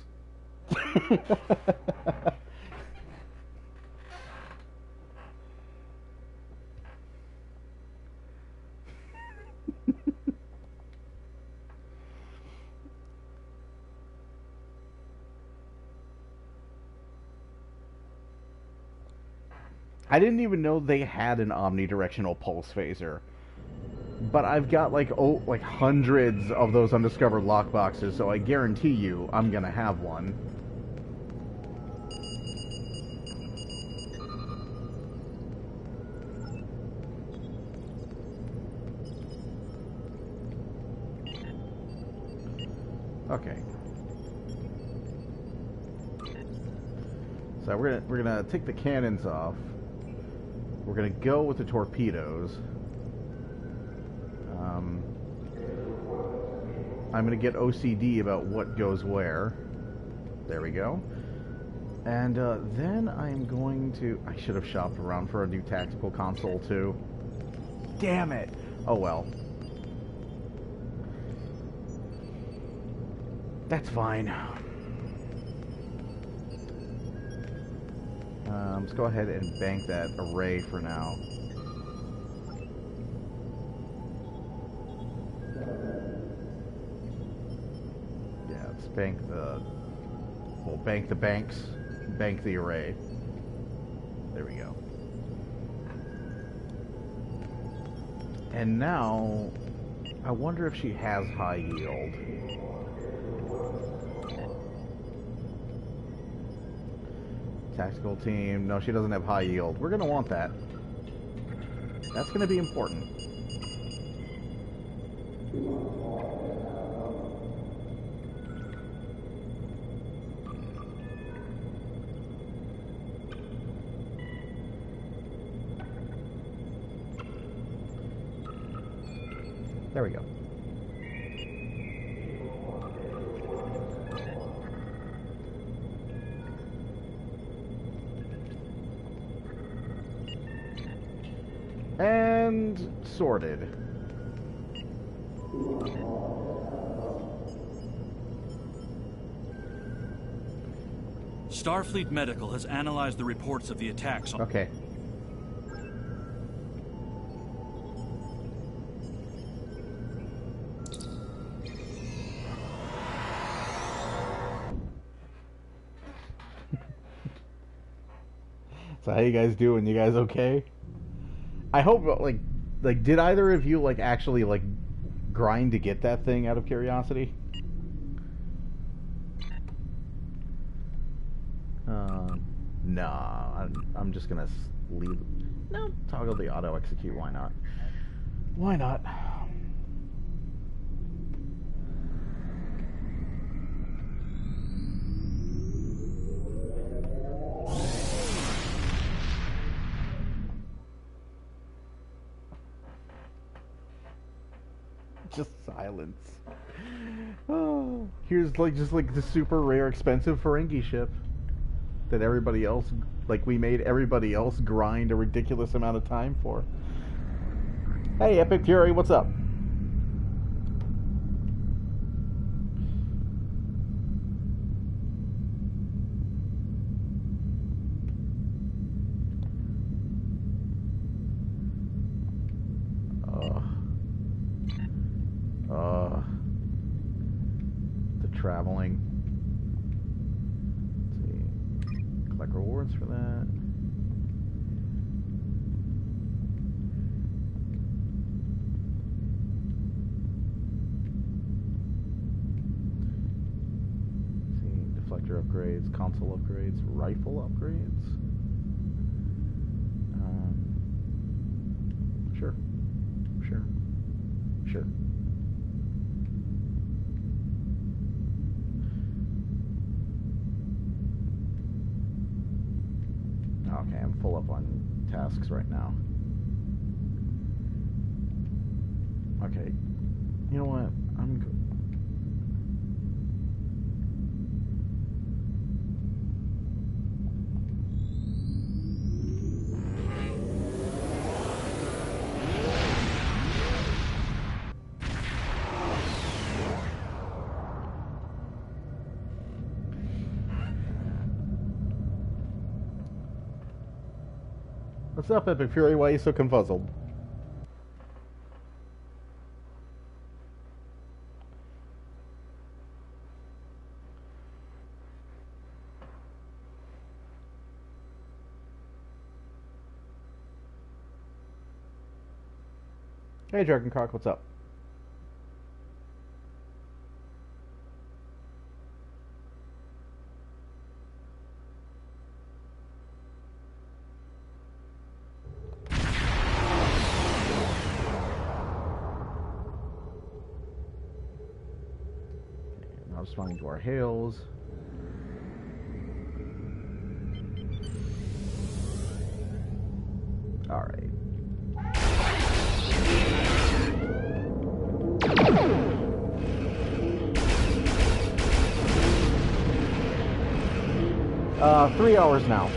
I didn't even know they had an omnidirectional pulse phaser. But I've got like hundreds of those undiscovered lockboxes, so I guarantee you I'm gonna have one. Okay. So we're gonna take the cannons off. We're gonna go with the torpedoes. I'm gonna get OCD about what goes where. There we go. And then I'm going to... I should have shopped around for a new tactical console too. Damn it! Oh well. That's fine. Let's go ahead and bank that array for now. Yeah, let's bank the... We'll bank the banks, bank the array. There we go. And now, I wonder if she has high yield. Tactical team. No, she doesn't have high yield. We're going to want that. That's going to be important. There we go. And sorted. Starfleet Medical has analyzed the reports of the attacks on... Okay. So how you guys doing? You guys okay? I hope, like, did either of you, like, actually, like, grind to get that thing out of curiosity? Nah, I'm just gonna leave. No, toggle the auto execute. Why not? Why not? Just silence. Oh, here's like just like the super rare expensive Ferengi ship that everybody else, like, we made everybody else grind a ridiculous amount of time for. Hey, Epic Fury, what's up? The traveling. Rewards for that. See, deflector upgrades, console upgrades, rifle upgrades. Sure. Okay, I'm full up on tasks right now. Okay, you know what? What's up, Epic Fury? Why are you so confuzzled? Hey, Dragoncock, what's up? Responding to our hails. All right. Uh, 3 hours now.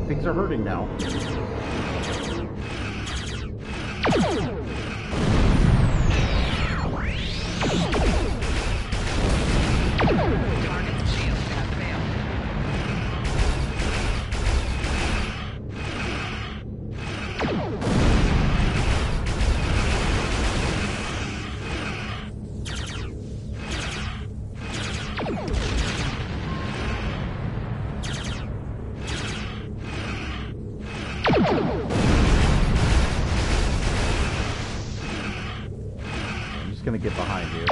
Things are hurting now. Gonna get behind you.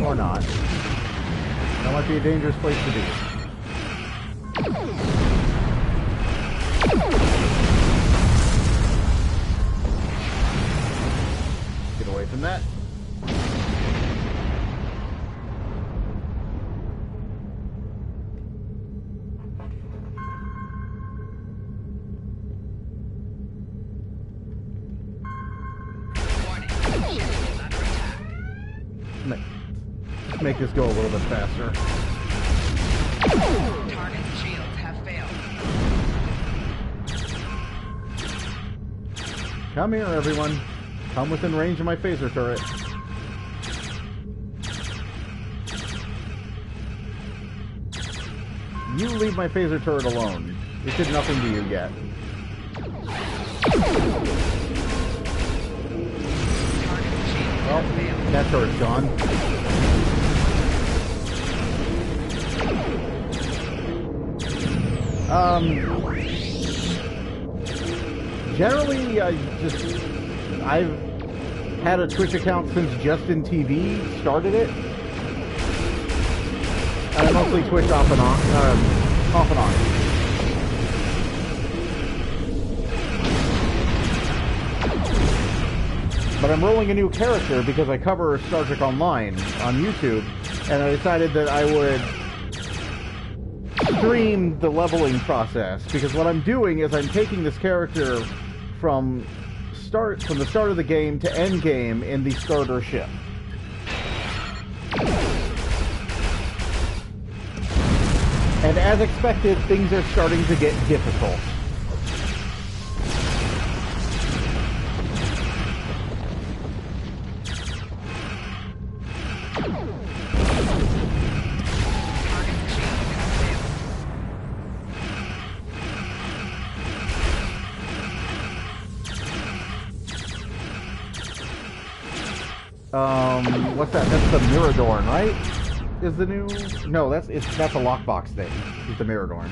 Or not. That might be a dangerous place to be. from that. Make this go a little bit faster. Target's shields have failed. Come here, everyone. Come within range of my phaser turret. You leave my phaser turret alone. It did nothing to you yet. Well, that turret's gone. Generally, I've had a Twitch account since Justin TV started it. I mostly Twitch off and on. But I'm rolling a new character because I cover Star Trek Online on YouTube, and I decided that I would stream the leveling process, because what I'm doing is I'm taking this character from the start of the game to end game in the starter ship. And as expected, things are starting to get difficult. What's that? That's the Miradorn, right? Is the new... No, that's a lockbox thing. It's the Miradorn.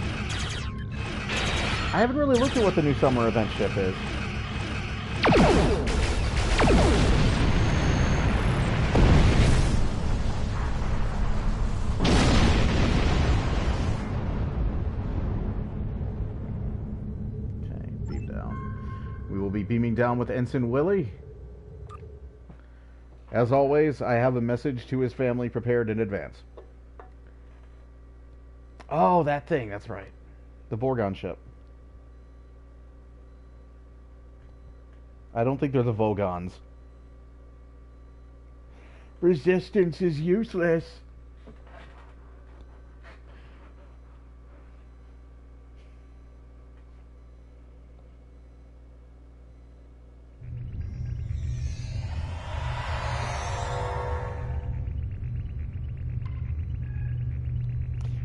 I haven't really looked at what the new summer event ship is. Okay, beam down. We will be beaming down with Ensign Willie. As always, I have a message to his family prepared in advance. Oh, that thing, that's right. The Vorgon ship. I don't think they're the Vogons. Resistance is useless.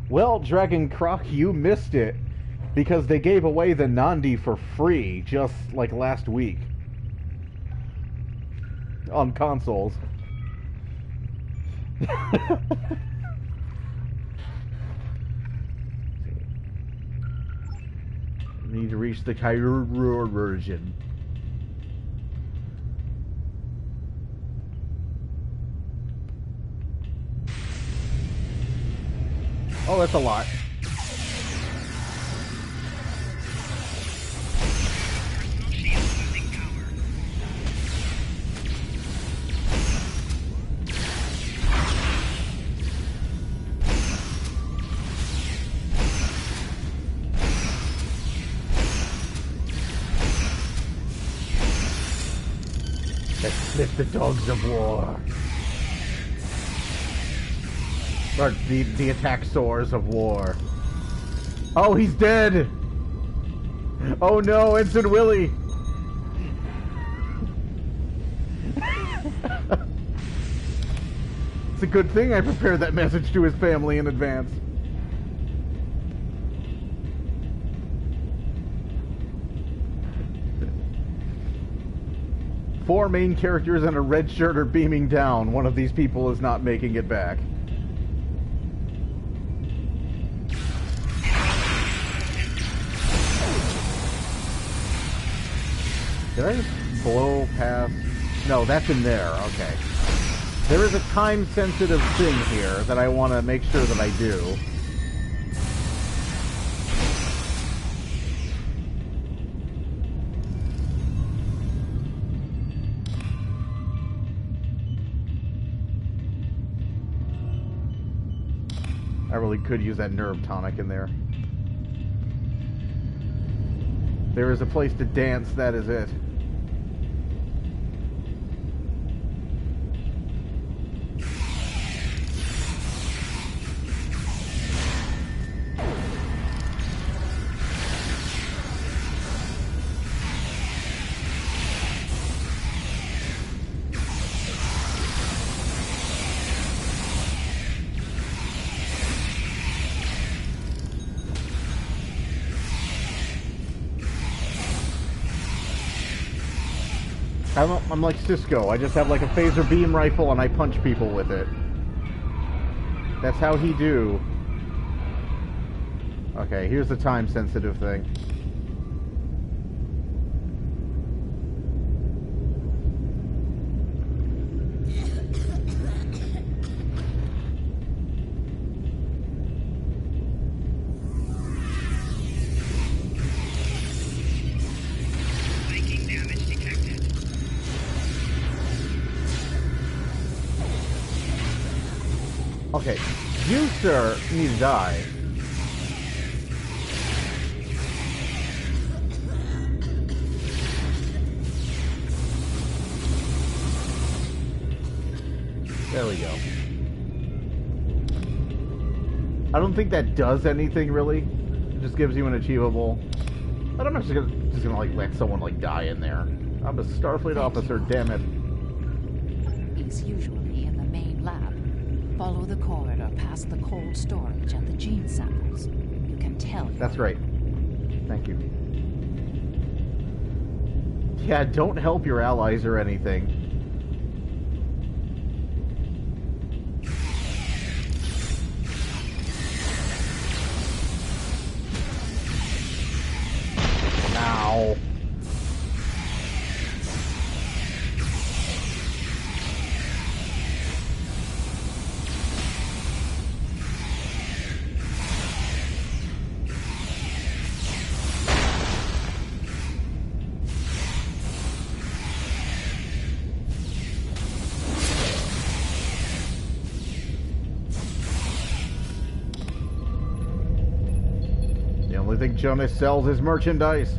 Well, Dragon Croc, you missed it, because they gave away the Nandi for free just like last week on consoles. Need to reach the Kyber version. Oh, that's a lot. Let's split the dogs of war. Or the attack sores of war. Oh, he's dead! Oh no, Ensign Willie! It's a good thing I prepared that message to his family in advance. Four main characters and a red shirt are beaming down. One of these people is not making it back. Did I just blow past? No, that's in there. Okay. There is a time-sensitive thing here that I want to make sure that I do. I really could use that nerve tonic in there. There is a place to dance, that is it. I'm like Cisco. I just have like a phaser beam rifle and I punch people with it. That's how he do. Okay, here's the time-sensitive thing. Okay, you, sir, need to die. There we go. I don't think that does anything, really. It just gives you an achievable. But I'm just gonna like, let someone, like, die in there. I'm a Starfleet officer, damn it. He's usually in the main lab. Follow the corridor past the cold storage and the gene samples. You can tell. That's right. Thank you. Yeah, don't help your allies or anything. Ow. The only thing Jonas sells is merchandise.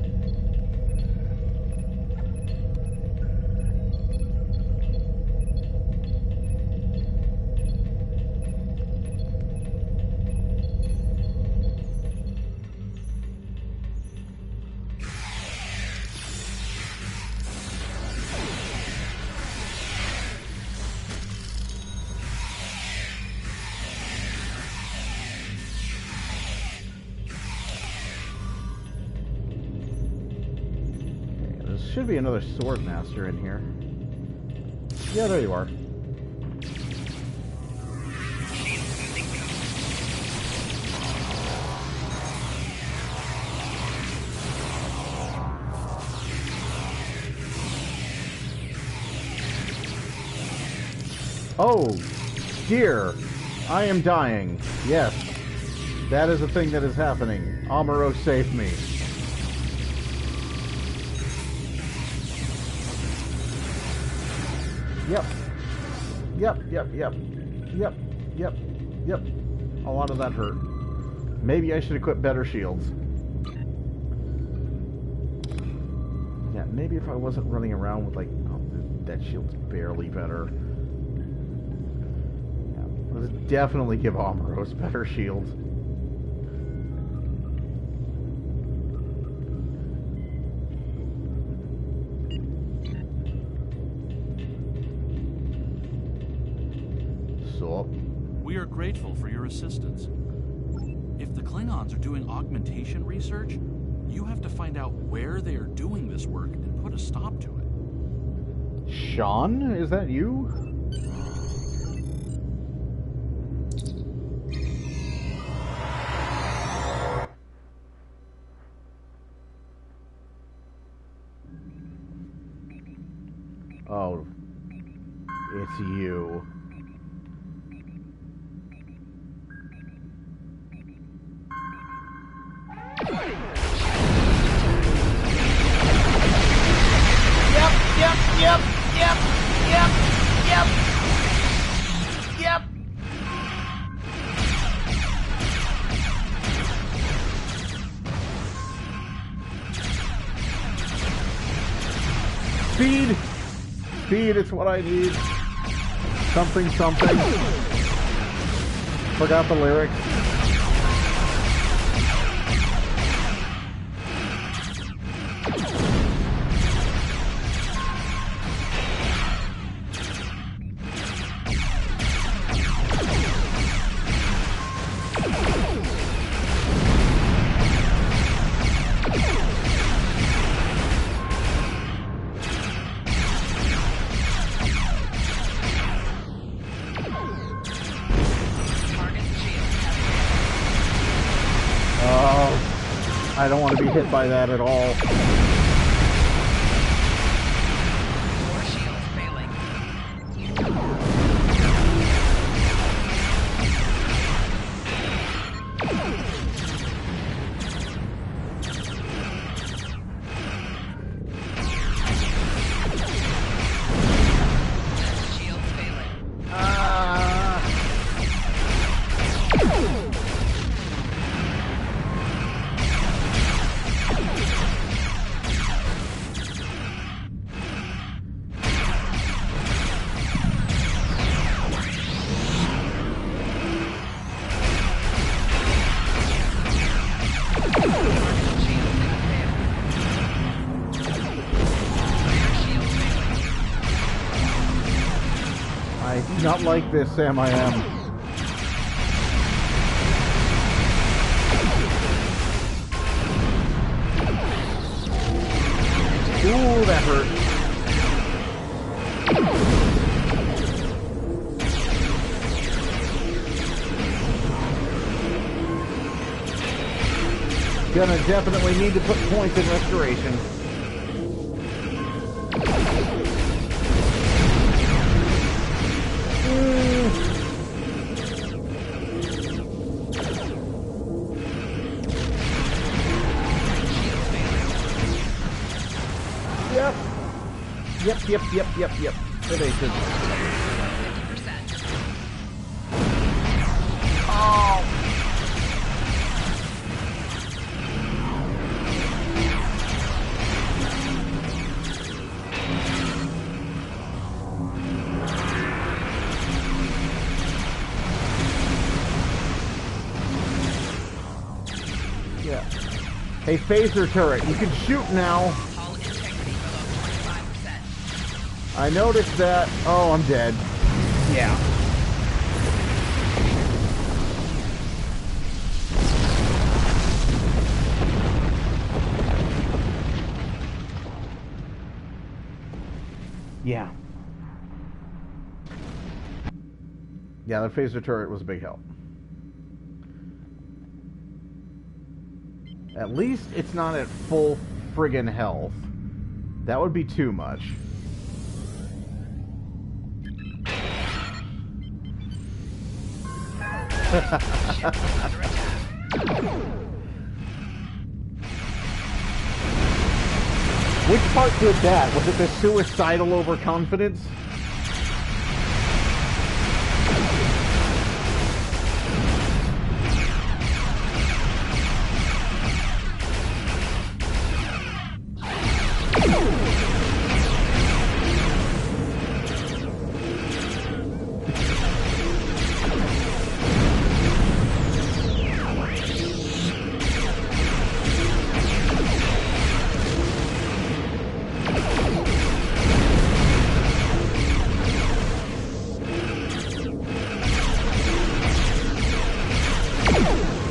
Should be another sword master in here. Yeah, there you are. Oh, dear. I am dying. Yes. That is a thing that is happening. Amuro, save me. Yep. Yep. A lot of that hurt. Maybe I should equip better shields. Yeah, maybe if I wasn't running around with, like, oh, that shield's barely better. Yeah, let's definitely give Amuros better shields. We are grateful for your assistance. If the Klingons are doing augmentation research, you have to find out where they are doing this work and put a stop to it. Sean, is that you? Oh, it's you. Yep. speed, it's what I need. Something, something. Forgot the lyrics. I don't want to be hit by that at all. Your shield's failing. Shield's failing. I do not like this, Sam. I am. Ooh, that hurt. Gonna definitely need to put points in restoration. Yep. Predation. Oh! Yeah. Hey, phaser turret, you can shoot now. I noticed that. Oh, I'm dead. Yeah. Yeah. Yeah, the phaser turret was a big help. At least it's not at full friggin' health. That would be too much. Which part did that? Was it the suicidal overconfidence?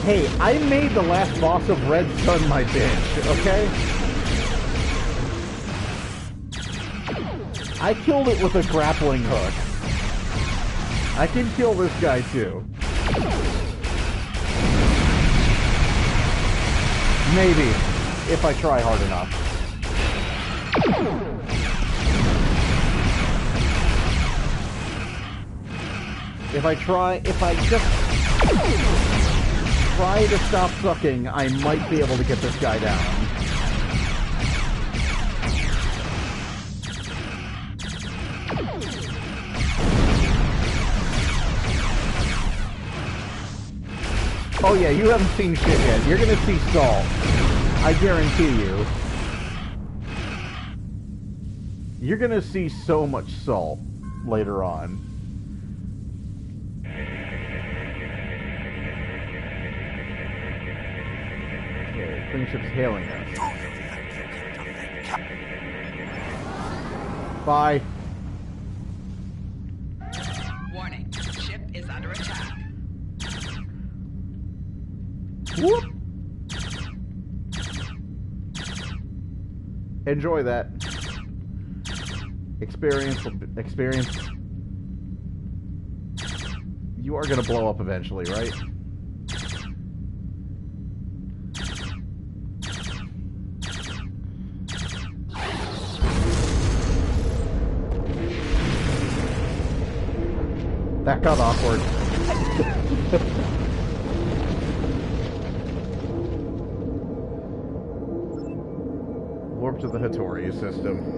Hey, I made the last boss of Red Sun my bitch, okay? I killed it with a grappling hook. I can kill this guy too. Maybe, if I try hard enough. If I just try to stop sucking, I might be able to get this guy down. Oh yeah, you haven't seen shit yet. You're gonna see salt. I guarantee you. You're gonna see so much salt later on. Okay, Streamshirt's hailing us. Bye. Warning, ship is under attack. Whoop! Enjoy that. Experience. You are gonna blow up eventually, right? That got awkward. Warp to the Hattori system.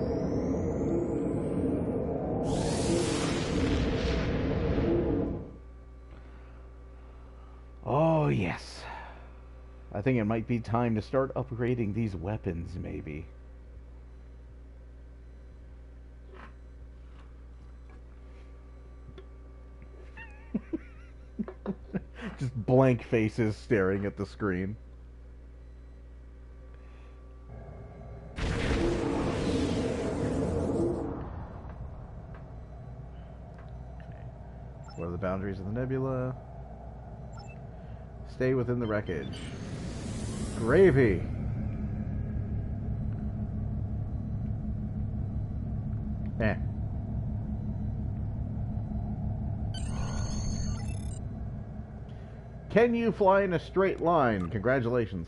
Oh, yes. I think it might be time to start upgrading these weapons, maybe. Just blank faces staring at the screen. What are the boundaries of the nebula? Stay within the wreckage. Gravy! Eh. Can you fly in a straight line? Congratulations.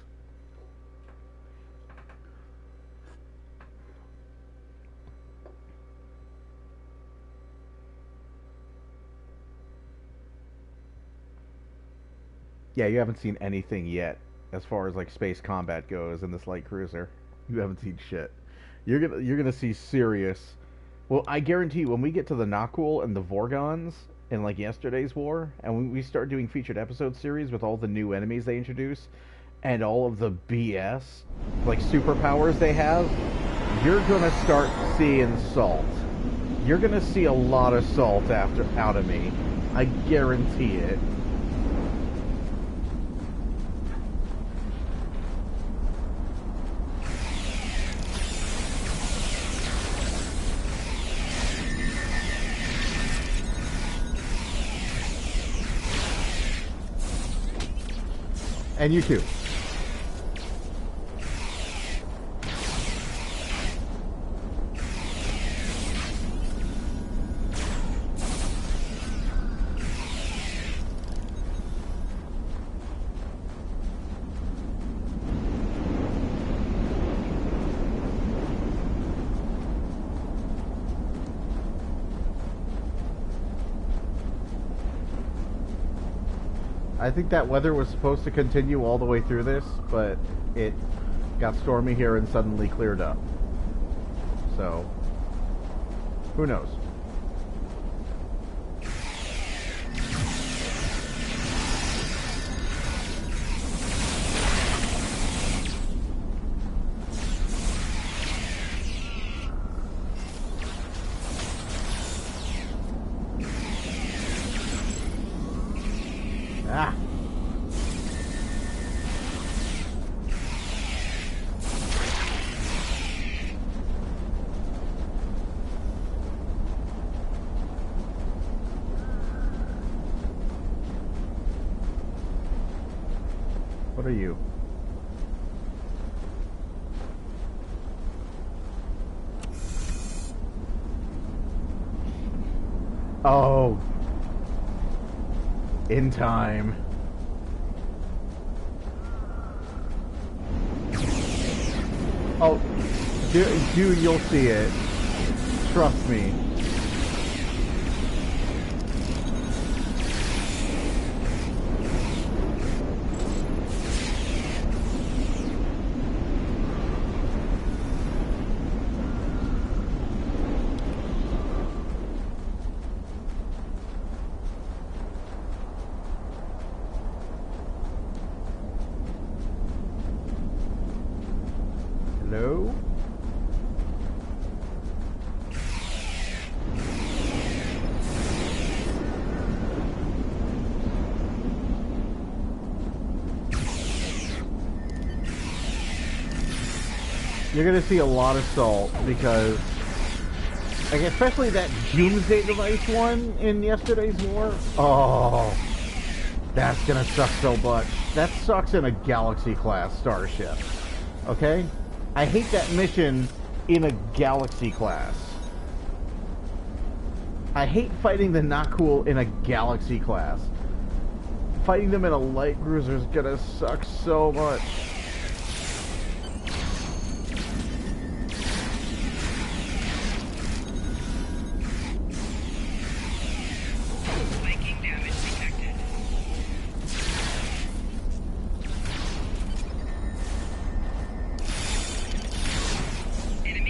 Yeah, you haven't seen anything yet as far as like space combat goes in this light cruiser. You haven't seen shit. You're gonna see serious. Well, I guarantee when we get to the Nakul and the Vorgons in like yesterday's war, and when we start doing featured episode series with all the new enemies they introduce and all of the BS like superpowers they have, you're gonna start seeing salt. You're gonna see a lot of salt out of me. I guarantee it. And you too. I think that weather was supposed to continue all the way through this, but it got stormy here and suddenly cleared up. So, who knows? Ah. What are you? Oh. In time. Oh, dude, you'll see it. Trust me. Hello? You're gonna see a lot of salt because, like, especially that Doomsday device one in yesterday's war. Oh, that's gonna suck so much. That sucks in a Galaxy-class starship. Okay? I hate that mission in a Galaxy-class. I hate fighting the not cool in a Galaxy-class. Fighting them in a light cruiser is gonna suck so much.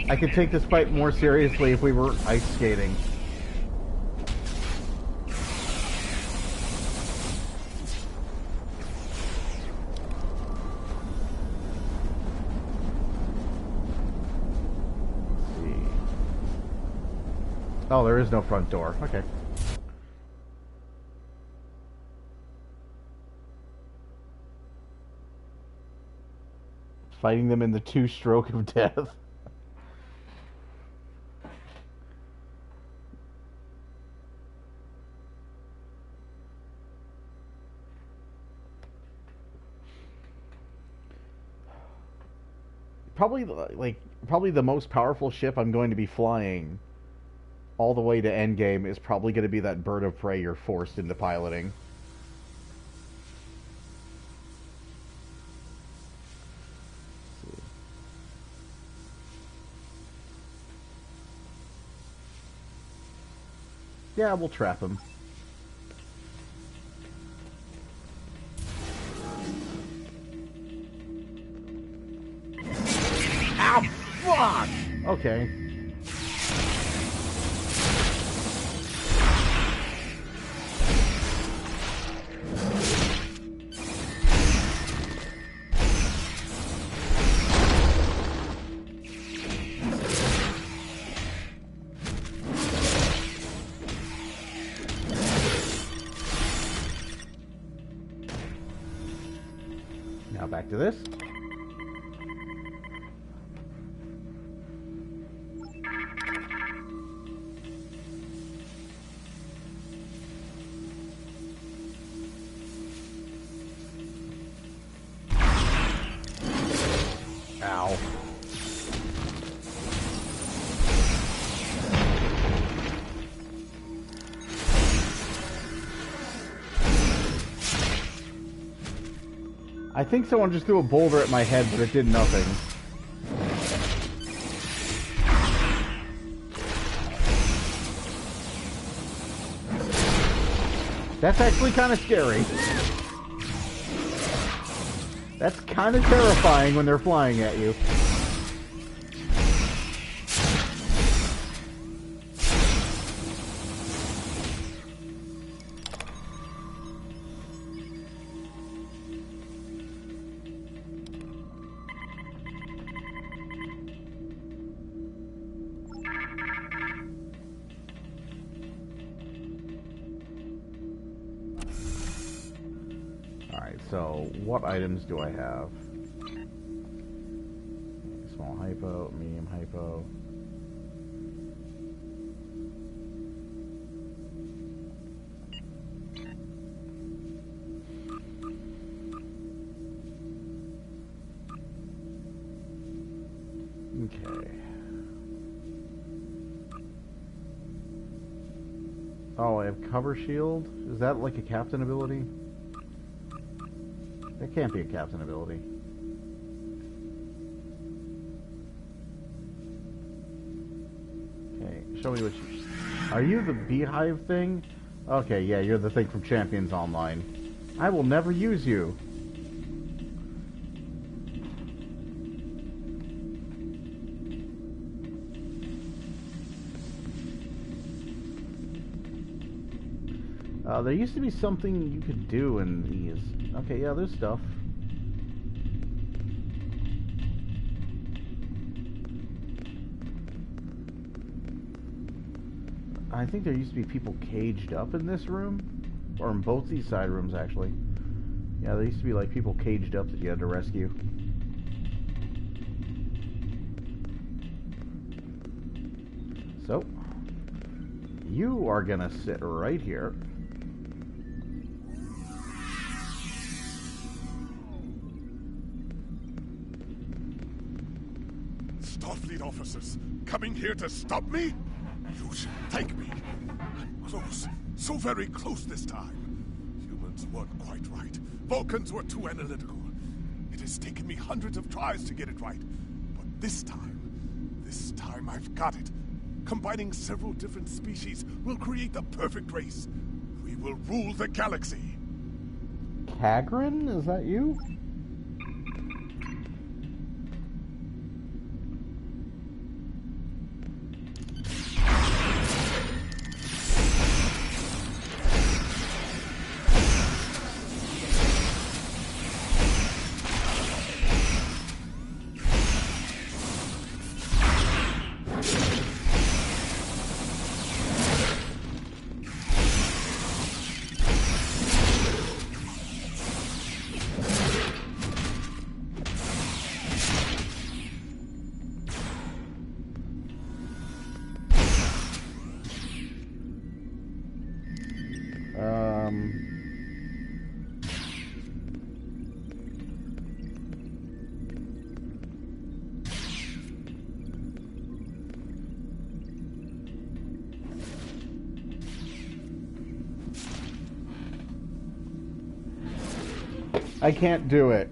I could take this fight more seriously if we were ice skating. Oh, there is no front door. Okay. Fighting them in the two-stroke of death. Probably the most powerful ship I'm going to be flying all the way to endgame is probably going to be that bird of prey you're forced into piloting. Yeah, we'll trap him. Ow! Fuck! Okay. Now back to this. Ow. I think someone just threw a boulder at my head, but it did nothing. That's actually kind of scary. That's kind of terrifying when they're flying at you. So, what items do I have? Small hypo, medium hypo. Okay. Oh, I have cover shield? Is that like a captain ability? That can't be a captain ability. Okay, show me what you... Are you the beehive thing? Okay, yeah, you're the thing from Champions Online. I will never use you. There used to be something you could do in these. Okay, yeah, there's stuff. I think there used to be people caged up in this room. Or in both these side rooms, actually. Yeah, there used to be, like, people caged up that you had to rescue. You are gonna sit right here. Starfleet officers coming here to stop me? You should thank me. I'm close. So very close this time. Humans weren't quite right. Vulcans were too analytical. It has taken me hundreds of tries to get it right. But this time I've got it. Combining several different species will create the perfect race. We will rule the galaxy. Kagrin? Is that you? I can't do it.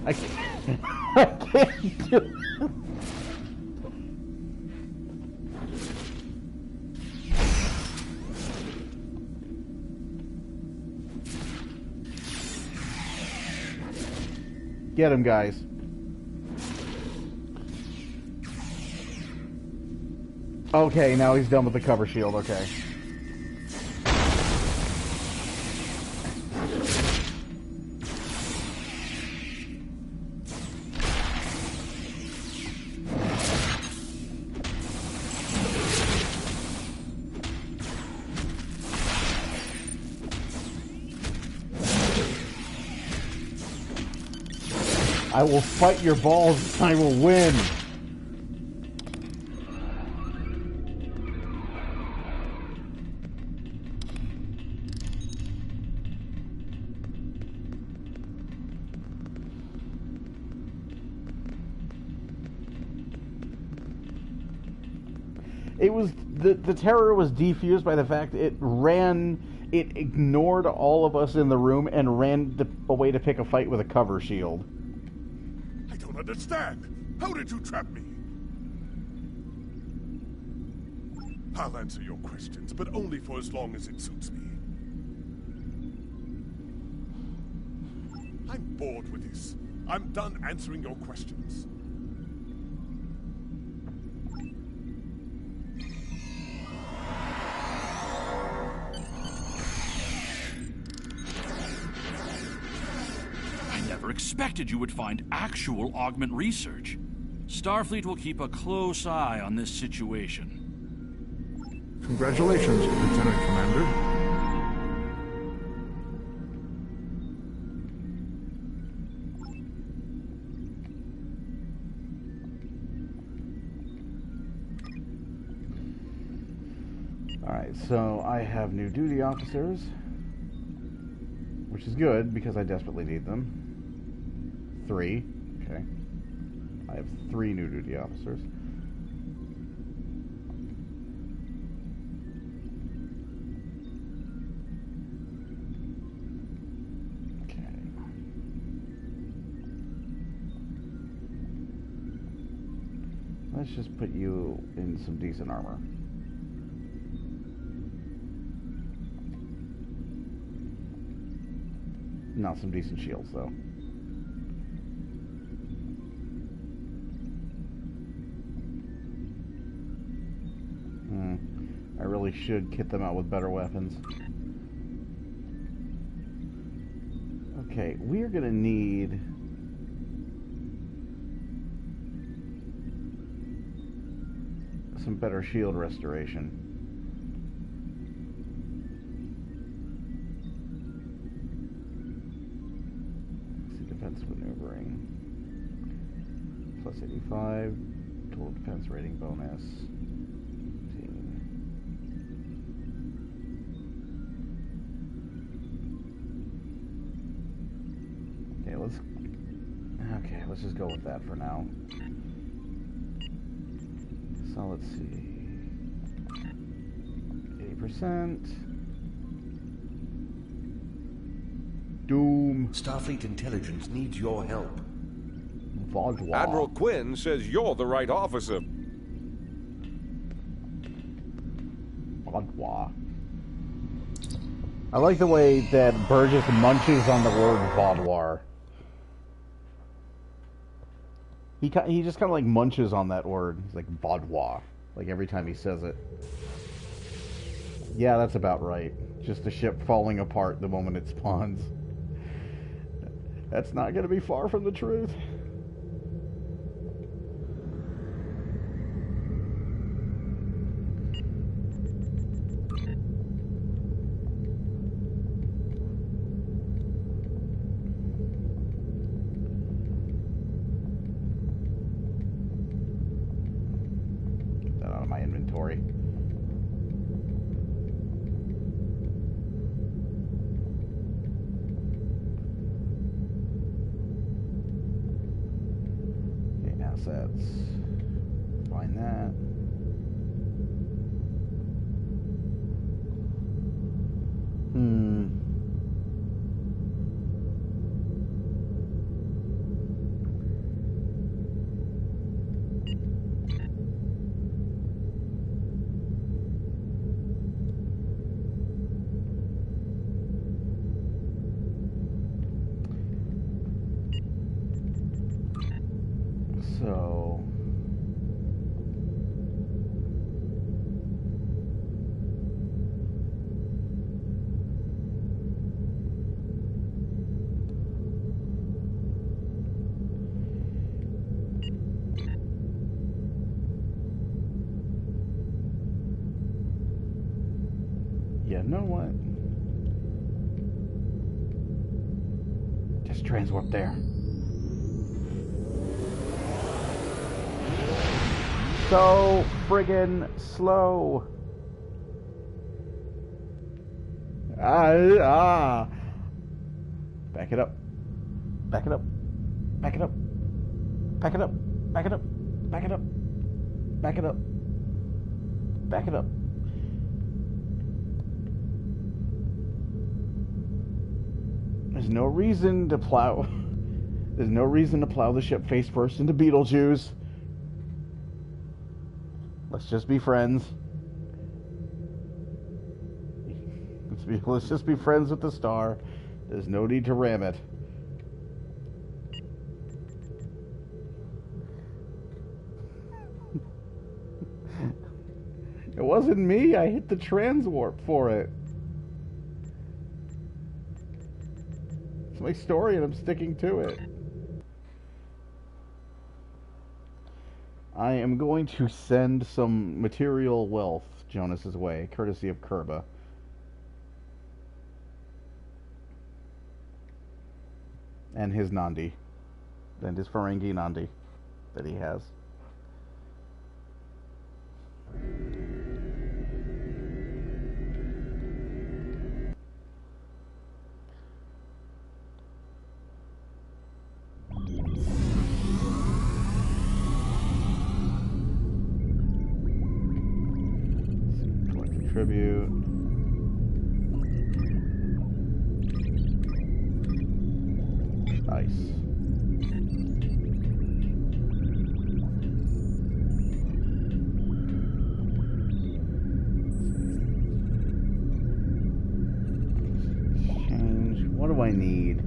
I can't, I can't do it. Get him, guys. Okay, now he's done with the cover shield, okay. I will fight your balls and I will win. It was the terror was defused by the fact it ignored all of us in the room and ran away to pick a fight with a cover shield. I don't understand. How did you trap me? I'll answer your questions, but only for as long as it suits me. I'm bored with this. I'm done answering your questions. Expected you would find actual augment research. Starfleet will keep a close eye on this situation. Congratulations, Lieutenant Commander. Alright, so I have new duty officers, which is good because I desperately need them. 3. Okay. I have 3 new duty officers. Okay. Let's just put you in some decent armor. Not some decent shields, though. I really should kit them out with better weapons. Okay, we're gonna need some better shield restoration. Let's see, defense maneuvering. Plus 85, total defense rating bonus. let's just go with that for now. So let's see. 80%. Doom. Starfleet intelligence needs your help. Vaudois. Admiral Quinn says you're the right officer. Vaudois. I like the way that Burgess munches on the word Vaudois. He just kind of like munches on that word. He's like Vaudois, like every time he says it. Yeah, that's about right. Just a ship falling apart the moment it spawns. That's not going to be far from the truth. Assets. Find that. So you know what? Just transwarp there. So friggin' slow. Back it up. Back it up. Back it up. Back it up. Back it up. Back it up. Back it up. Back it up. There's no reason to plow. There's no reason to plow the ship face first into Beetlejuice. Let's just be friends. Let's just be friends with the star. There's no need to ram it. It wasn't me. I hit the transwarp for it. It's my story and I'm sticking to it. I am going to send some material wealth Jonas's way, courtesy of Kerba. And his Nandi. And his Ferengi Nandi that he has. Tribute. Nice. Change. What do I need?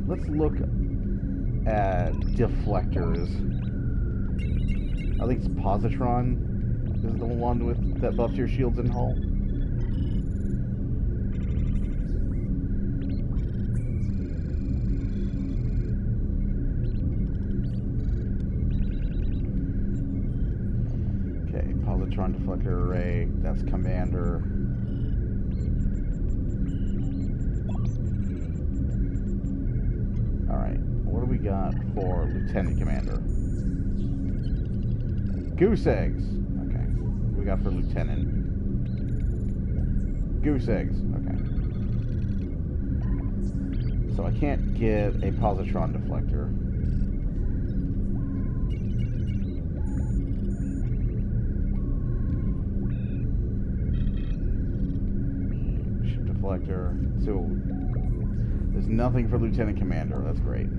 Let's look at deflectors. I think it's positron. This is the one with that buffs your shields and hull. Okay, positron deflector array. That's commander. All right, what do we got for lieutenant commander? Goose eggs. We got for lieutenant. Goose eggs. Okay. So I can't get a positron deflector. Ship deflector. So there's nothing for Lieutenant Commander. That's great.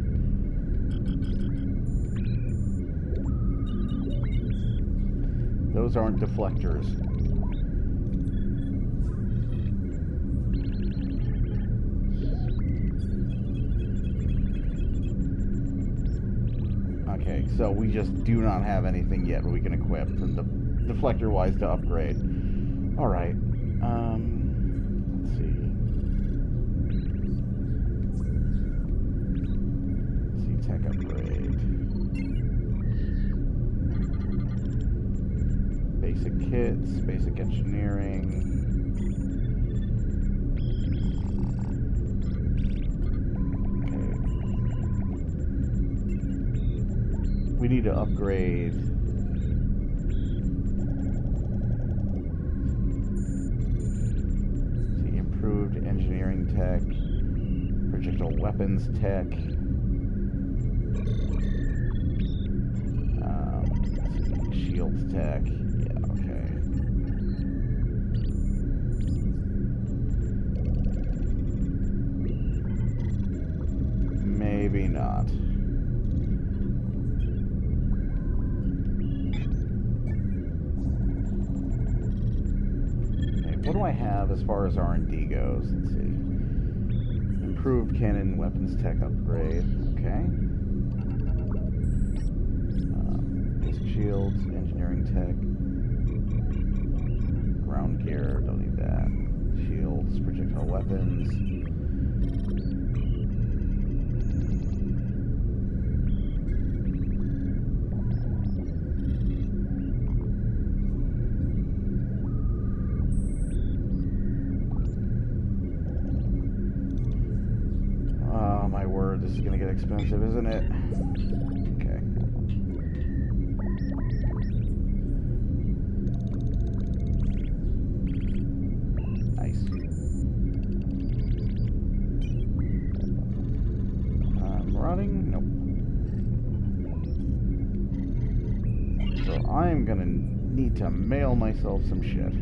Those aren't deflectors. Okay, so we just do not have anything yet we can equip from the deflector-wise to upgrade. Alright. Let's see. Let's see, tech upgrade. Basic kits, basic engineering. We need to upgrade. See, improved engineering tech, projectile weapons tech. Let's see, shields tech. Yeah, okay. Maybe not. What do I have as far as R&D goes? Let's see. Improved cannon weapons tech upgrade. Okay. Basic shields, engineering tech. Ground gear, don't need that. Shields, projectile weapons. This is gonna get expensive, isn't it? Okay. Nice. Marauding? Nope. So I'm gonna need to mail myself some shit.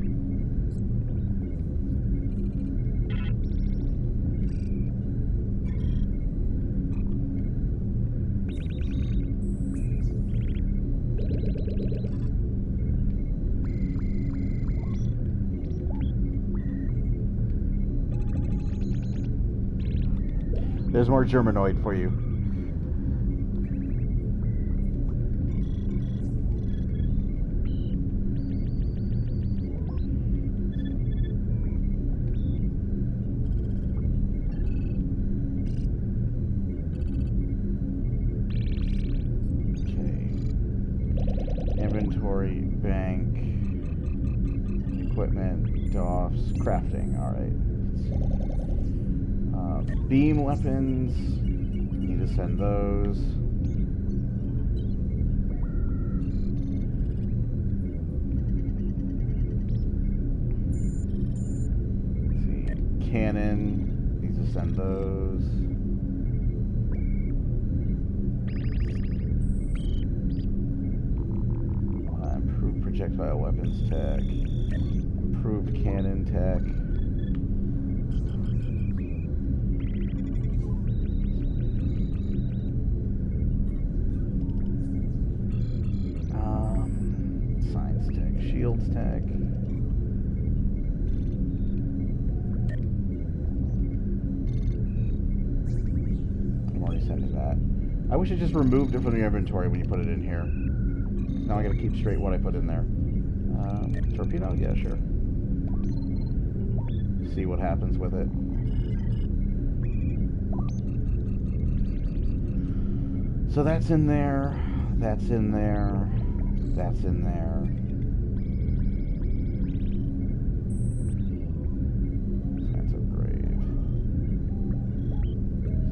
There's more Germanoid for you. Okay. Inventory, bank, equipment, DOFs, crafting. All right. Beam weapons, need to send those. Let's see, cannon, need to send those. Improved projectile weapons tech, improved cannon tech. Shields tech. I'm already sending that. I wish I just removed it from the inventory when you put it in here. Now I gotta keep straight what I put in there. Torpedo? Yeah, sure. See what happens with it. So that's in there. That's in there. That's in there. Science upgrade.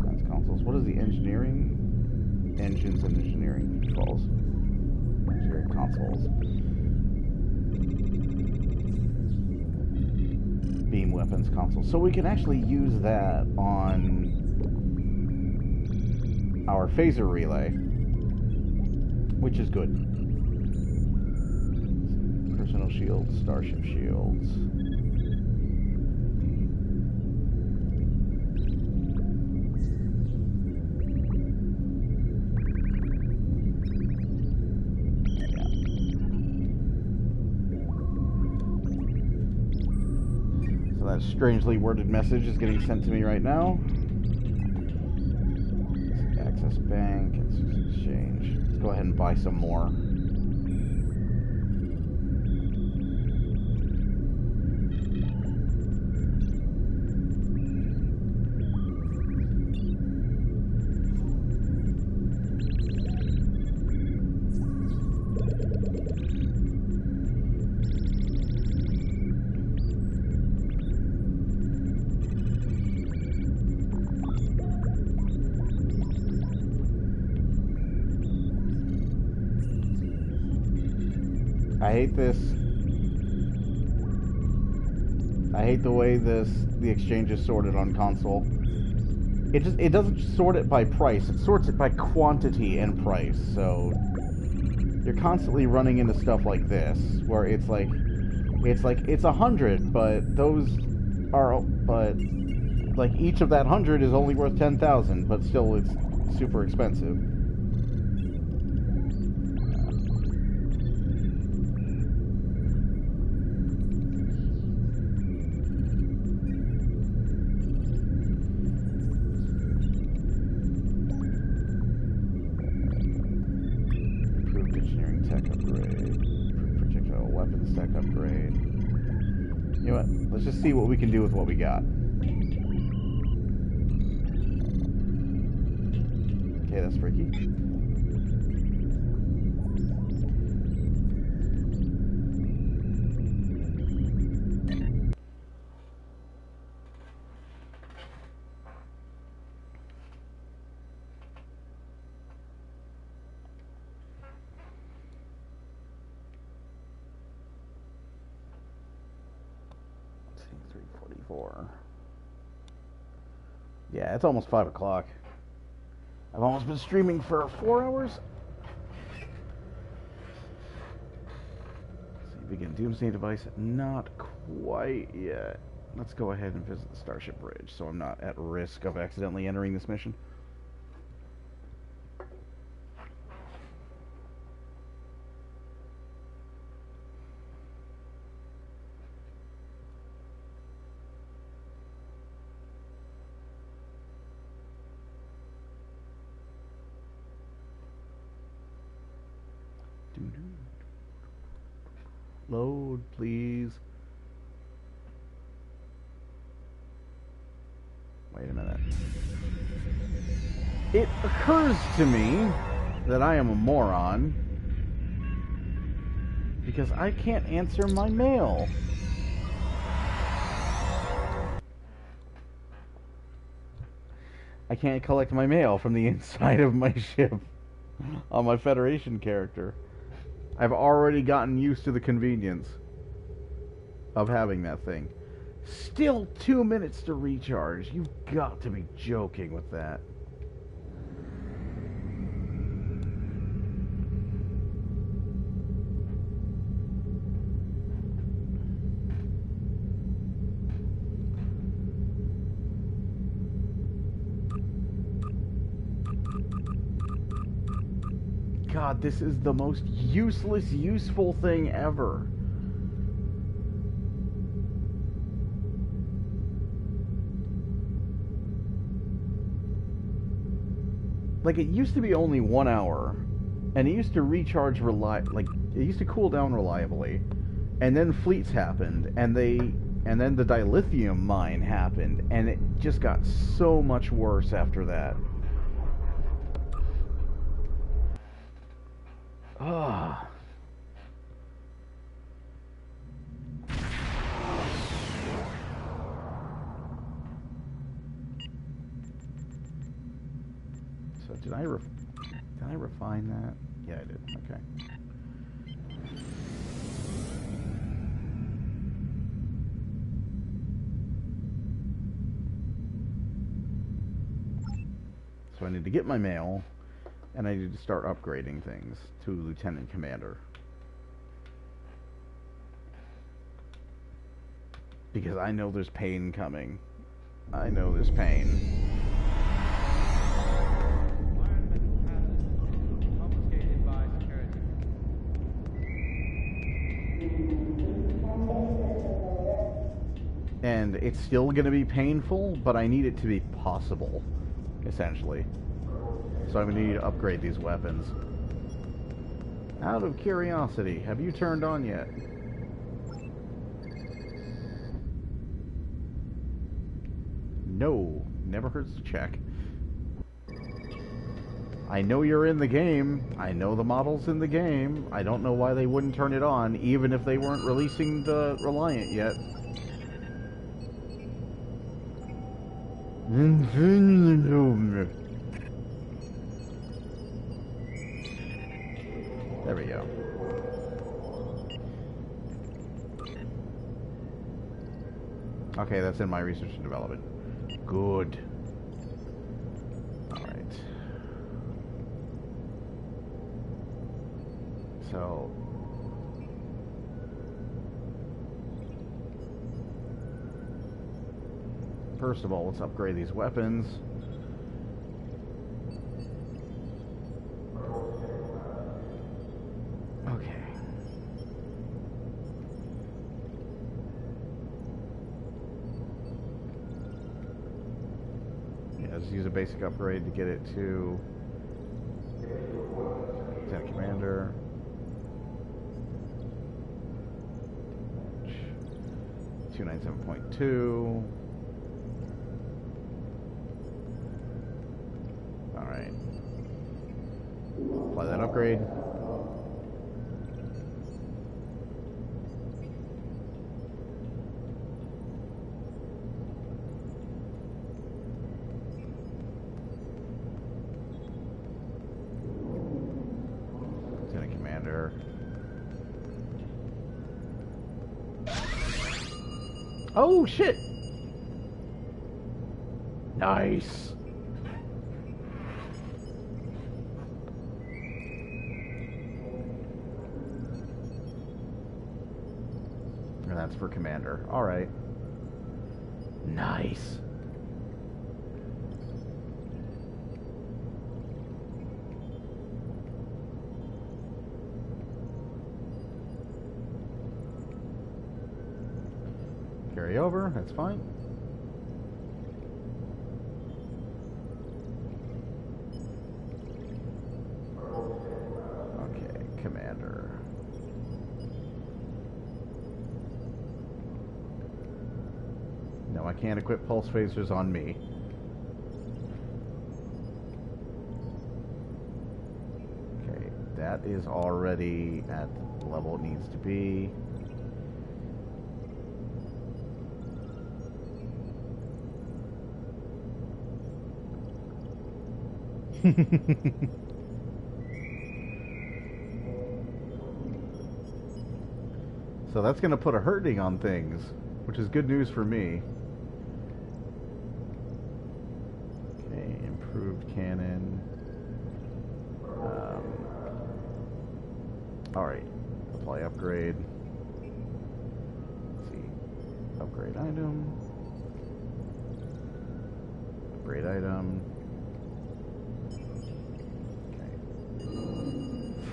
Science consoles. What is the engineering? Engines and engineering controls. Engineering consoles. Beam weapons console. So we can actually use that on our phaser relay, which is good. Personal shields, starship shields. So that strangely worded message is getting sent to me right now. Access bank, access exchange. Let's go ahead and buy some more. I hate this. I hate the way the exchange is sorted on console. It doesn't sort it by price. It sorts it by quantity and price. So you're constantly running into stuff like this, where it's 100, but those are like each of that 100 is only worth 10,000, but still it's super expensive. Let's just see what we can do with what we got. Okay, that's freaky. Yeah, it's almost 5 o'clock. I've almost been streaming for 4 hours. Let's see, begin Doomsday device. Not quite yet. Let's go ahead and visit the Starship Bridge so I'm not at risk of accidentally entering this mission. Load, please. Wait a minute. It occurs to me that I am a moron because I can't answer my mail. I can't collect my mail from the inside of my ship on my Federation character. I've already gotten used to the convenience of having that thing. Still 2 minutes to recharge. You've got to be joking with that. God, this is the most useless, useful thing ever. Like, it used to be only 1 hour, and it used to recharge it used to cool down reliably, and then fleets happened, and then the dilithium mine happened, and it just got so much worse after that. Ah. So did I refine that? Yeah, I did. Okay. So I need to get my mail, and I need to start upgrading things to Lieutenant Commander. Because I know there's pain coming. I know there's pain. And it's still going to be painful, but I need it to be possible, essentially. So I'm going to need to upgrade these weapons. Out of curiosity, have you turned on yet? No, never hurts to check. I know you're in the game. I know the model's in the game. I don't know why they wouldn't turn it on, even if they weren't releasing the Reliant yet. There we go. Okay, that's in my research and development. Good. Alright. So... first of all, let's upgrade these weapons. Okay. Yeah, let's use a basic upgrade to get it to Lieutenant Commander. 297.2. Alright. Apply that upgrade. Lieutenant Commander. Oh shit! Nice! And that's for Commander. Alright. Nice. Carry over, that's fine. Okay, Commander. No, I can't equip pulse phasers on me. Okay, that is already at the level it needs to be. So that's going to put a hurting on things, which is good news for me. Okay, improved cannon. Alright, apply upgrade. Let's see. Upgrade item. Upgrade item.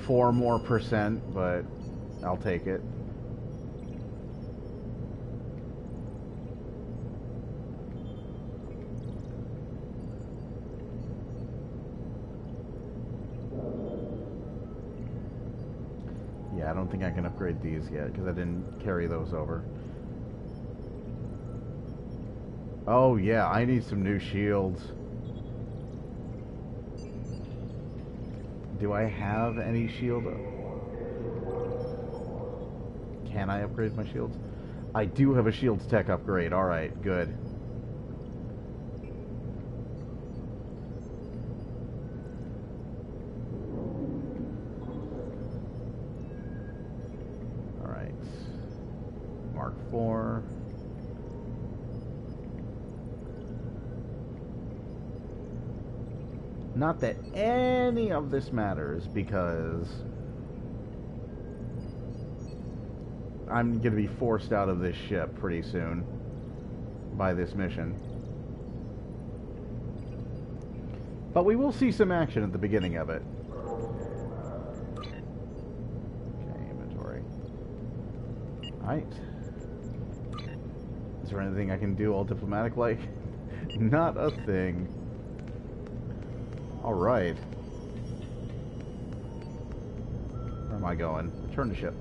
4 more %, but I'll take it. Yeah, I don't think I can upgrade these yet because I didn't carry those over. Oh yeah, I need some new shields. Do I have any shield? Can I upgrade my shields? I do have a shields tech upgrade. Alright, good. Alright. Mark 4. Not that any of this matters, because I'm going to be forced out of this ship pretty soon by this mission. But we will see some action at the beginning of it. Okay, inventory. Alright. Is there anything I can do all diplomatic-like? Not a thing. Alright. Where am I going? Turn the ship.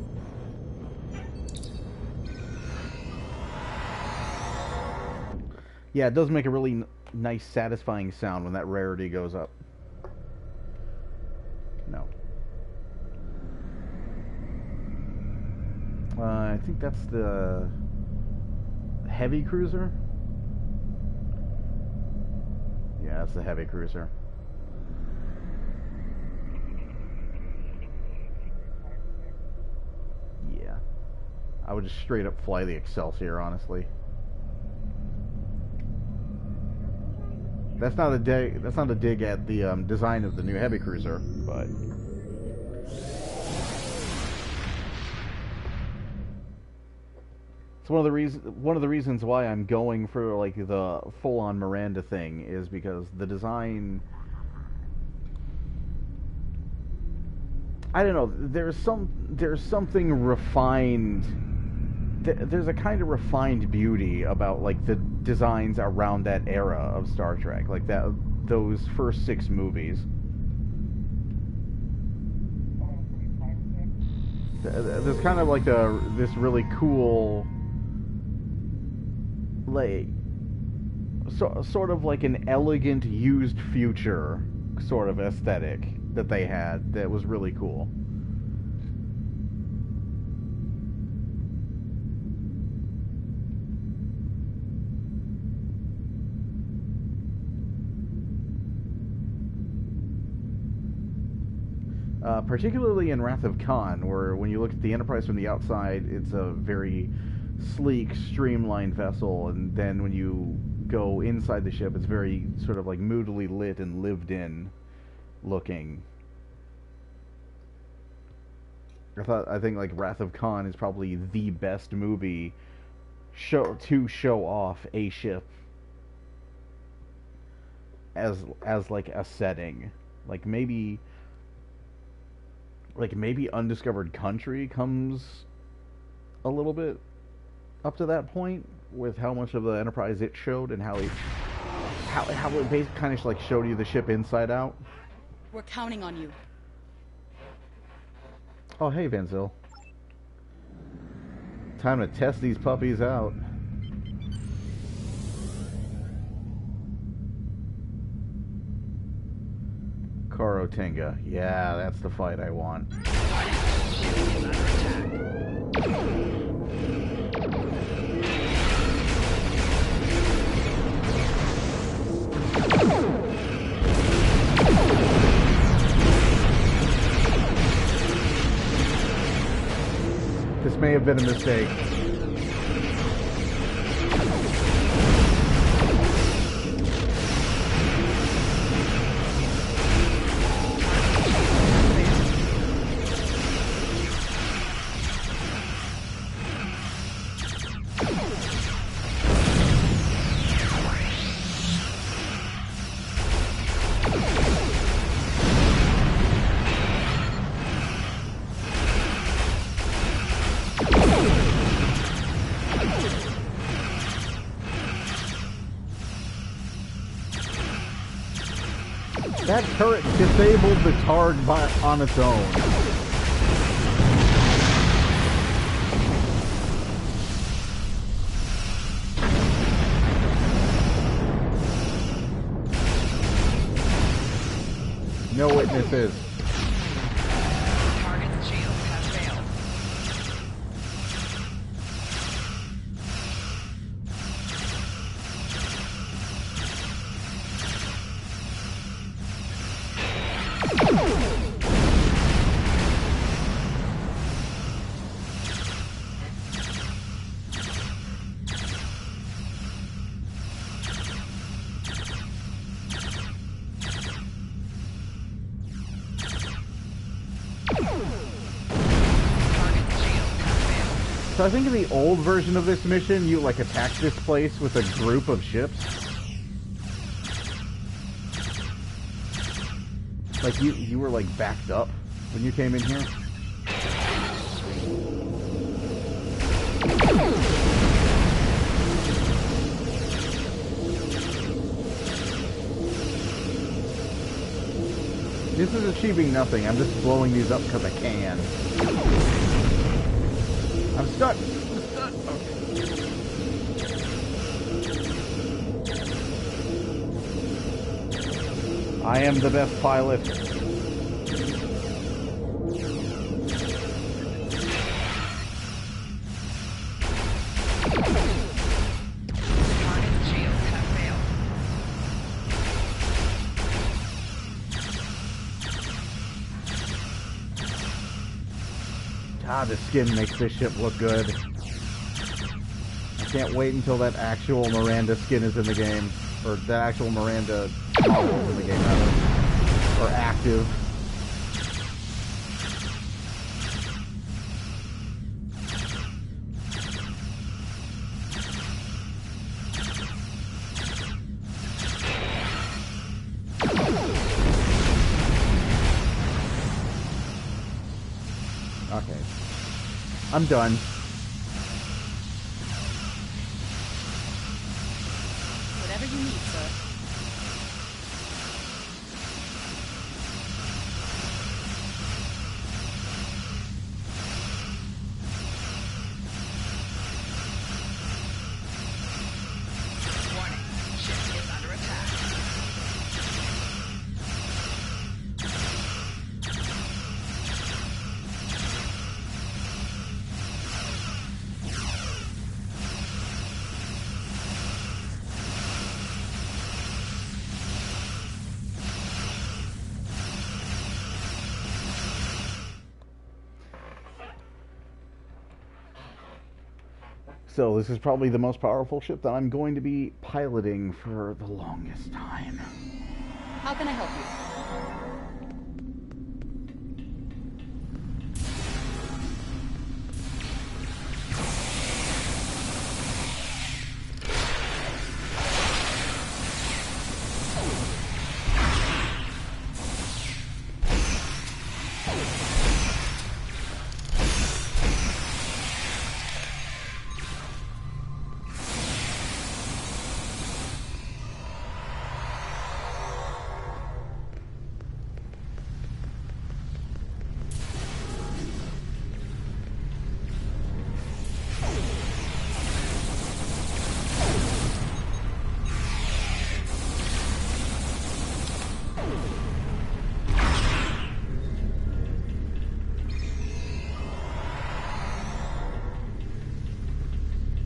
Yeah, it does make a really nice, satisfying sound when that rarity goes up. No. I think that's the heavy cruiser. Yeah, that's the heavy cruiser. Yeah. I would just straight up fly the Excelsior, honestly. That's not a dig. That's not a dig at the design of the new heavy cruiser, but it's one of the reasons why I'm going for like the full-on Miranda thing is because the design. I don't know. There's something refined. There's a kind of refined beauty about like the designs around that era of Star Trek, like those first 6 movies. There's kind of like this really cool, like sort of like an elegant used future sort of aesthetic that they had that was really cool. Particularly in Wrath of Khan, where when you look at the Enterprise from the outside, it's a very sleek, streamlined vessel, and then when you go inside the ship, it's very sort of like moodily lit and lived-in looking. I think like Wrath of Khan is probably the best movie to show off a ship as like a setting. Like maybe Undiscovered Country comes a little bit up to that point with how much of the Enterprise it showed and how it basically kind of like showed you the ship inside out. We're counting on you. Oh, hey, Vanzil. Time to test these puppies out. Korotinga. Yeah, that's the fight I want. This may have been a mistake. That turret disabled the targ on its own. No witnesses. Target's shield has failed. So I think in the old version of this mission, you like attack this place with a group of ships. Like you were like backed up when you came in here. This is achieving nothing. I'm just blowing these up because I can. I'm stuck. I am the best pilot. Ah, the skin makes this ship look good. I can't wait until that actual Miranda skin is in the game. Or that actual Miranda model is in the game, rather. Or active. Okay. I'm done. Whatever you need, sir. Warning. Ship is under attack. So this is probably the most powerful ship that I'm going to be piloting for the longest time. How can I help you?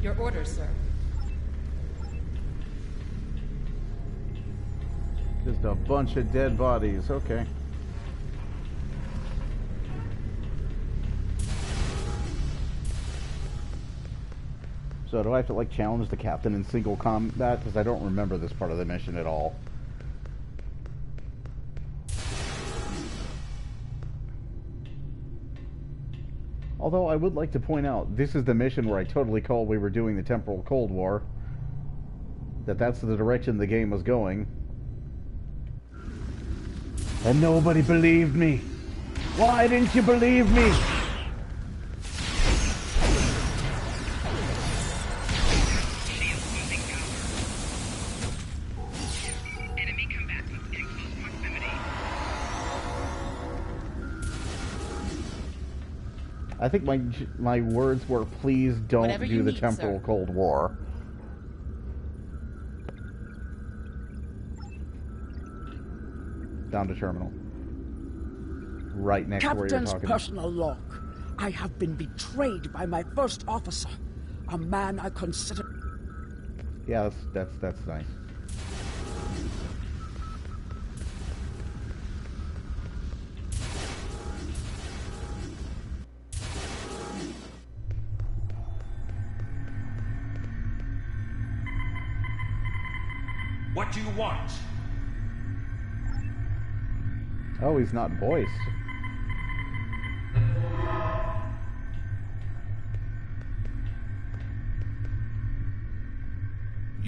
Your orders, sir. Just a bunch of dead bodies. Okay. So do I have to like challenge the captain in single combat? Because I don't remember this part of the mission at all. Although I would like to point out, this is the mission where I totally called we were doing the Temporal Cold War. That's the direction the game was going. And nobody believed me. Why didn't you believe me? I think my words were, please don't Whatever do you the need, Temporal sir. Cold War. Down to terminal. Right next to where you're Captain's talking. personal log. I have been betrayed by my first officer, a man I consider... Yeah, that's nice. What do you want? Oh, he's not voiced.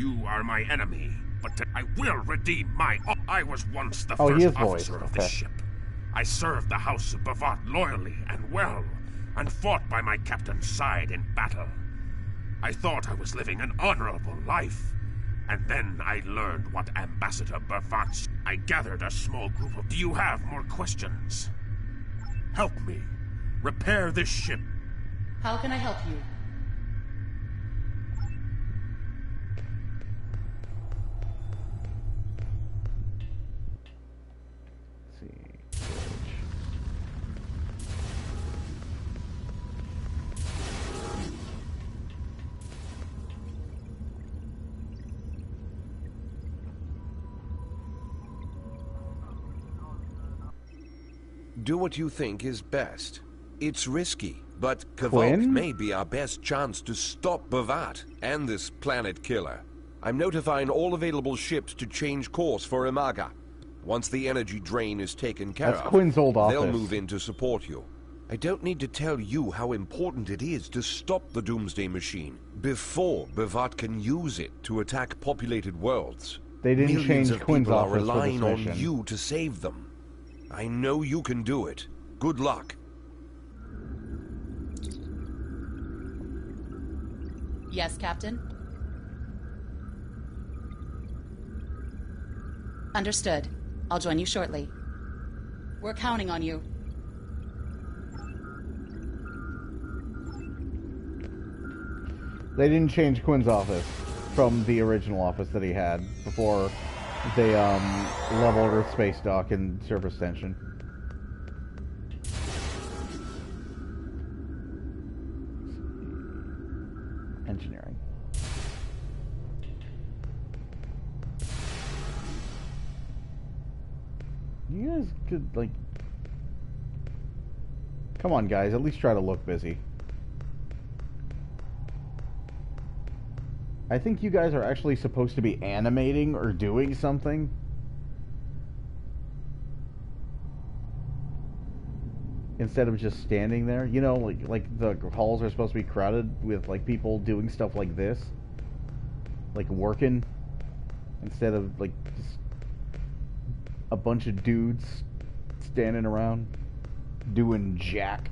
You are my enemy, but I will redeem my... I was once the he first is officer voiced. of this ship. I served the House of Bavot loyally and well, and fought by my captain's side in battle. I thought I was living an honorable life, and then I learned what Ambassador Bavot's... I gathered a small group of... Do you have more questions? Help me. Repair this ship. How can I help you? Do what you think is best. It's risky, but Kavok Quinn? may be our best chance to stop Bavot and this planet killer. I'm notifying all available ships to change course for Imaga. Once the energy drain is taken care That's of, Quinn's old they'll office. move in to support you. I don't need to tell you how important it is to stop the Doomsday Machine before Bavot can use it to attack populated worlds. They didn't Millions change of Quinn's people are office for this relying on mission. you to save them. I know you can do it. Good luck. Yes, Captain? Understood. I'll join you shortly. We're counting on you. They didn't change Quinn's office from the original office that he had before they leveled Earth Space Dock and Surface Tension. Engineering. You guys could, like... Come on, guys. At least try to look busy. I think you guys are actually supposed to be animating or doing something. Instead of just standing there. You know, like the halls are supposed to be crowded with, like, people doing stuff like this. Like, working. Instead of, like, just a bunch of dudes standing around doing jack.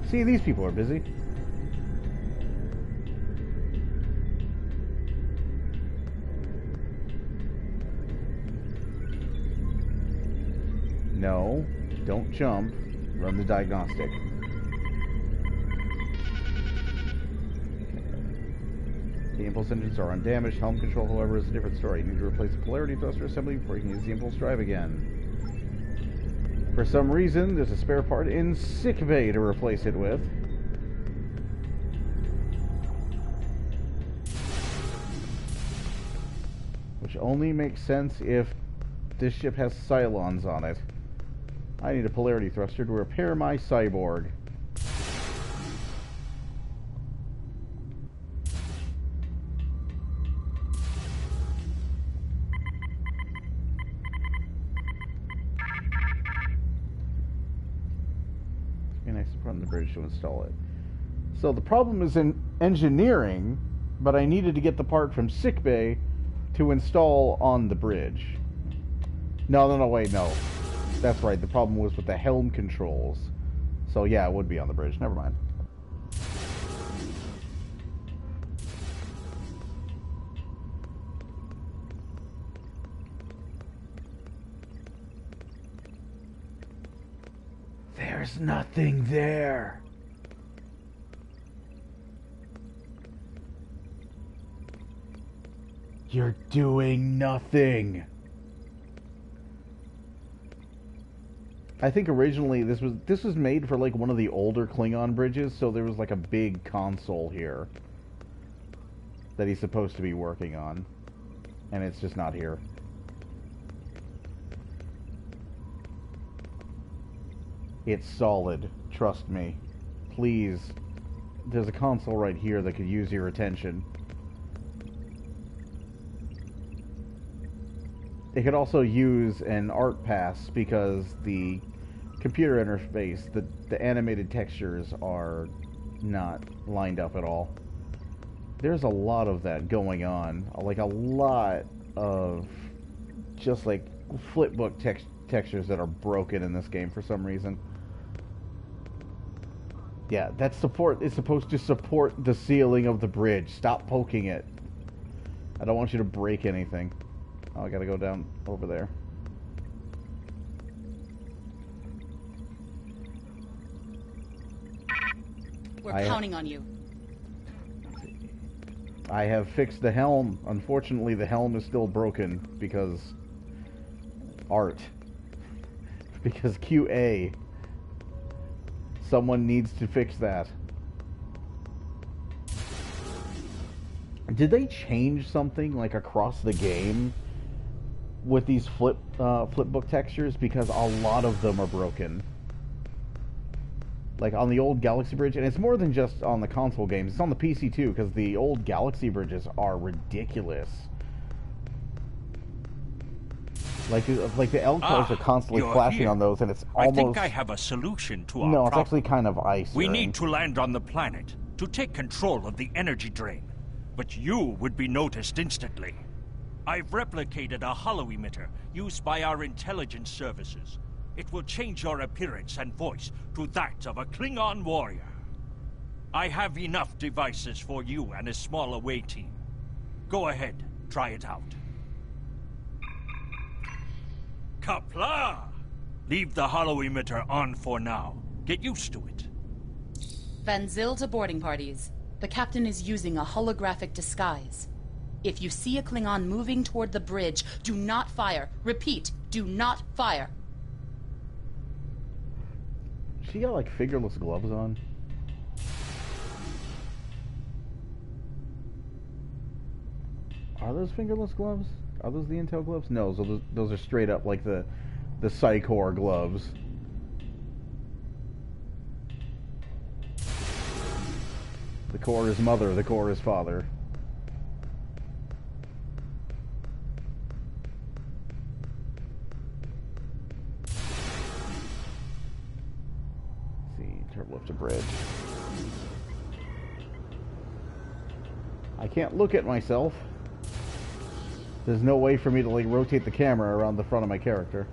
See, these people are busy. No, don't jump. Run the diagnostic. The impulse engines are undamaged. Helm control, however, is a different story. You need to replace the polarity thruster assembly before you can use the impulse drive again. For some reason, there's a spare part in sickbay to replace it with. Which only makes sense if this ship has Cylons on it. I need a polarity thruster to repair my cyborg. And I put on the bridge to install it. So the problem is in engineering, but I needed to get the part from sickbay to install on the bridge. No, wait, no. That's right, the problem was with the helm controls. So yeah, it would be on the bridge. Never mind. There's nothing there. You're doing nothing. I think originally this was made for like one of the older Klingon bridges, so there was like a big console here that he's supposed to be working on, and it's just not here. It's solid, trust me. Please, there's a console right here that could use your attention. It could also use an art pass because the computer interface, the animated textures are not lined up at all. There's a lot of that going on. Like a lot of just like flipbook textures that are broken in this game for some reason. Yeah, that support is supposed to support the ceiling of the bridge. Stop poking it. I don't want you to break anything. Oh, I gotta go down over there. We're counting on you. I have fixed the helm. Unfortunately, the helm is still broken because art. Because QA. Someone needs to fix that. Did they change something like across the game with these flipbook textures? Because a lot of them are broken. Like on the old Galaxy Bridge, and it's more than just on the console games, it's on the PC too, because the old Galaxy Bridges are ridiculous. Like the L colors are constantly flashing on those, and it's almost... I think I have a solution to our No, it's problem. actually kind of ice. We need to land on the planet to take control of the energy drain, but you would be noticed instantly. I've replicated a hollow emitter used by our intelligence services. It will change your appearance and voice to that of a Klingon warrior. I have enough devices for you and a small away team. Go ahead, try it out. Kapla! Leave the hollow emitter on for now. Get used to it. Van Zyl to boarding parties. The captain is using a holographic disguise. If you see a Klingon moving toward the bridge, do not fire. Repeat, do not fire. She got like fingerless gloves on. Are those fingerless gloves? Are those the Intel gloves? No, those are straight up like the Psy-Core gloves. The core is mother, the core is father. Turbo-lift a bridge. I can't look at myself. There's no way for me to like rotate the camera around the front of my character.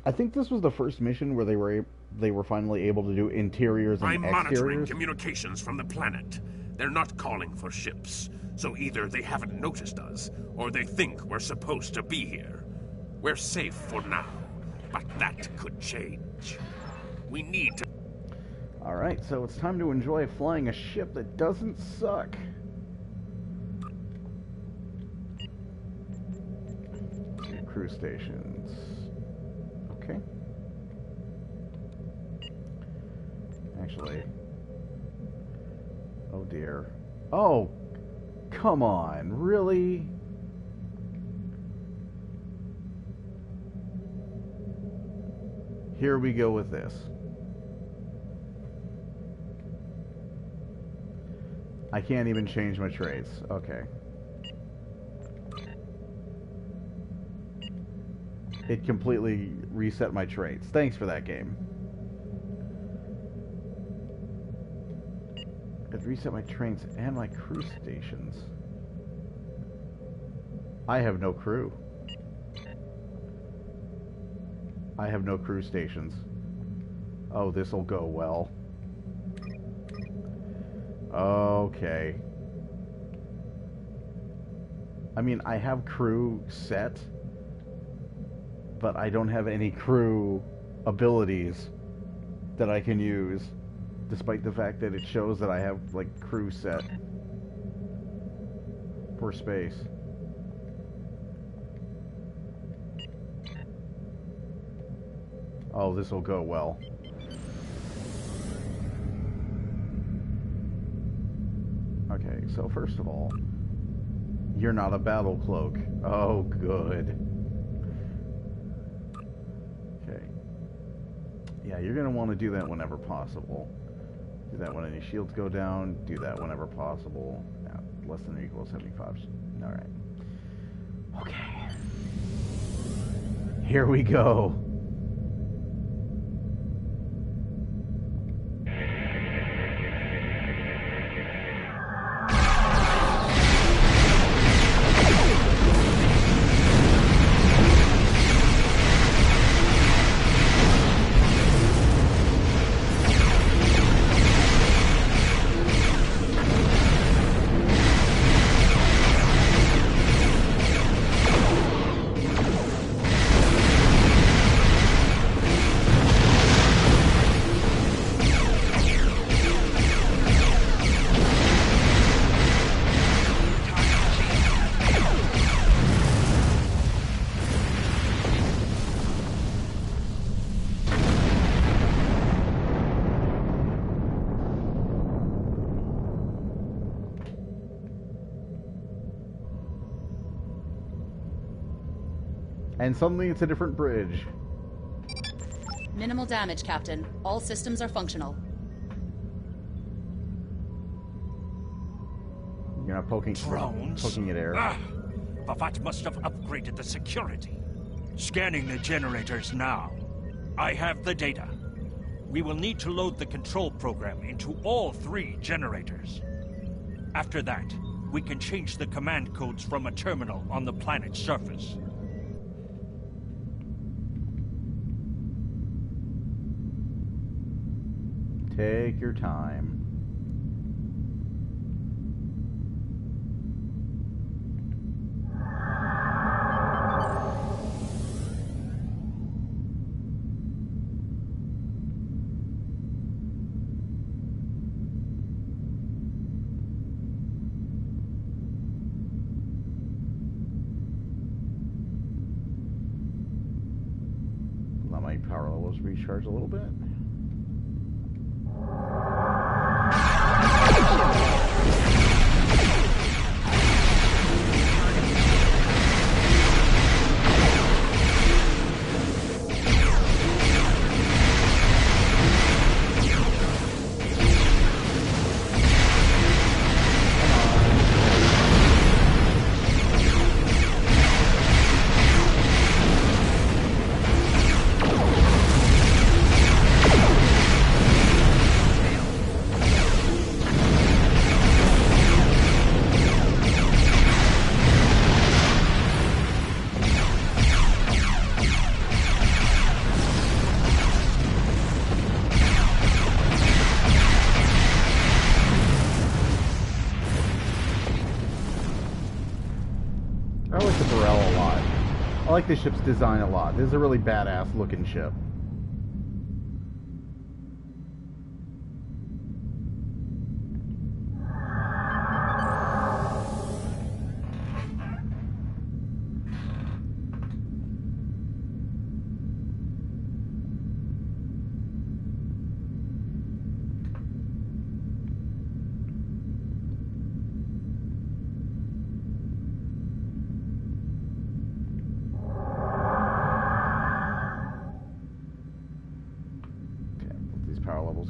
I think this was the first mission where they were finally able to do interiors and I'm monitoring exteriors. communications from the planet. They're not calling for ships, so either they haven't noticed us, or they think we're supposed to be here. We're safe for now, but that could change. We need to... Alright, so it's time to enjoy flying a ship that doesn't suck. Crew stations. Okay. Actually... Oh dear. Oh! Come on, really? Here we go with this. I can't even change my traits. Okay. It completely reset my traits. Thanks for that, game. It reset my trains and my crew stations. I have no crew. I have no crew stations. Oh, this'll go well. Okay. I mean, I have crew set, but I don't have any crew abilities that I can use, despite the fact that it shows that I have, like, crew set for space. Oh, this will go well. Okay, so first of all, you're not a battle cloak. Oh, good. Yeah, you're going to want to do that whenever possible. Do that when any shields go down. Do that whenever possible. Yeah, less than or equal to 75. Alright. Okay. Here we go. And suddenly it's a different bridge. Minimal damage, Captain. All systems are functional. You're not poking at air. Bavat must have upgraded the security. Scanning the generators now. I have the data. We will need to load the control program into all 3 generators. After that, we can change the command codes from a terminal on the planet's surface. Take your time. Let my power levels recharge a little bit. I like this ship's design a lot. This is a really badass looking ship.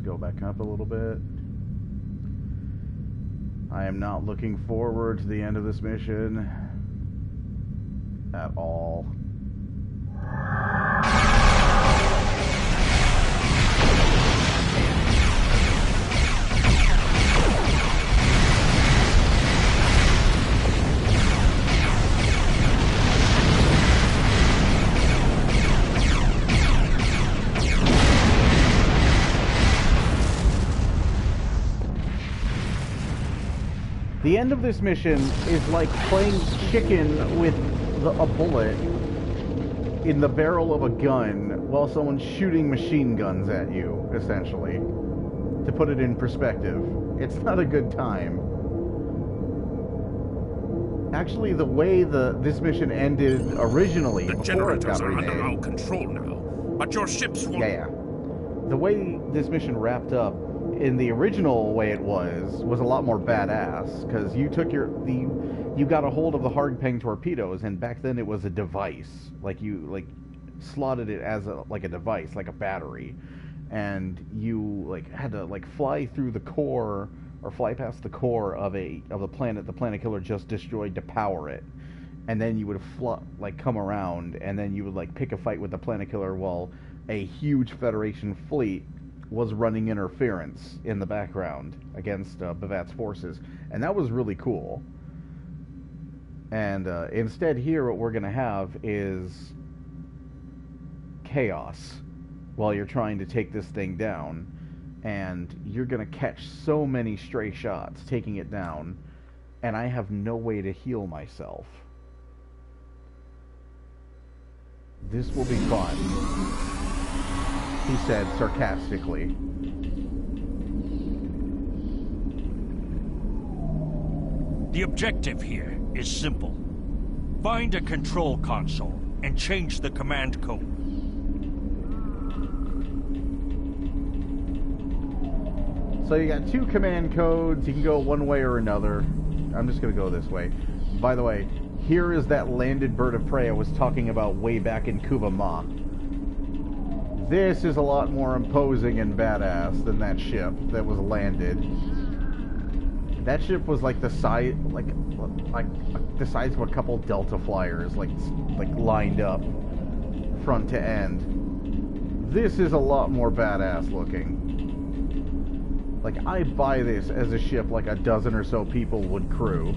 Go back up a little bit. I am not looking forward to the end of this mission at all. The end of this mission is like playing chicken with a bullet in the barrel of a gun while someone's shooting machine guns at you, essentially. To put it in perspective, it's not a good time. Actually, the way this mission ended originally, the generators are under our control now, but your ships won't... Yeah. The way this mission wrapped up in the original way it was a lot more badass, because you took you got a hold of the hard-pang torpedoes, and back then it was a device. Like you slotted it as a device, like a battery, and you like had to like fly through the core or fly past the core of the planet the planet killer just destroyed to power it, and then you would come around, and then you would like pick a fight with the planet killer while a huge Federation fleet was running interference in the background against Bavat's forces, and that was really cool. And instead here what we're going to have is chaos while you're trying to take this thing down, and you're going to catch so many stray shots taking it down, and I have no way to heal myself. This will be fun, he said sarcastically. The objective here is simple. Find a control console and change the command code. So you got two command codes. You can go one way or another. I'm just going to go this way. By the way, here is that landed bird of prey I was talking about way back in Kuva Ma. This is a lot more imposing and badass than that ship that was landed. That ship was like the size, like the size of a couple Delta flyers, like lined up, front to end. This is a lot more badass looking. Like, I buy this as a ship like a dozen or so people would crew,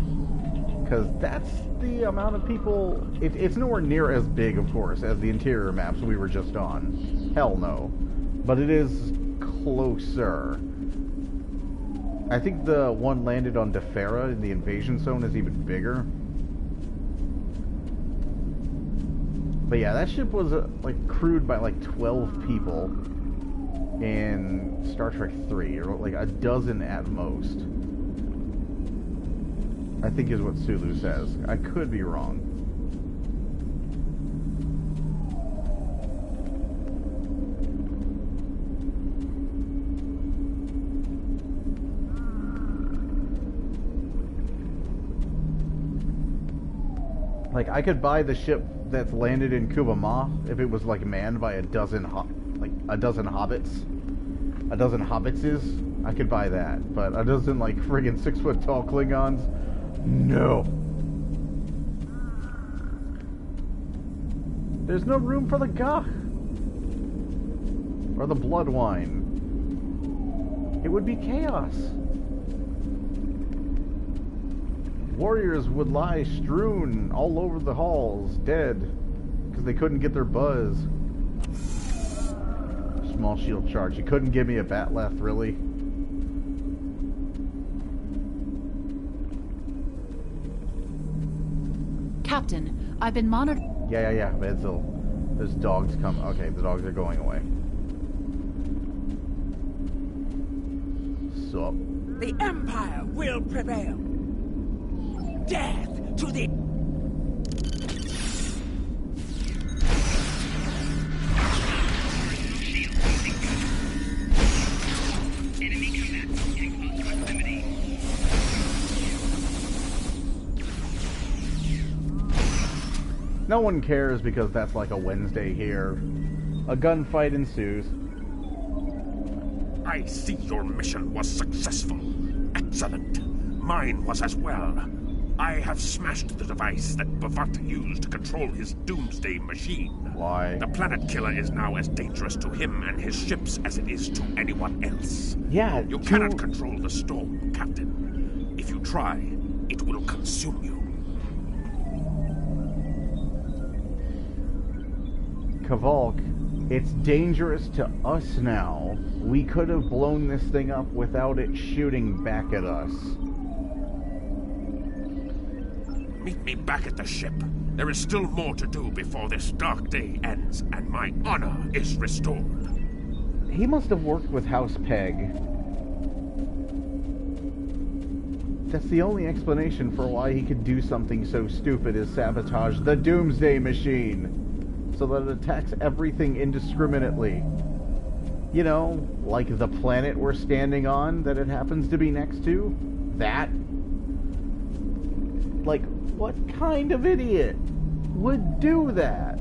because that's the amount of people. It's nowhere near as big, of course, as the interior maps we were just on. Hell no, but it is closer. I think the one landed on Defera in the invasion zone is even bigger. But yeah, that ship was like crewed by like 12 people in Star Trek 3, or like a dozen at most, I think is what Sulu says. I could be wrong. Like, I could buy the ship that's landed in Kuva Ma if it was like manned by a dozen hobbits. A dozen hobbitses, I could buy that. But a dozen like friggin' 6-foot-tall Klingons, no. There's no room for the Gah or the blood wine. It would be chaos. Warriors would lie strewn all over the halls, dead, because they couldn't get their buzz. Small shield charge. You couldn't give me a bat left, really? Captain, I've been monitoring. Yeah, Medzil. There's dogs coming. Okay, the dogs are going away. Sup? The Empire will prevail. Death to the... No one cares because that's like a Wednesday here. A gunfight ensues. I see your mission was successful. Excellent. Mine was as well. I have smashed the device that Bavat used to control his doomsday machine. Why? The planet killer is now as dangerous to him and his ships as it is to anyone else. Yeah, you cannot control the storm, Captain. If you try, it will consume you. Kavalk, it's dangerous to us now. We could have blown this thing up without it shooting back at us. Meet me back at the ship. There is still more to do before this dark day ends and my honor is restored. He must have worked with House Peg. That's the only explanation for why he could do something so stupid as sabotage the Doomsday Machine, so that it attacks everything indiscriminately. You know, like the planet we're standing on that it happens to be next to? That? Like, what kind of idiot would do that?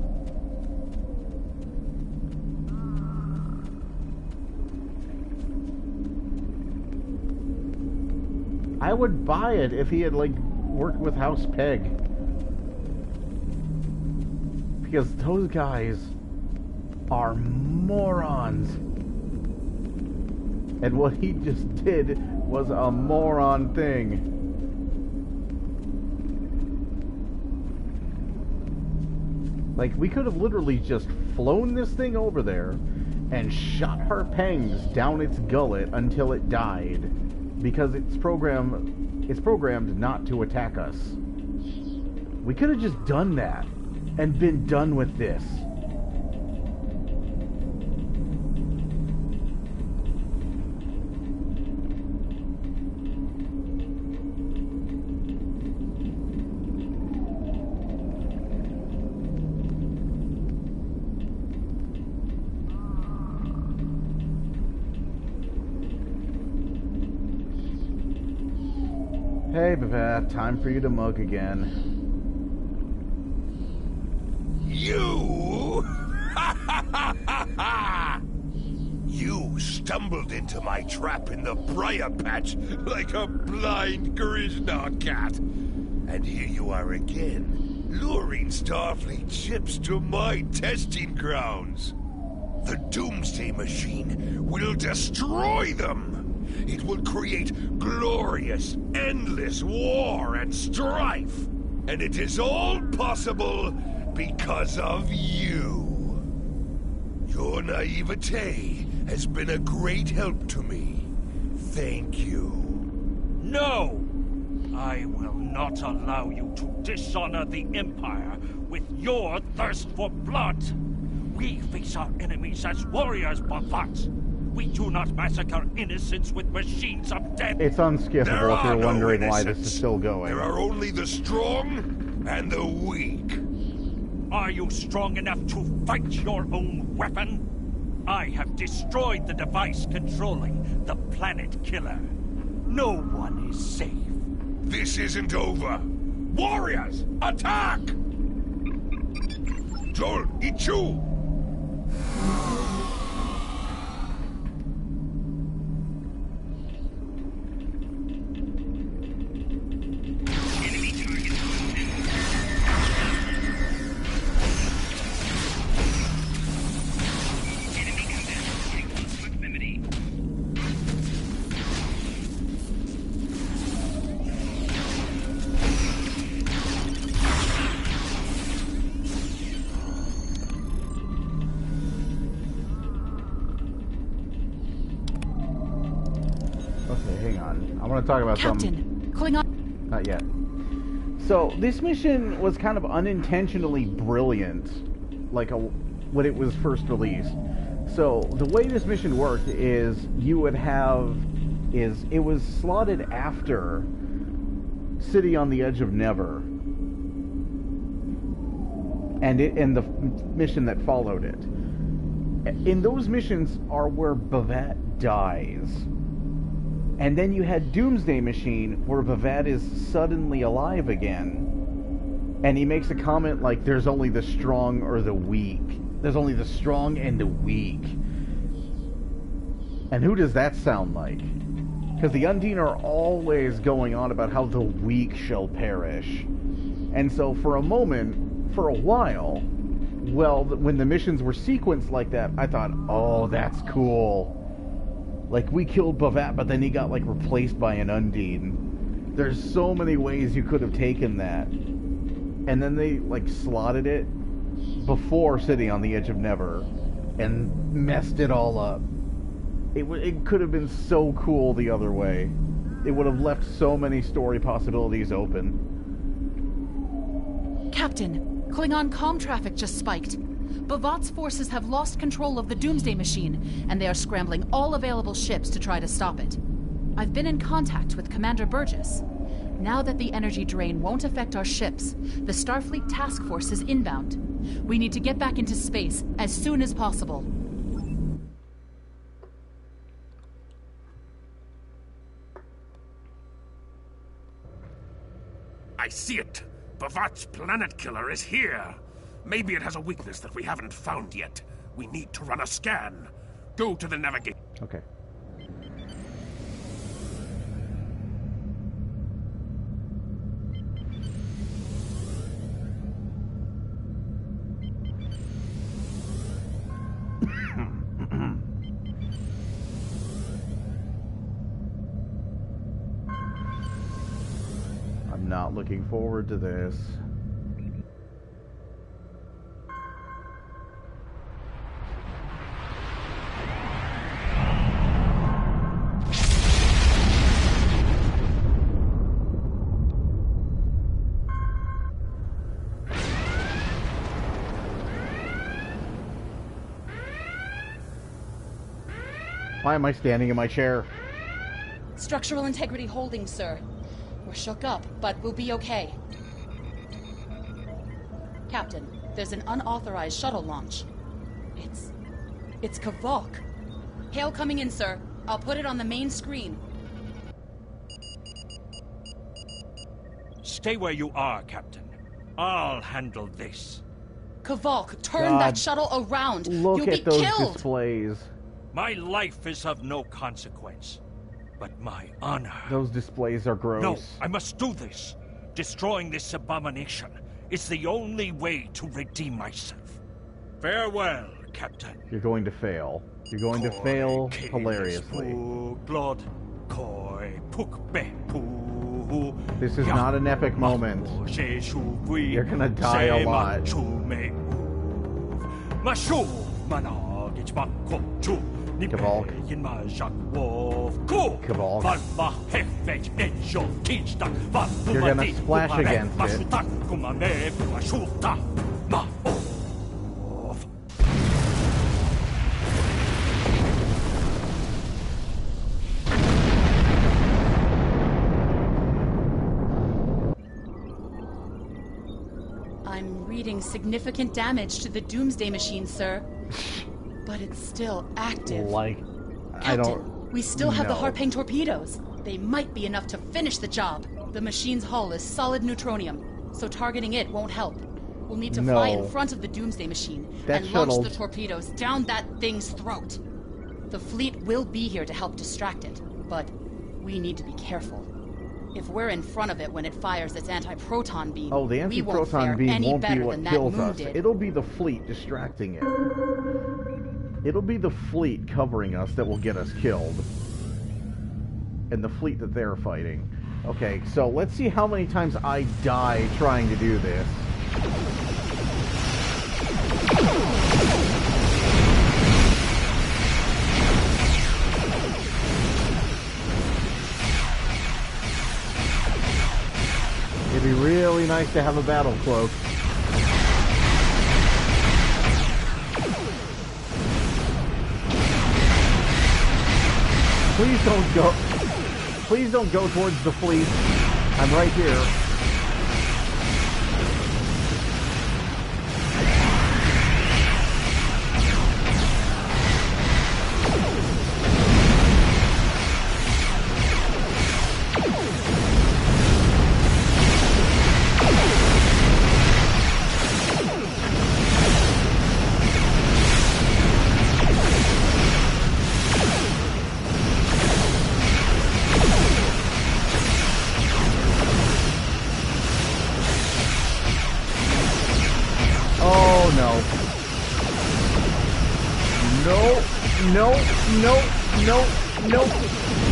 I would buy it if he had, like, worked with House Peg. Because those guys are morons. And what he just did was a moron thing. Like, we could have literally just flown this thing over there and shot Harpangs down its gullet until it died. Because it's programmed not to attack us. We could have just done that and been done with this. Hey, Baveth, time for you to mug again. You? You stumbled into my trap in the briar patch like a blind Grishnar cat. And here you are again, luring Starfleet ships to my testing grounds. The Doomsday Machine will destroy them. It will create glorious, endless war and strife. And it is all possible because of you. Your naivete has been a great help to me. Thank you. No! I will not allow you to dishonor the Empire with your thirst for blood. We face our enemies as warriors, Bavats. We do not massacre innocents with machines of death. It's unskippable if you're wondering why this is still going. There are only the strong and the weak. Are you strong enough to fight your own weapon? I have destroyed the device controlling the planet killer. No one is safe. This isn't over. Warriors, attack! Joel, Ichu! Talk about Captain, Klingon. Not yet. So this mission was kind of unintentionally brilliant, like when it was first released. So the way this mission worked is it was slotted after City on the Edge of Never, and the mission that followed it. In those missions are where Bavat dies. And then you had Doomsday Machine, where Bavat is suddenly alive again. And he makes a comment like, there's only the strong or the weak. There's only the strong and the weak. And who does that sound like? Because the Undine are always going on about how the weak shall perish. And so for a moment, for a while, well, when the missions were sequenced like that, I thought, oh, that's cool. Like, we killed Bavat, but then he got, like, replaced by an Undine. There's so many ways you could have taken that. And then they, like, slotted it before City on the Edge of Never and messed it all up. It could have been so cool the other way. It would have left so many story possibilities open. Captain, Klingon comm traffic just spiked. Bavat's forces have lost control of the Doomsday Machine, and they are scrambling all available ships to try to stop it. I've been in contact with Commander Burgess. Now that the energy drain won't affect our ships, the Starfleet task force is inbound. We need to get back into space as soon as possible. I see it. Bavat's planet killer is here. Maybe it has a weakness that we haven't found yet. We need to run a scan. Go to the navigation. Okay. not looking forward to this. Why am I standing in my chair? Structural integrity holding, sir. We're shook up, but we'll be okay. Captain, there's an unauthorized shuttle launch. It's Kavok. Hail coming in, sir. I'll put it on the main screen. Stay where you are, Captain. I'll handle this. Kavok, turn that shuttle around. Look You'll be at those killed. displays. My life is of no consequence, but my honor. Those displays are gross. No, I must do this. Destroying this abomination is the only way to redeem myself. Farewell, Captain. You're going to fail. You're going to fail hilariously. This is not an epic moment. You're gonna die a lot. Kavalk. You're gonna splash against it. I'm reading significant damage to the Doomsday Machine, sir. But it's still active. Captain, we still have the Harpang torpedoes. They might be enough to finish the job. The machine's hull is solid neutronium, so targeting it won't help. We'll need to fly in front of the Doomsday Machine and launch the torpedoes down that thing's throat. The fleet will be here to help distract it, but we need to be careful. If we're in front of it when it fires its anti-proton beam, the anti-proton beam won't be what kills us. It'll be the fleet distracting it. It'll be the fleet covering us that will get us killed. And the fleet that they're fighting. Okay, so let's see how many times I die trying to do this. It'd be really nice to have a battle cloak. Please don't go. Please don't go towards the fleet. I'm right here.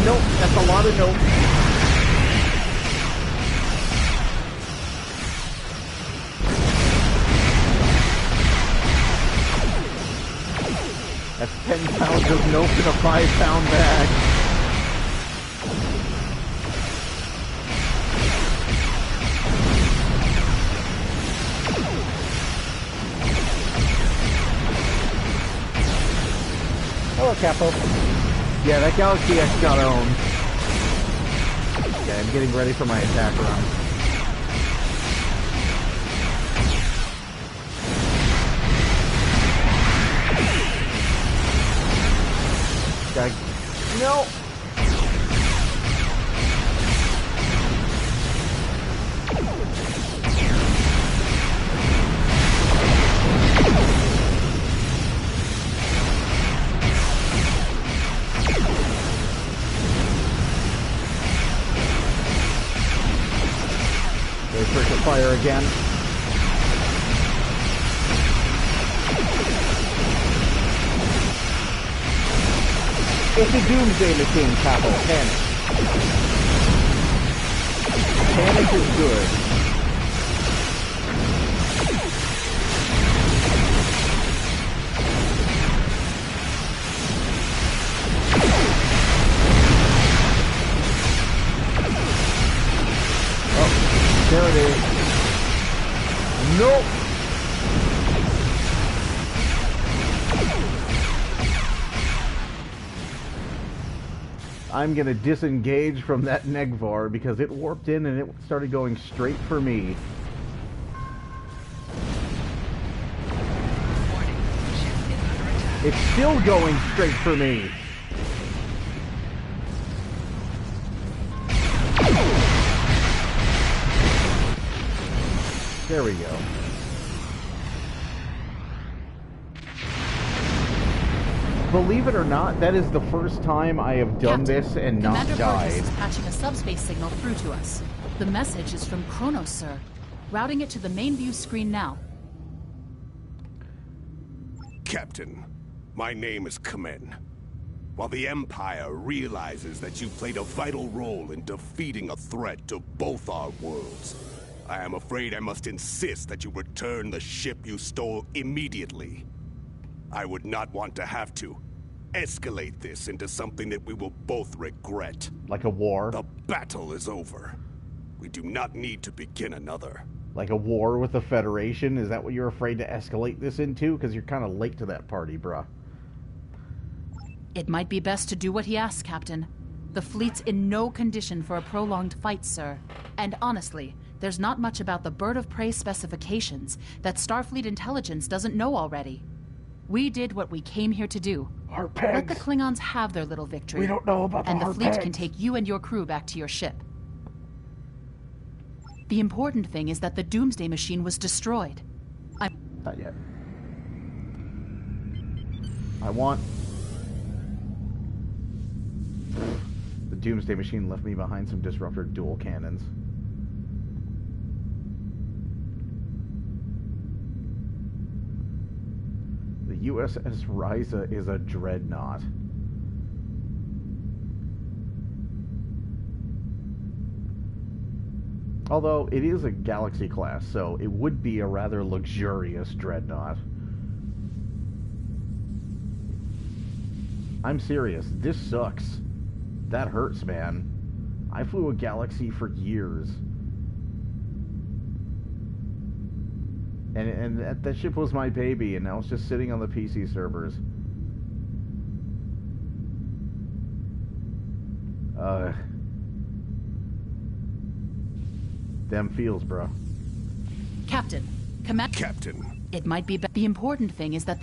No, that's a lot of no. That's 10 pounds of nope in a 5-pound bag. Hello, Capo. Yeah, that Galaxy X got owned. Okay, I'm getting ready for my attack run. No! Fire again. It's a doomsday machine, Capo. Panic. Panic which is good. Oh, there it is. Nope. I'm gonna disengage from that Negvar because it warped in and it started going straight for me. It's still going straight for me. There we go. Believe it or not, that is the first time I have done this and not Commander died. Burgess is patching a subspace signal through to us. The message is from Kronos, sir. Routing it to the main view screen now. Captain, my name is Kamen. While the Empire realizes that you played a vital role in defeating a threat to both our worlds, I am afraid I must insist that you return the ship you stole immediately. I would not want to have to escalate this into something that we will both regret. Like a war? The battle is over. We do not need to begin another. Like a war with the Federation? Is that what you're afraid to escalate this into? Because you're kind of late to that party, bruh. It might be best to do what he asks, Captain. The fleet's in no condition for a prolonged fight, sir. And honestly, there's not much about the Bird of Prey specifications that Starfleet intelligence doesn't know already. We did what we came here to do. Our pegs. Let the Klingons have their little victory. We don't know about the and the hard fleet pegs. can take you and your crew back to your ship. The important thing is that the Doomsday Machine was destroyed. Not yet. I want... The Doomsday Machine left me behind some disruptor dual cannons. The USS Ryza is a dreadnought. Although, it is a Galaxy class, so it would be a rather luxurious dreadnought. I'm serious, this sucks. That hurts, man. I flew a Galaxy for years. And that ship was my baby, and now it's just sitting on the PC servers. Them feels, bro. Captain, Captain. It might be the important thing is that...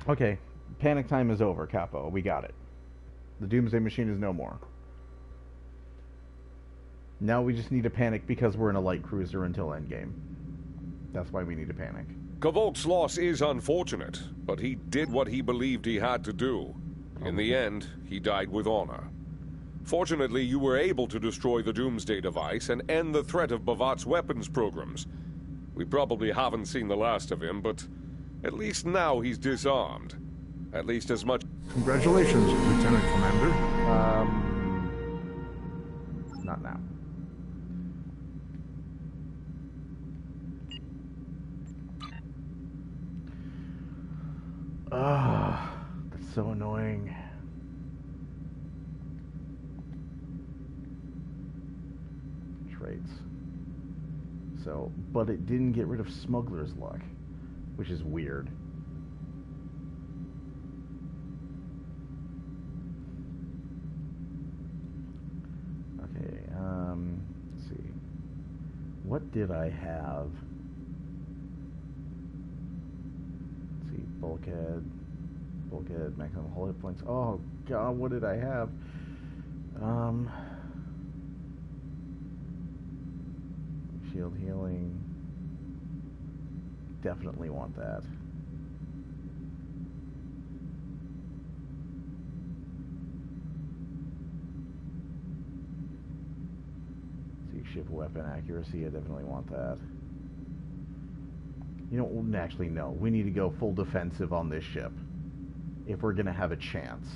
Okay, panic time is over, Capo. We got it. The Doomsday Machine is no more. Now we just need to panic because we're in a light cruiser until endgame. That's why we need to panic. Kavok's loss is unfortunate, but he did what he believed he had to do. In the end, he died with honor. Fortunately, you were able to destroy the Doomsday device and end the threat of Bavat's weapons programs. We probably haven't seen the last of him, but at least now he's disarmed. At least as much... Congratulations, Lieutenant Commander. Not now. That's so annoying. Traits. So, but it didn't get rid of Smuggler's Luck, which is weird. Okay, let's see. What did I have? Let's see, bulkhead, maximum hull hit points. Oh god, what did I have? Shield healing. Definitely want that. See, ship weapon accuracy, I definitely want that. You know, actually no, we need to go full defensive on this ship if we're gonna have a chance.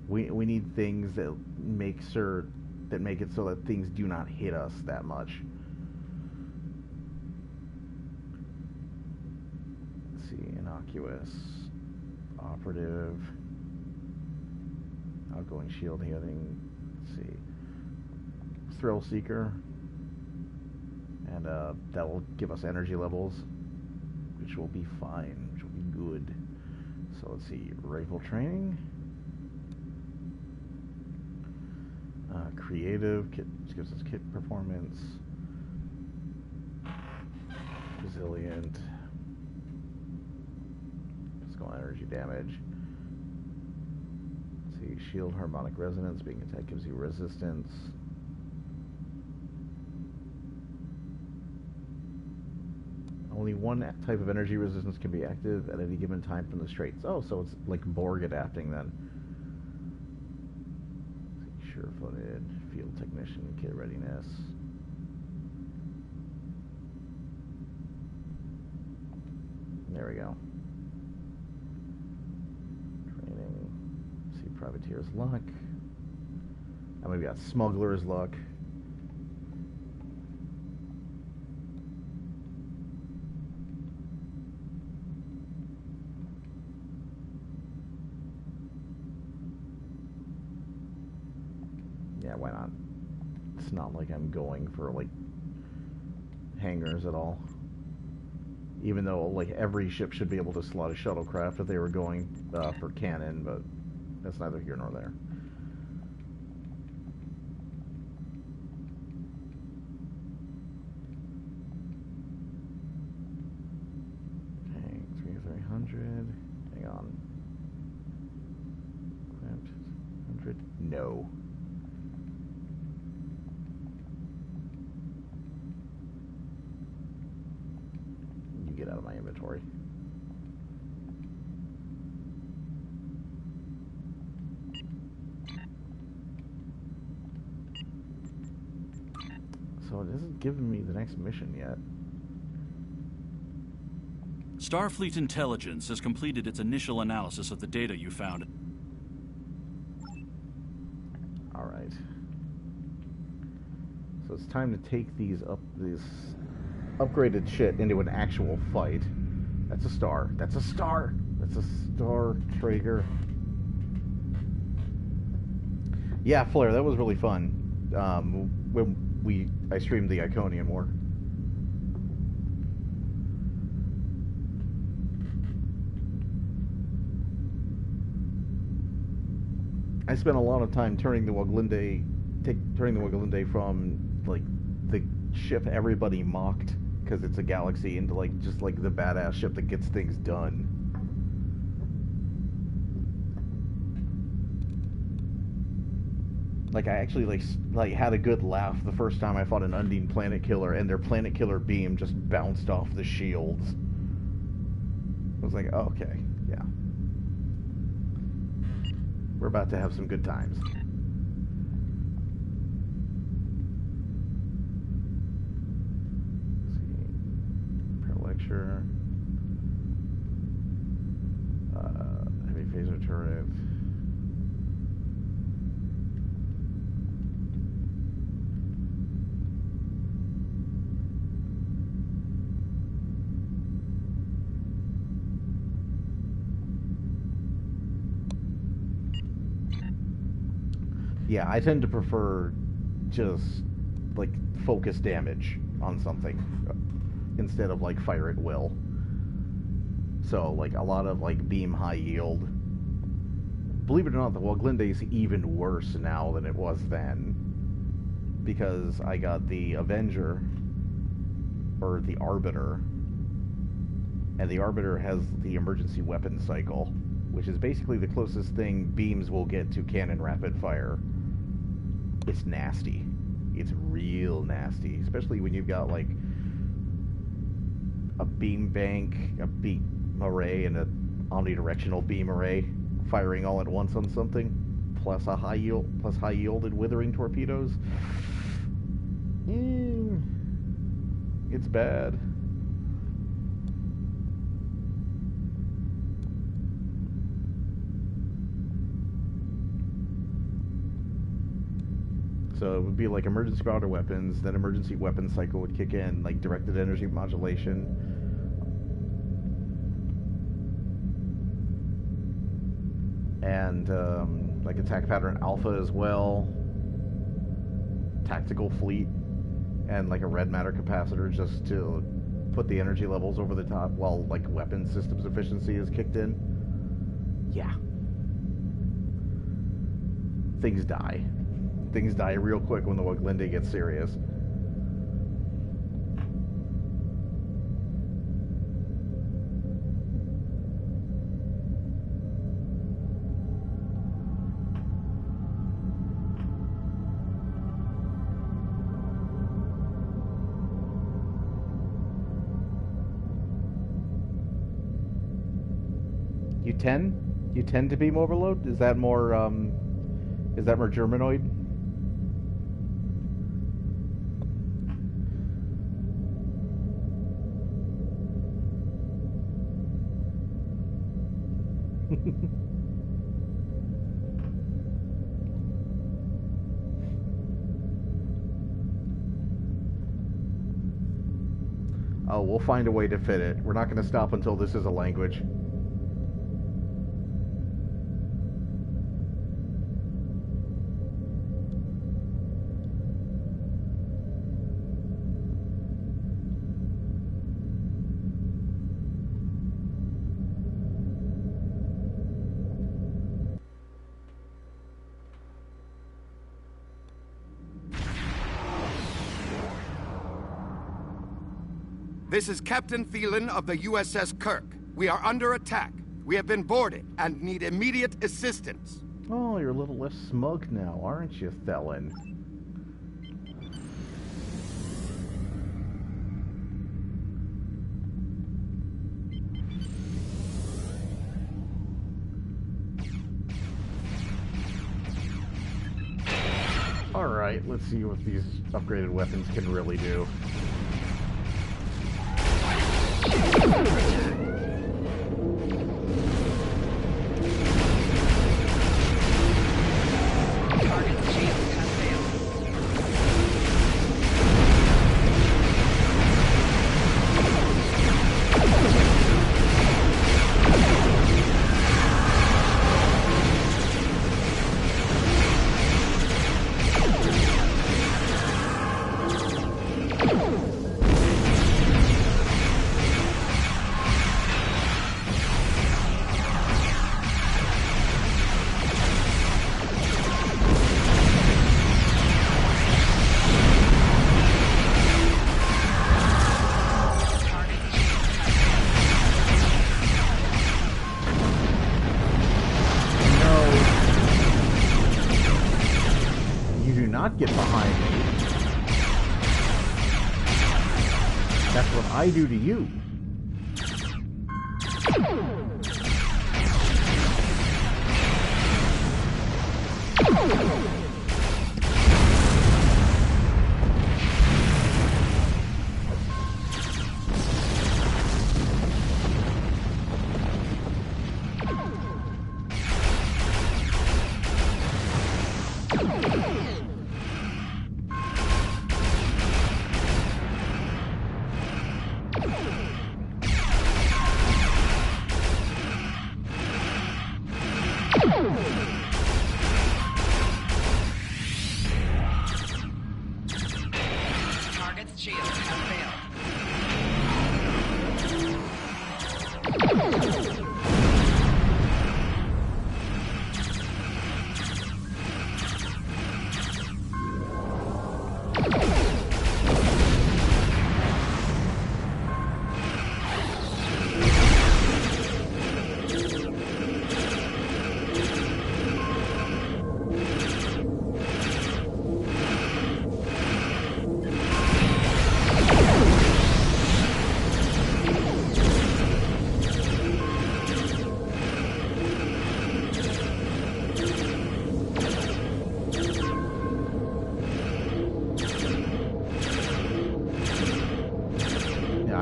We need things that make it so that things do not hit us that much. Let's see, innocuous, operative, outgoing shield hitting. Let's see, thrill seeker, and that will give us energy levels, which will be fine, which will be good. So let's see, rifle training. Creative, kit gives us kit performance. Resilient. Physical energy damage. Let's see, shield harmonic resonance. Being attacked gives you resistance. Only one type of energy resistance can be active at any given time from the straits. Oh, so it's like Borg adapting then. Sure-footed, field technician, kit readiness. There we go. Training. See, privateer's luck. And we've got smuggler's luck. Yeah, why not? It's not like I'm going for, like, hangars at all. Even though, like, every ship should be able to slot a shuttlecraft if they were going for cannon, but that's neither here nor there. Okay, 300. Hang on. Equipped. 100. No. Get out of my inventory. So it isn't giving me the next mission yet. Starfleet Intelligence has completed its initial analysis of the data you found. Alright. So it's time to take these upgraded shit into an actual fight. That's a star. That's a star. That's a star trigger. Yeah, Flare, that was really fun. When I streamed the Iconian War. I spent a lot of time turning the Woglinde from like the ship everybody mocked because it's a galaxy into like just like the badass ship that gets things done. Like I actually like had a good laugh the first time I fought an Undine planet killer and their planet killer beam just bounced off the shields. I was like, oh, okay, yeah. We're about to have some good times. Lecture, heavy phaser turret. Yeah, I tend to prefer just like focus damage on something instead of like fire at will. So like a lot of like beam high yield. Believe it or not, the Woglinde is even worse now than it was then, because I got the Avenger or the Arbiter, and the Arbiter has the emergency weapon cycle, which is basically the closest thing beams will get to cannon rapid fire. It's nasty. It's real nasty, especially when you've got like a beam bank, a beam array, and an omnidirectional beam array firing all at once on something, plus a high yielded withering torpedoes. It's bad. So it would be like emergency powder weapons, then emergency weapon cycle would kick in, like directed energy modulation. And like attack pattern alpha as well. Tactical fleet. And like a red matter capacitor just to put the energy levels over the top while like weapon systems efficiency is kicked in. Yeah. Things die. Things die real quick when the Woglinde gets serious. You tend to beam overload? Is that more Germanoid? Oh, we'll find a way to fit it. We're not going to stop until this is a language. This is Captain Phelan of the USS Kirk. We are under attack. We have been boarded and need immediate assistance. Oh, you're a little less smug now, aren't you, Thelen? Alright, let's see what these upgraded weapons can really do. Get behind me. That's what I do to you.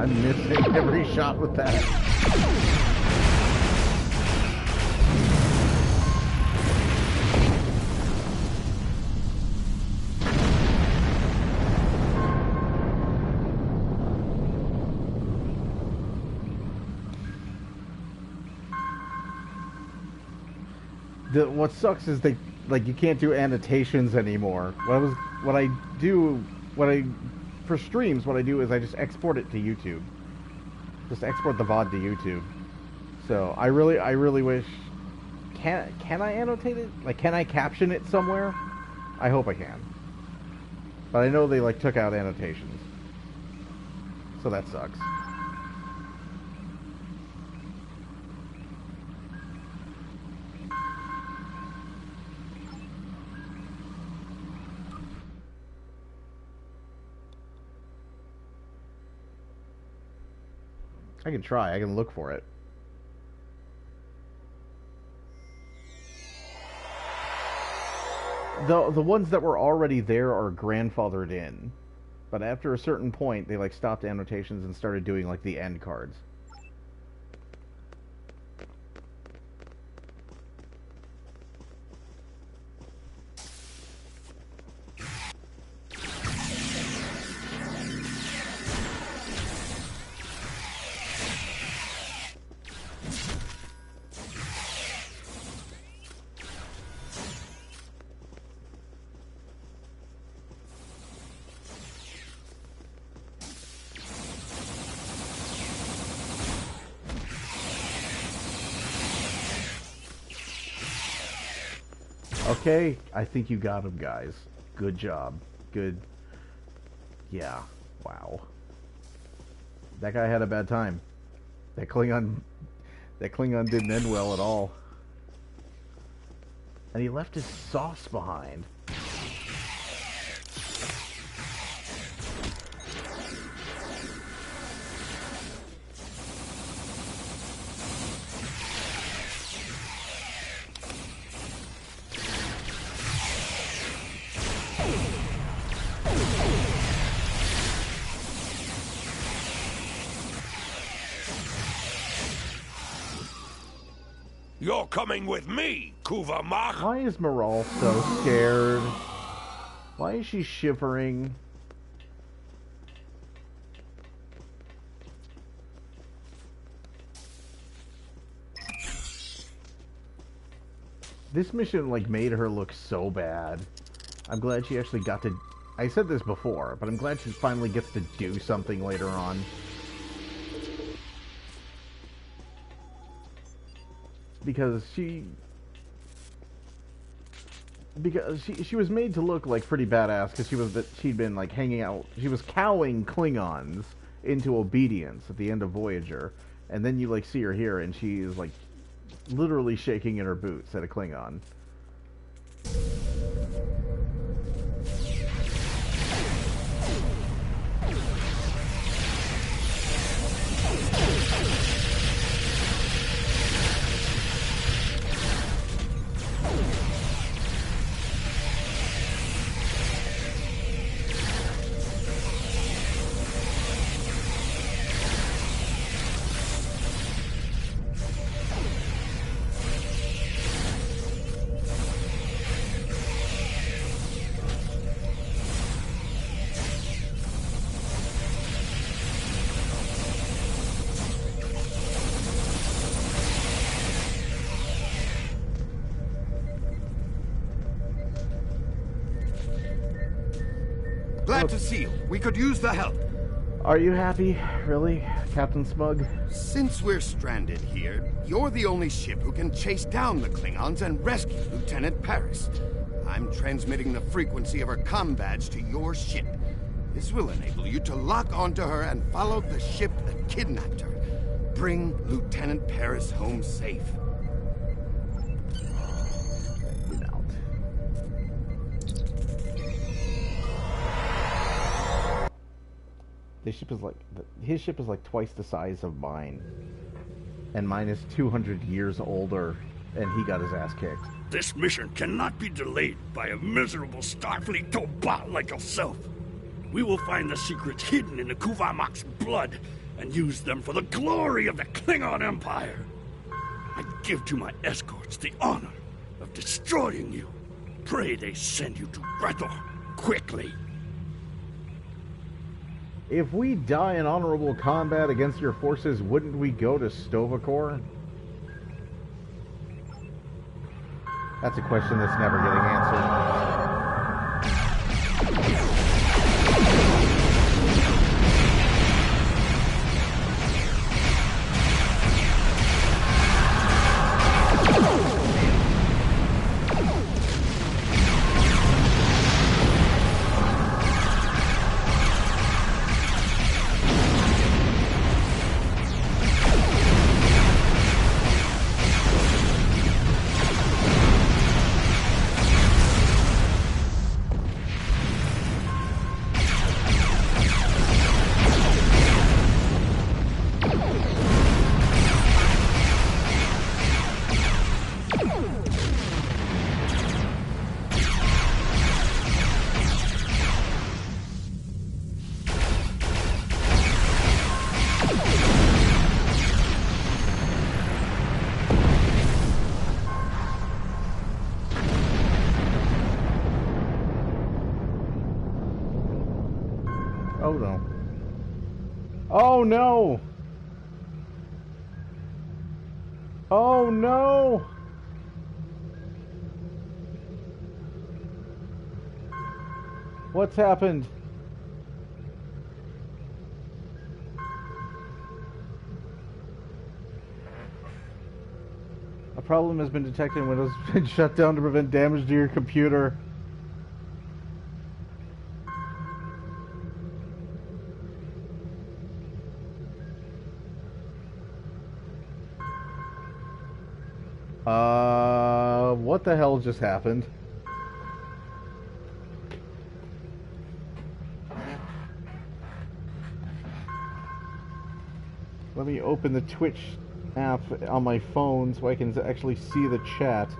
I'm missing every shot with that. What sucks is they you can't do annotations anymore. For streams, what I do is I just export it to YouTube. Just export the VOD to YouTube. So I really wish. Can I annotate it? Like, can I caption it somewhere? I hope I can. But I know they took out annotations. So that sucks. I can try. I can look for it. The ones that were already there are grandfathered in. But after a certain point, they stopped annotations and started doing the end cards. Okay, I think you got him, guys. Good job. Good. Yeah. Wow. That guy had a bad time. That Klingon didn't end well at all. And he left his sauce behind. You're coming with me, Kuvamach. Why is Moral so scared? Why is she shivering? This mission made her look so bad. I'm glad she actually got to... I said this before, but I'm glad she finally gets to do something later on. Because she was made to look pretty badass because she'd been hanging out. She was cowing Klingons into obedience at the end of Voyager, and then you see her here and she is literally shaking in her boots at a Klingon. Glad to see you. We could use the help. Are you happy, really, Captain Smug? Since we're stranded here, you're the only ship who can chase down the Klingons and rescue Lieutenant Paris. I'm transmitting the frequency of her comm badge to your ship. This will enable you to lock onto her and follow the ship that kidnapped her. Bring Lieutenant Paris home safe. This ship is his ship is twice the size of mine, and mine is 200 years older, and he got his ass kicked. This mission cannot be delayed by a miserable Starfleet tobot like yourself. We will find the secrets hidden in the Kuvamach's blood and use them for the glory of the Klingon Empire. I give to my escorts the honor of destroying you. Pray they send you to Bretor quickly. If we die in honorable combat against your forces, wouldn't we go to Stovacor? That's a question that's never getting answered. Oh no. Oh no! Oh no! What's happened? A problem has been detected and Windows has been shut down to prevent damage to your computer. What the hell just happened? Let me open the Twitch app on my phone so I can actually see the chat.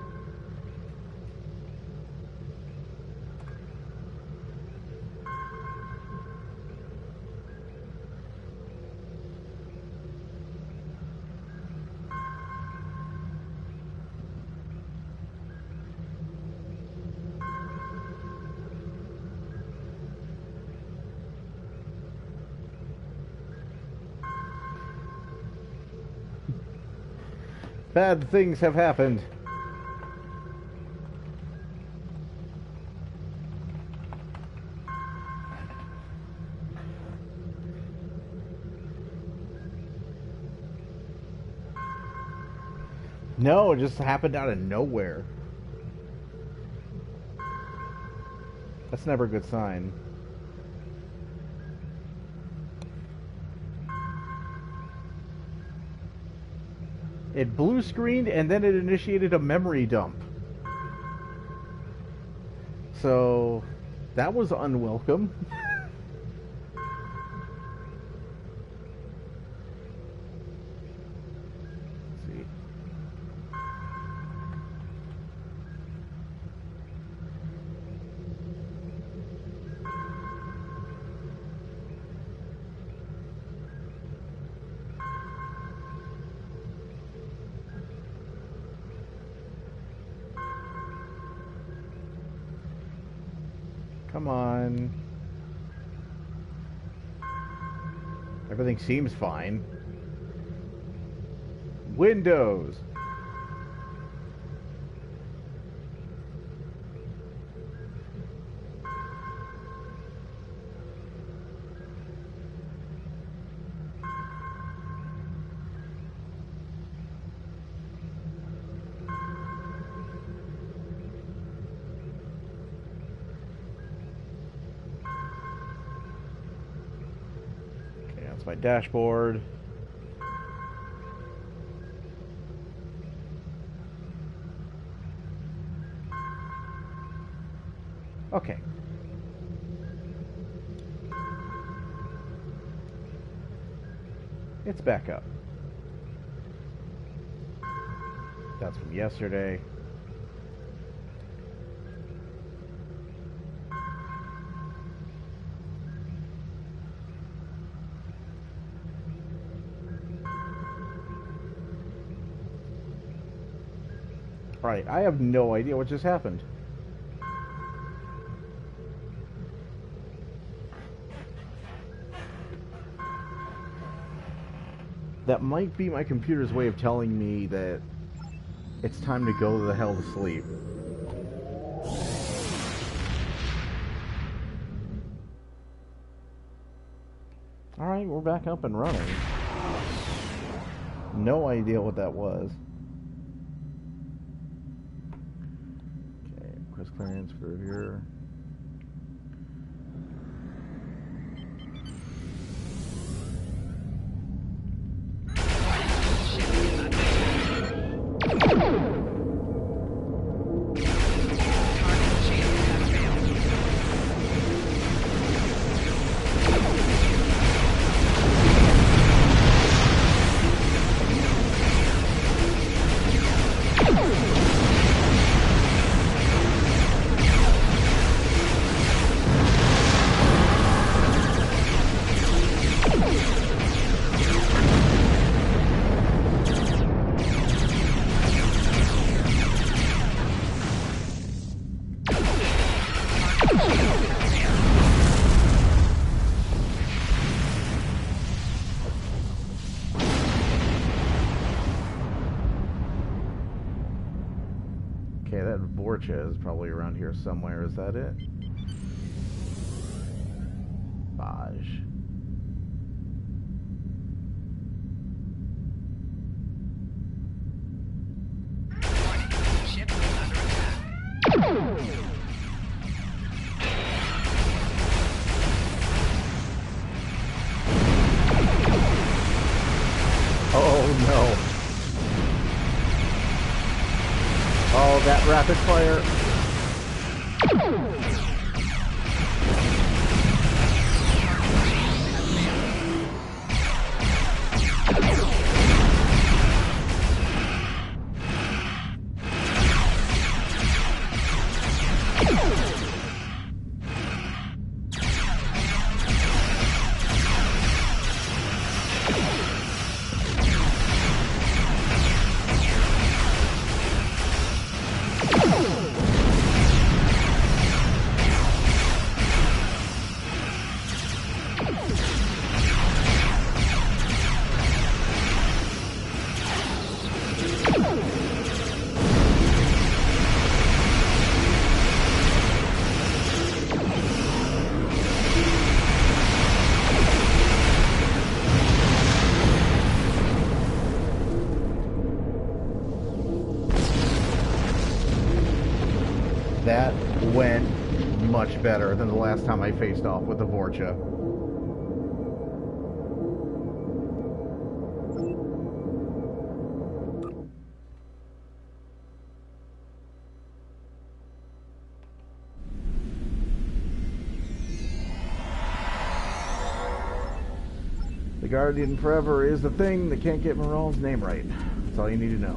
Bad things have happened. No, it just happened out of nowhere. That's never a good sign. It blue screened and then it initiated a memory dump. So that was unwelcome. Let's see. Come on. Everything seems fine. Windows. My dashboard. Okay. It's back up. That's from yesterday. Right, I have no idea what just happened. That might be my computer's way of telling me that It's time to go the hell to sleep. Alright, we're back up and running. No idea what that was. Okay, request clearance for here. Okay, that Vorcha is probably around here somewhere. Is that it? Baj. Ship is under attack. Oh no. Oh, that rapid fire. That went much better than the last time I faced off with the Vorcha. The Guardian Forever is the thing that can't get Moral's name right. That's all you need to know.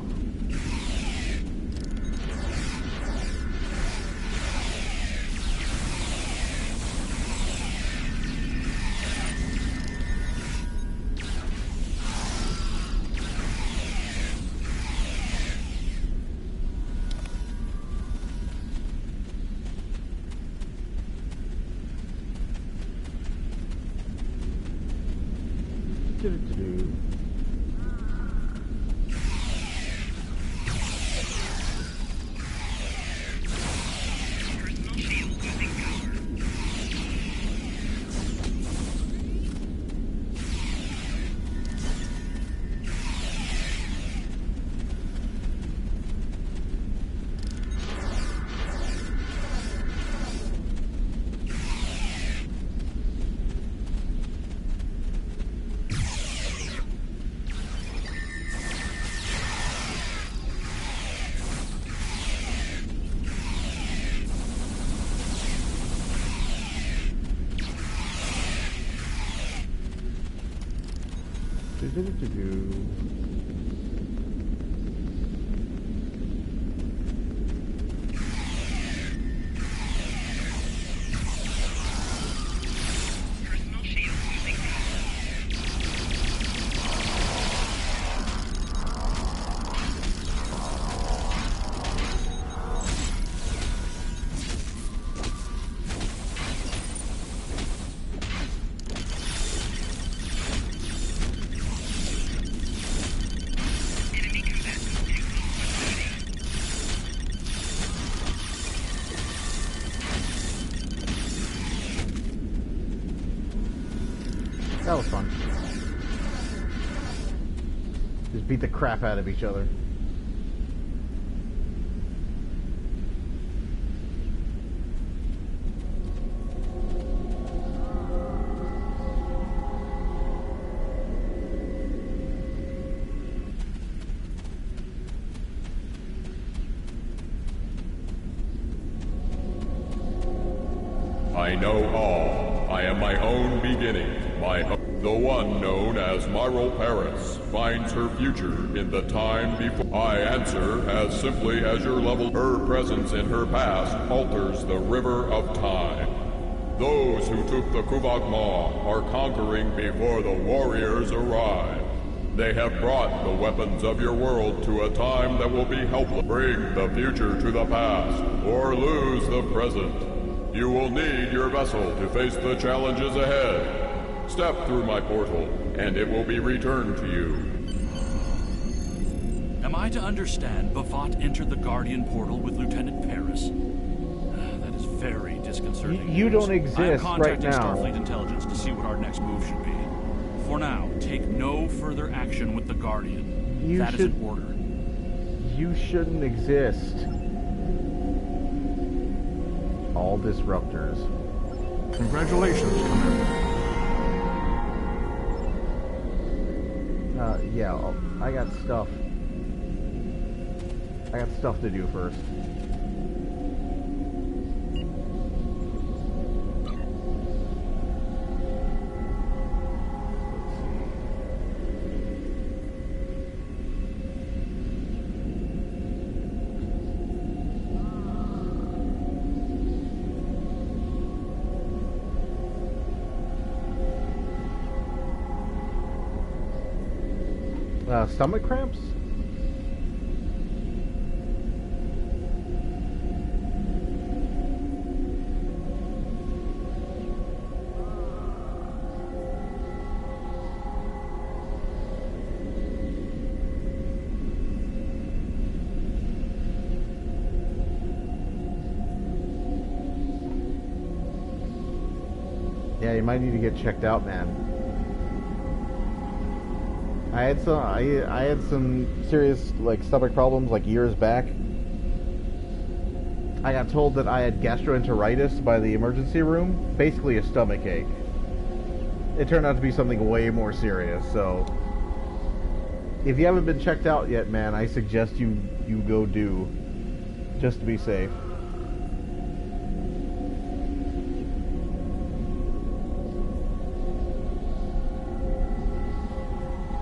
That was fun. Just beat the crap out of each other. I know all. I am my own beginning. The one known as Myral Paris finds her future in the time before. I answer as simply as your level. Her presence in her past alters the river of time. Those who took the Kuvok Maw are conquering before the warriors arrive. They have brought the weapons of your world to a time that will be helpless. Bring the future to the past, or lose the present. You will need your vessel to face the challenges ahead. Step through my portal, and it will be returned to you. Am I to understand Bavat entered the Guardian portal with Lieutenant Paris? That is very disconcerting. You don't exist I am contacting right now. Starfleet Intelligence to see what our next move should be. For now, take no further action with the Guardian. That is an order. You shouldn't exist. All disruptors. Congratulations, Commander. Yeah, I got stuff. I got stuff to do first. Stomach cramps? Yeah, you might need to get checked out, man. I had some serious like stomach problems like years back. I got told that I had gastroenteritis by the emergency room, basically a stomach ache. It turned out to be something way more serious. So if you haven't been checked out yet, man, I suggest you go do, just to be safe.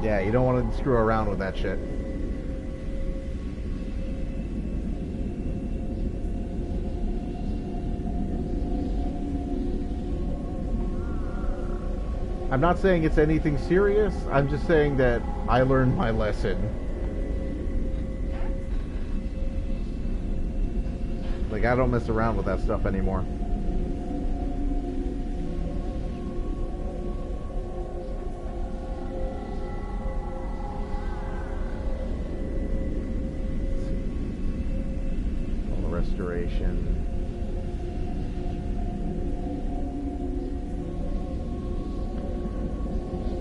Yeah, you don't want to screw around with that shit. I'm not saying it's anything serious, I'm just saying that I learned my lesson. Like, I don't mess around with that stuff anymore. Restoration.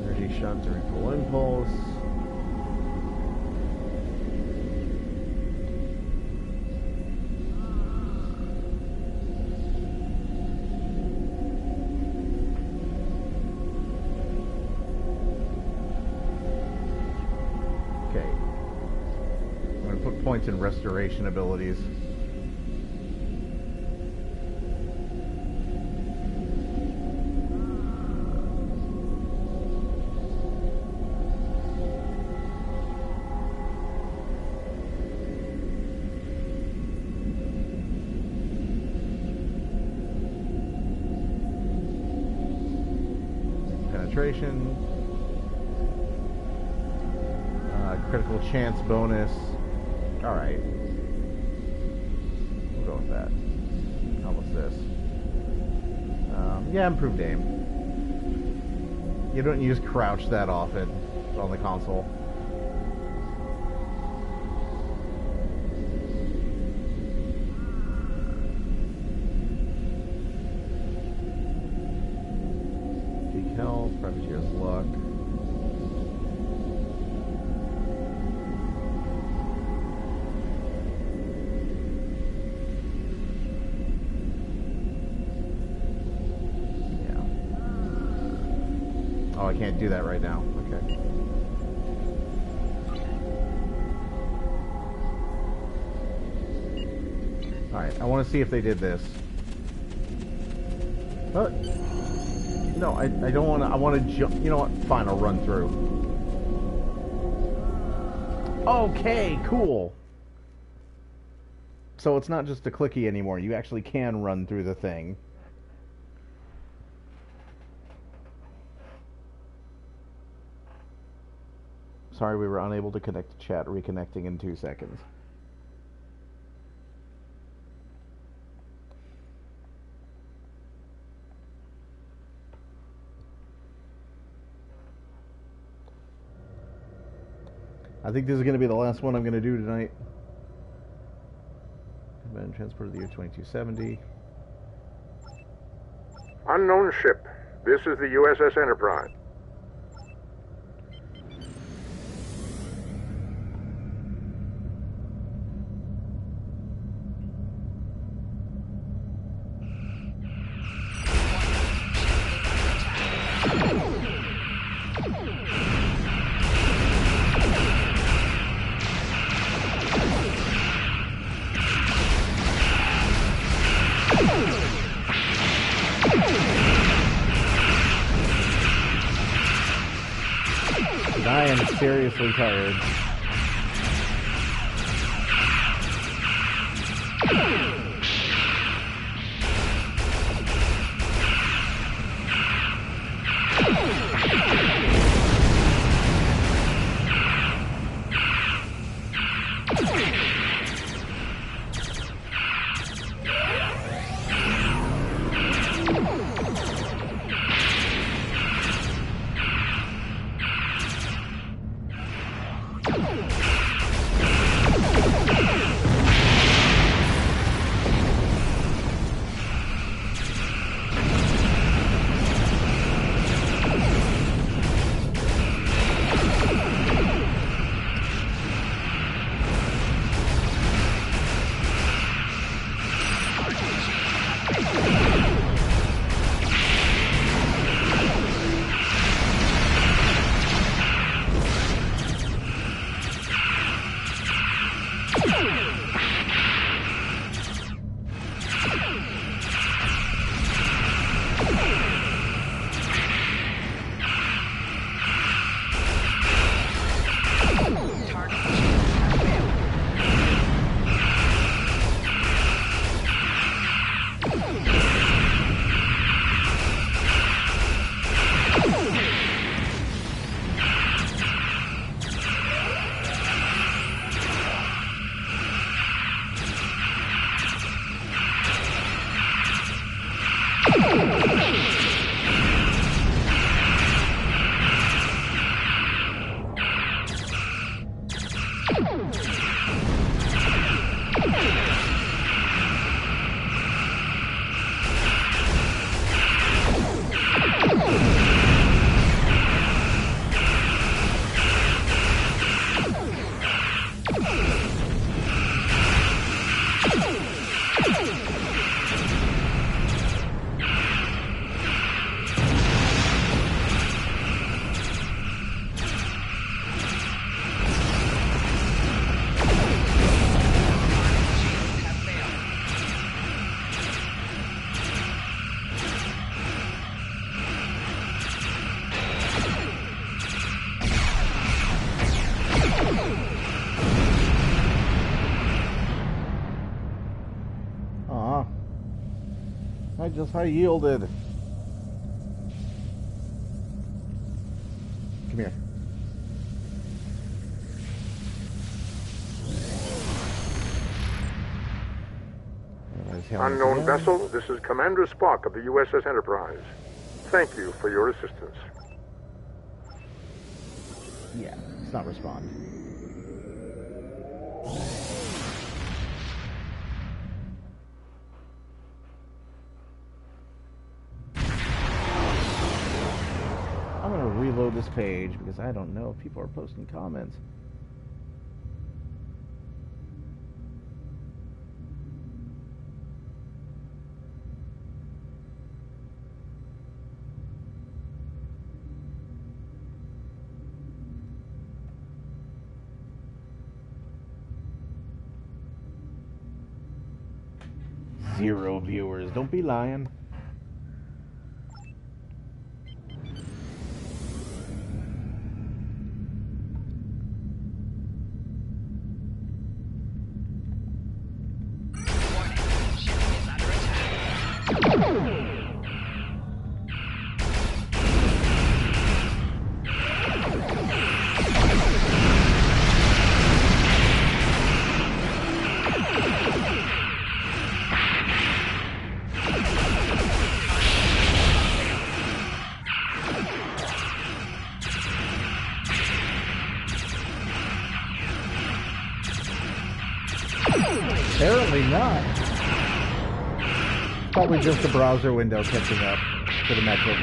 Energy shot during full impulse. Okay. I'm going to put points in restoration abilities. Critical chance bonus. Alright. We'll go with that. How was this? Yeah, improved aim. You don't use crouch that often on the console. Peak health. Privateer's luck. Oh, I can't do that right now. Okay. Alright, I want to see if they did this. But no, I don't want to. I want to jump. You know what? Fine, I'll run through. Okay, cool. So it's not just a clicky anymore. You actually can run through the thing. Sorry, we were unable to connect to chat. Reconnecting in 2 seconds. I think this is going to be the last one I'm going to do tonight. Command transport of the year 2270. Unknown ship. This is the USS Enterprise. I am seriously tired. I yielded. Come here. Unknown vessel, this is Commander Spock of the USS Enterprise. Thank you for your assistance. Yeah, it's not respond. reload this page because I don't know if people are posting comments. Zero viewers. Don't be lying. Apparently not. Probably just a browser window catching up to the metrics.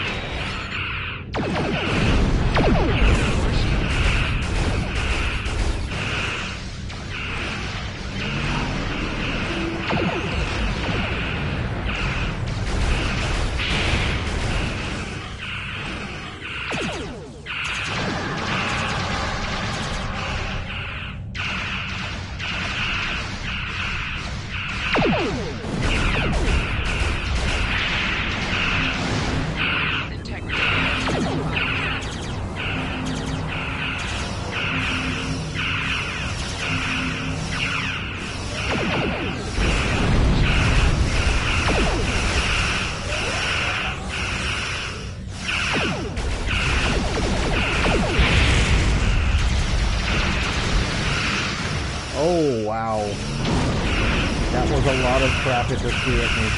Oh, wow. That was a lot of crap it just threw at me.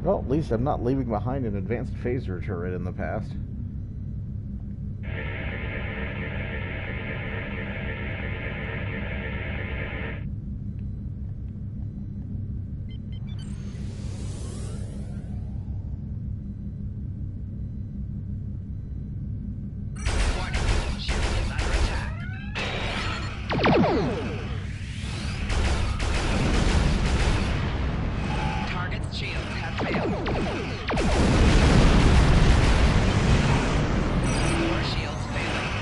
Well, at least I'm not leaving behind an advanced phaser turret in the past. Target's shields have failed. More shields failing.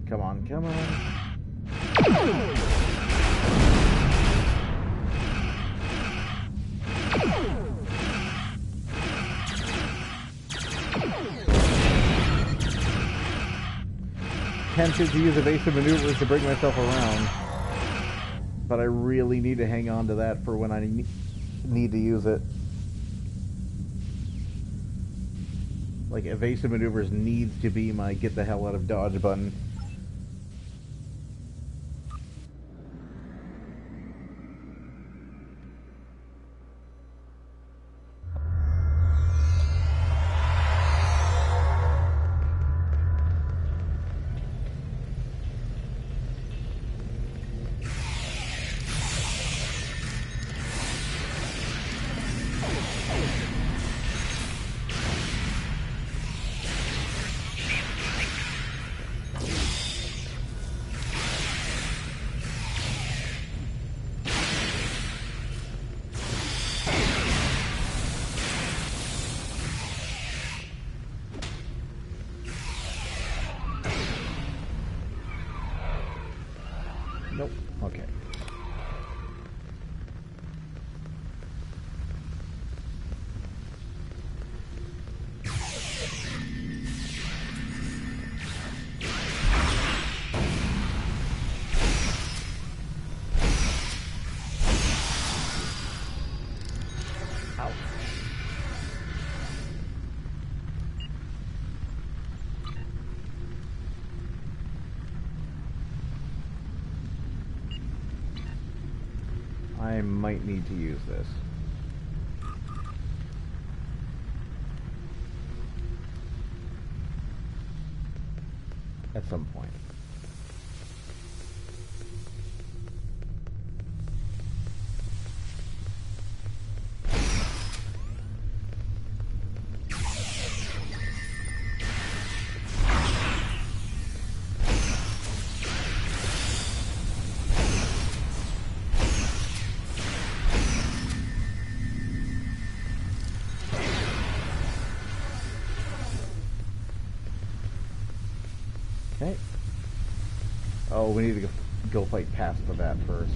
Come on, come on. Tempted to use evasive maneuvers to bring myself around, but I really need to hang on to that for when I need to use it. Like, evasive maneuvers needs to be my get the hell out of dodge button. Nope. Okay. I might need to use this. At some point. Okay. Oh, we need to go fight past the bat first.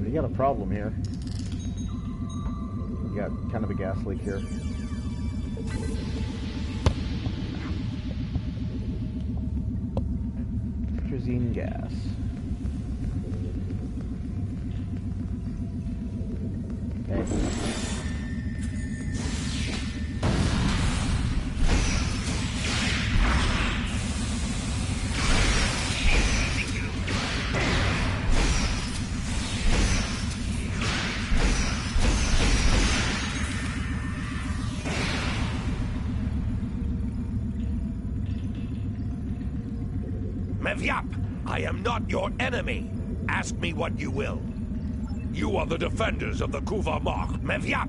You got a problem here. You got kind of a gas leak here. Trazine gas. Okay. Mevyap, I am not your enemy. Ask me what you will. You are the defenders of the Kuvamar. Mevyap!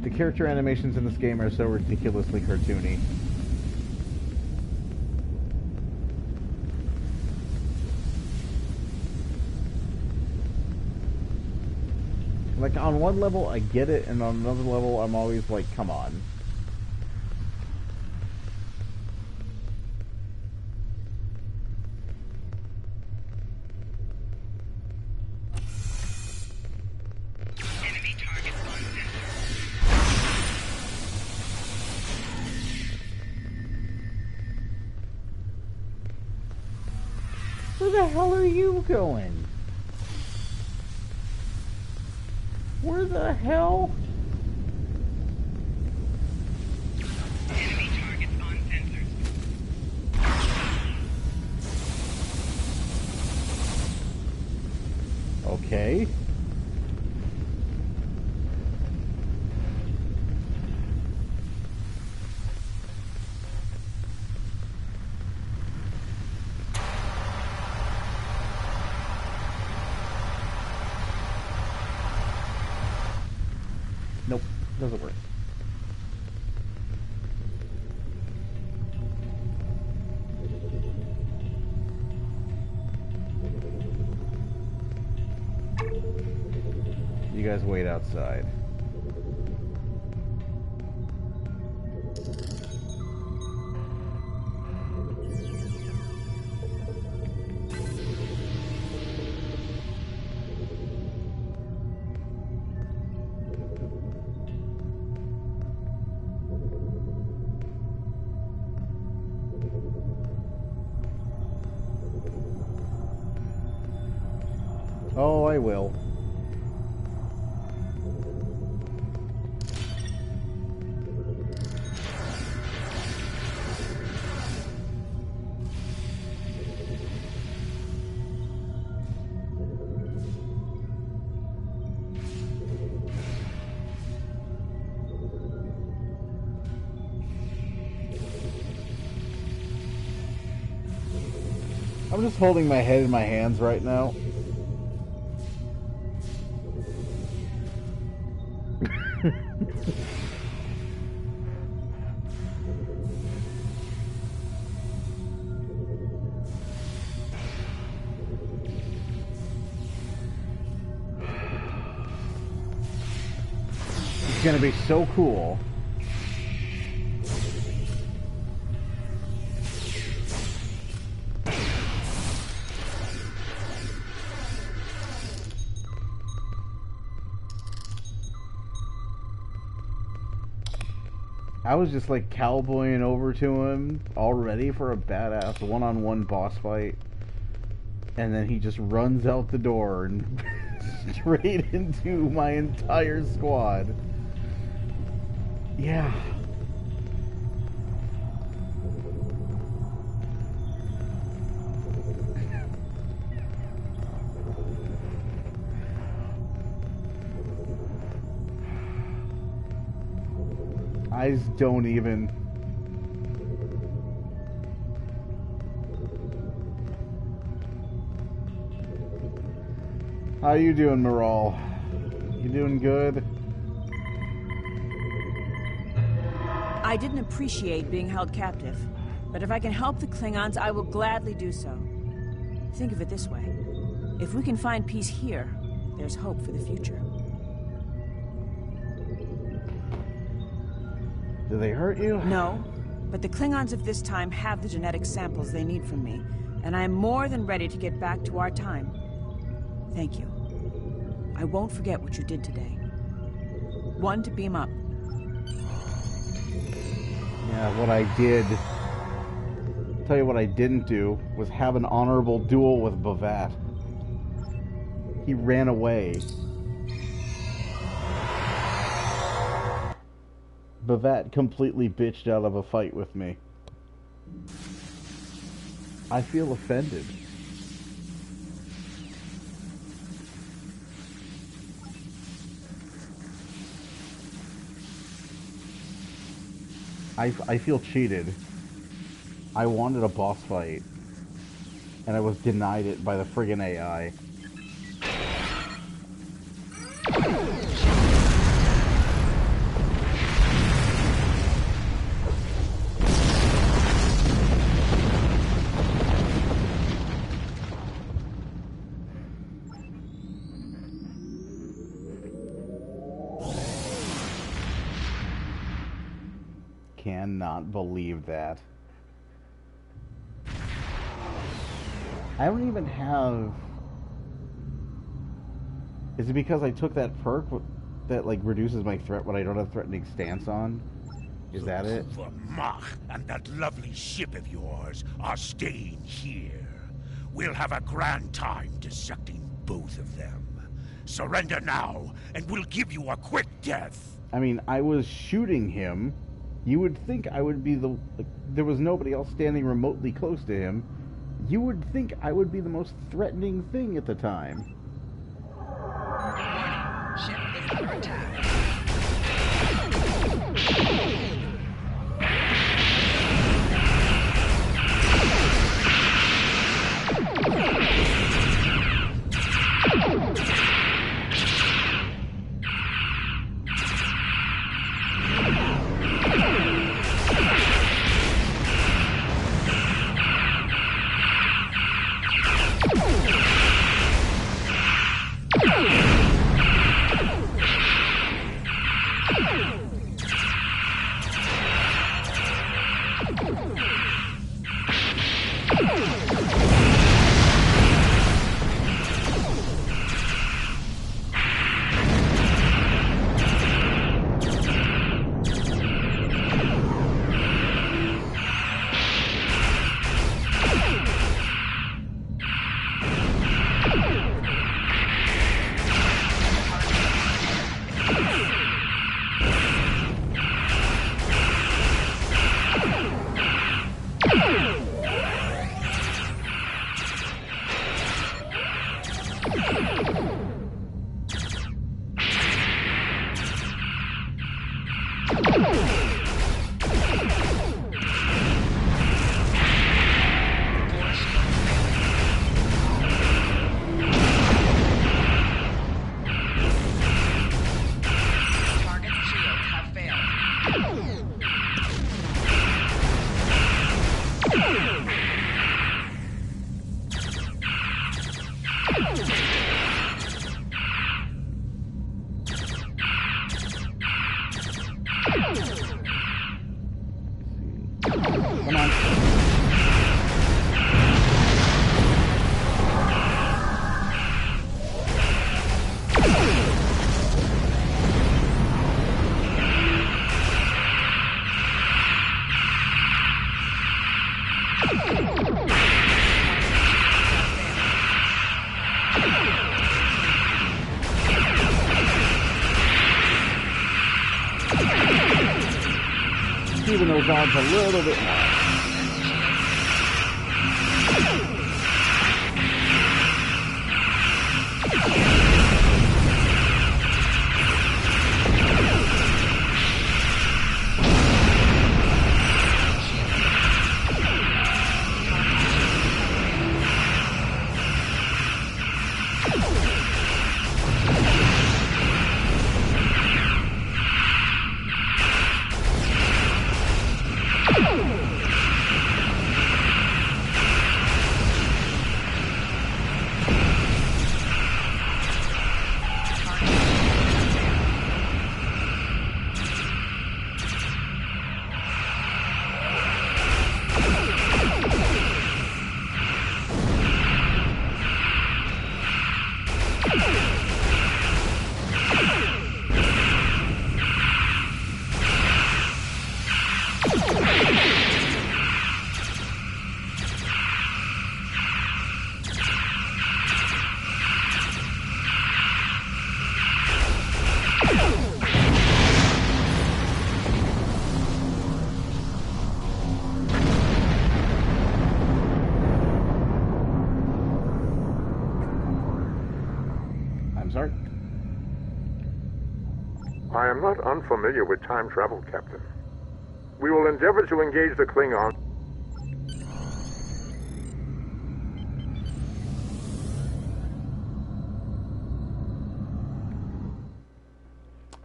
The character animations in this game are so ridiculously cartoony. Like, on one level, I get it, and on another level, I'm always like, come on. Enemy target on center. Where the hell are you going? Where the hell? Enemy targets on sensors. Okay. Nope, doesn't work. You guys wait outside. I will. I'm just holding my head in my hands right now. It's gonna be so cool. I was just like cowboying over to him, all ready for a badass one-on-one boss fight. And then he just runs out the door and straight into my entire squad. Yeah. Eyes don't even. How you doing, Moral? You doing good? I didn't appreciate being held captive, but if I can help the Klingons, I will gladly do so. Think of it this way. If we can find peace here, there's hope for the future. Do they hurt you? No, but the Klingons of this time have the genetic samples they need from me, and I am more than ready to get back to our time. Thank you. I won't forget what you did today. One to beam up. Yeah, what I did. Tell you what I didn't do was have an honorable duel with Bavat. He ran away. Bavat completely bitched out of a fight with me. I feel offended. I feel cheated. I wanted a boss fight, and I was denied it by the friggin' AI. Cannot believe that. I don't even have... Is it because I took that perk that like reduces my threat when I don't have threatening stance on? Is that it? Mach and that lovely ship of yours are staying here. We'll have a grand time dissecting both of them. Surrender now, and we'll give you a quick death. I mean, I was shooting him. You would think I would be the... Like, there was nobody else standing remotely close to him. You would think I would be the most threatening thing at the time. Ship is under attack. Even those odds a little bit more. I am not unfamiliar with time travel, Captain. We will endeavor to engage the Klingon.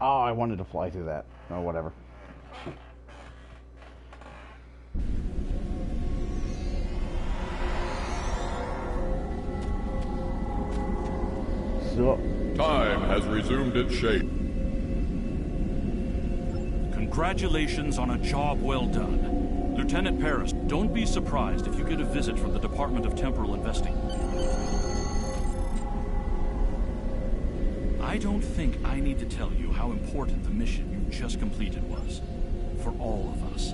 Oh, I wanted to fly through that. Oh, whatever. So, time has resumed its shape. Congratulations on a job well done. Lieutenant Paris, don't be surprised if you get a visit from the Department of Temporal Investing. I don't think I need to tell you how important the mission you just completed was. For all of us.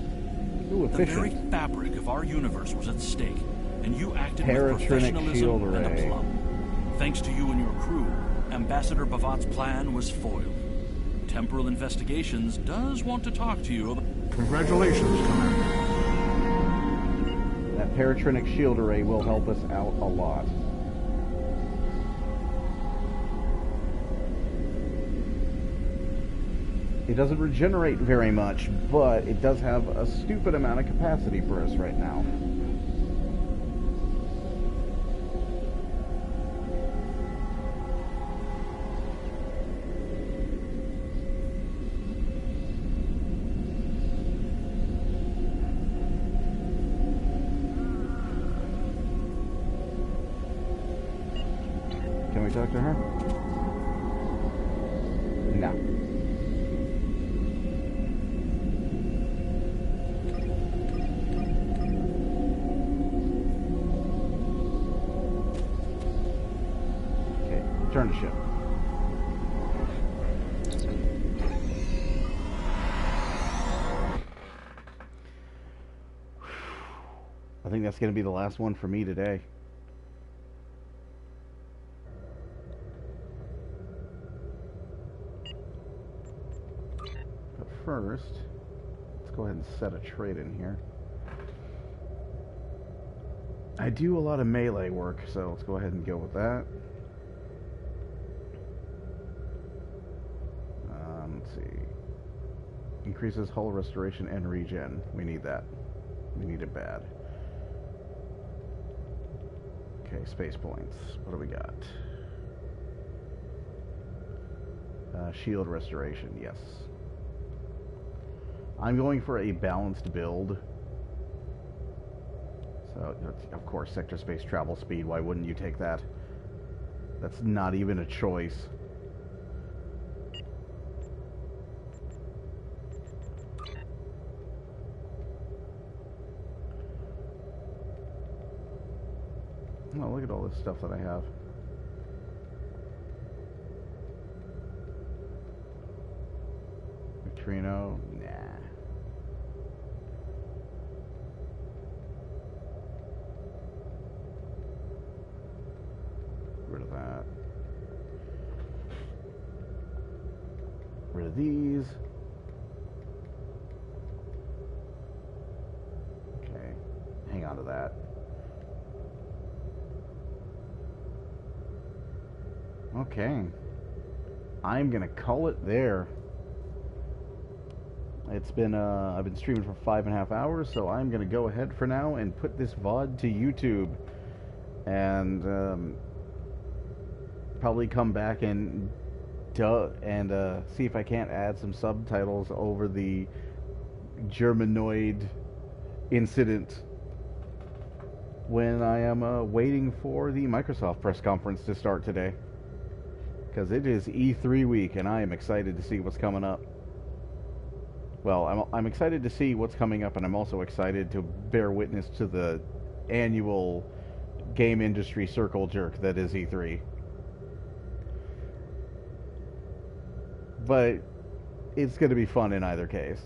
Ooh, the very fabric of our universe was at stake, and you acted with professionalism and aplomb. Thanks to you and your crew, Ambassador Bavat's plan was foiled. Temporal Investigations does want to talk to you about... Congratulations, Commander. That paratronic shield array will help us out a lot. It doesn't regenerate very much, but it does have a stupid amount of capacity for us right now. Can we talk to her? No. Okay, return to ship. I think that's going to be the last one for me today. First, let's go ahead and set a trade in here. I do a lot of melee work, so let's go ahead and go with that. Let's see. Increases hull restoration and regen. We need that. We need it bad. Okay, space points. What do we got? Shield restoration, yes. I'm going for a balanced build. So, of course, sector space travel speed. Why wouldn't you take that? That's not even a choice. Oh, look at all this stuff that I have. Neutrino, nah. Rid of that. Rid of these. Okay, hang on to that. Okay, I'm gonna call it there. It's been, I've been streaming for 5.5 hours, so I'm gonna go ahead for now and put this VOD to YouTube. And, probably come back and see if I can't add some subtitles over the Germanoid incident when I am waiting for the Microsoft press conference to start today. Because it is E3 week, and I am excited to see what's coming up. Well, I'm excited to see what's coming up, and I'm also excited to bear witness to the annual game industry circle jerk that is E3. But it's going to be fun in either case.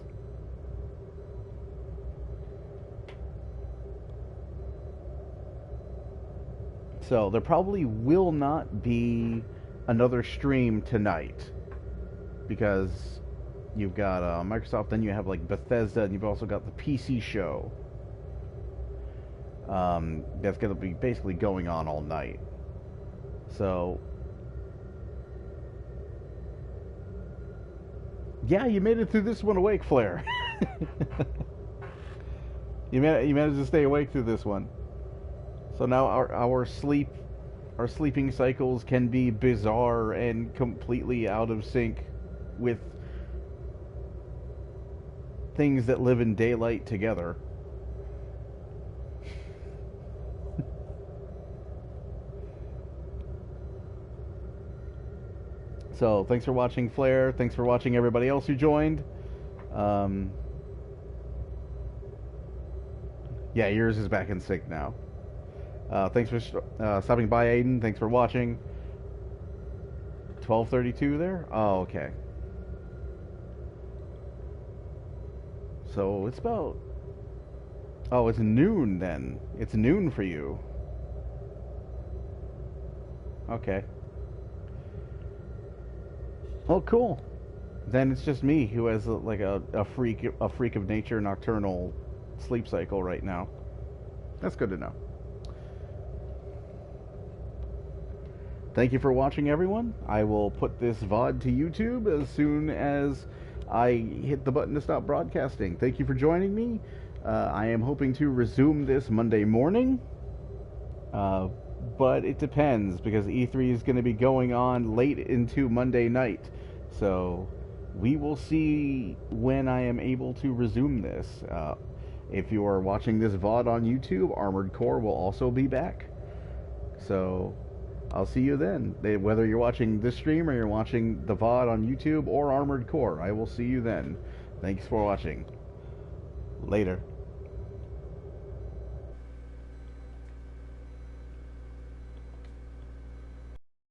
So there probably will not be another stream tonight, because you've got Microsoft, then you have like Bethesda, and you've also got the PC show. That's going to be basically going on all night. So yeah, you made it through this one awake, Flair. you managed to stay awake through this one. So now our sleeping cycles can be bizarre and completely out of sync with things that live in daylight together. So, thanks for watching, Flair. Thanks for watching everybody else who joined. Yeah, yours is back in sync now. Thanks for stopping by, Aiden. Thanks for watching. 12:32 there? Oh, okay. So, it's about... Oh, it's noon then. It's noon for you. Okay. Oh, cool. Then it's just me who has like a freak of nature nocturnal sleep cycle right now. That's good to know. Thank you for watching, everyone. I will put this VOD to YouTube as soon as I hit the button to stop broadcasting. Thank you for joining me. I am hoping to resume this Monday morning. But it depends, because E3 is going to be going on late into Monday night. So we will see when I am able to resume this. If you are watching this VOD on YouTube, Armored Core will also be back. So I'll see you then. Whether you're watching this stream or you're watching the VOD on YouTube or Armored Core, I will see you then. Thanks for watching. Later.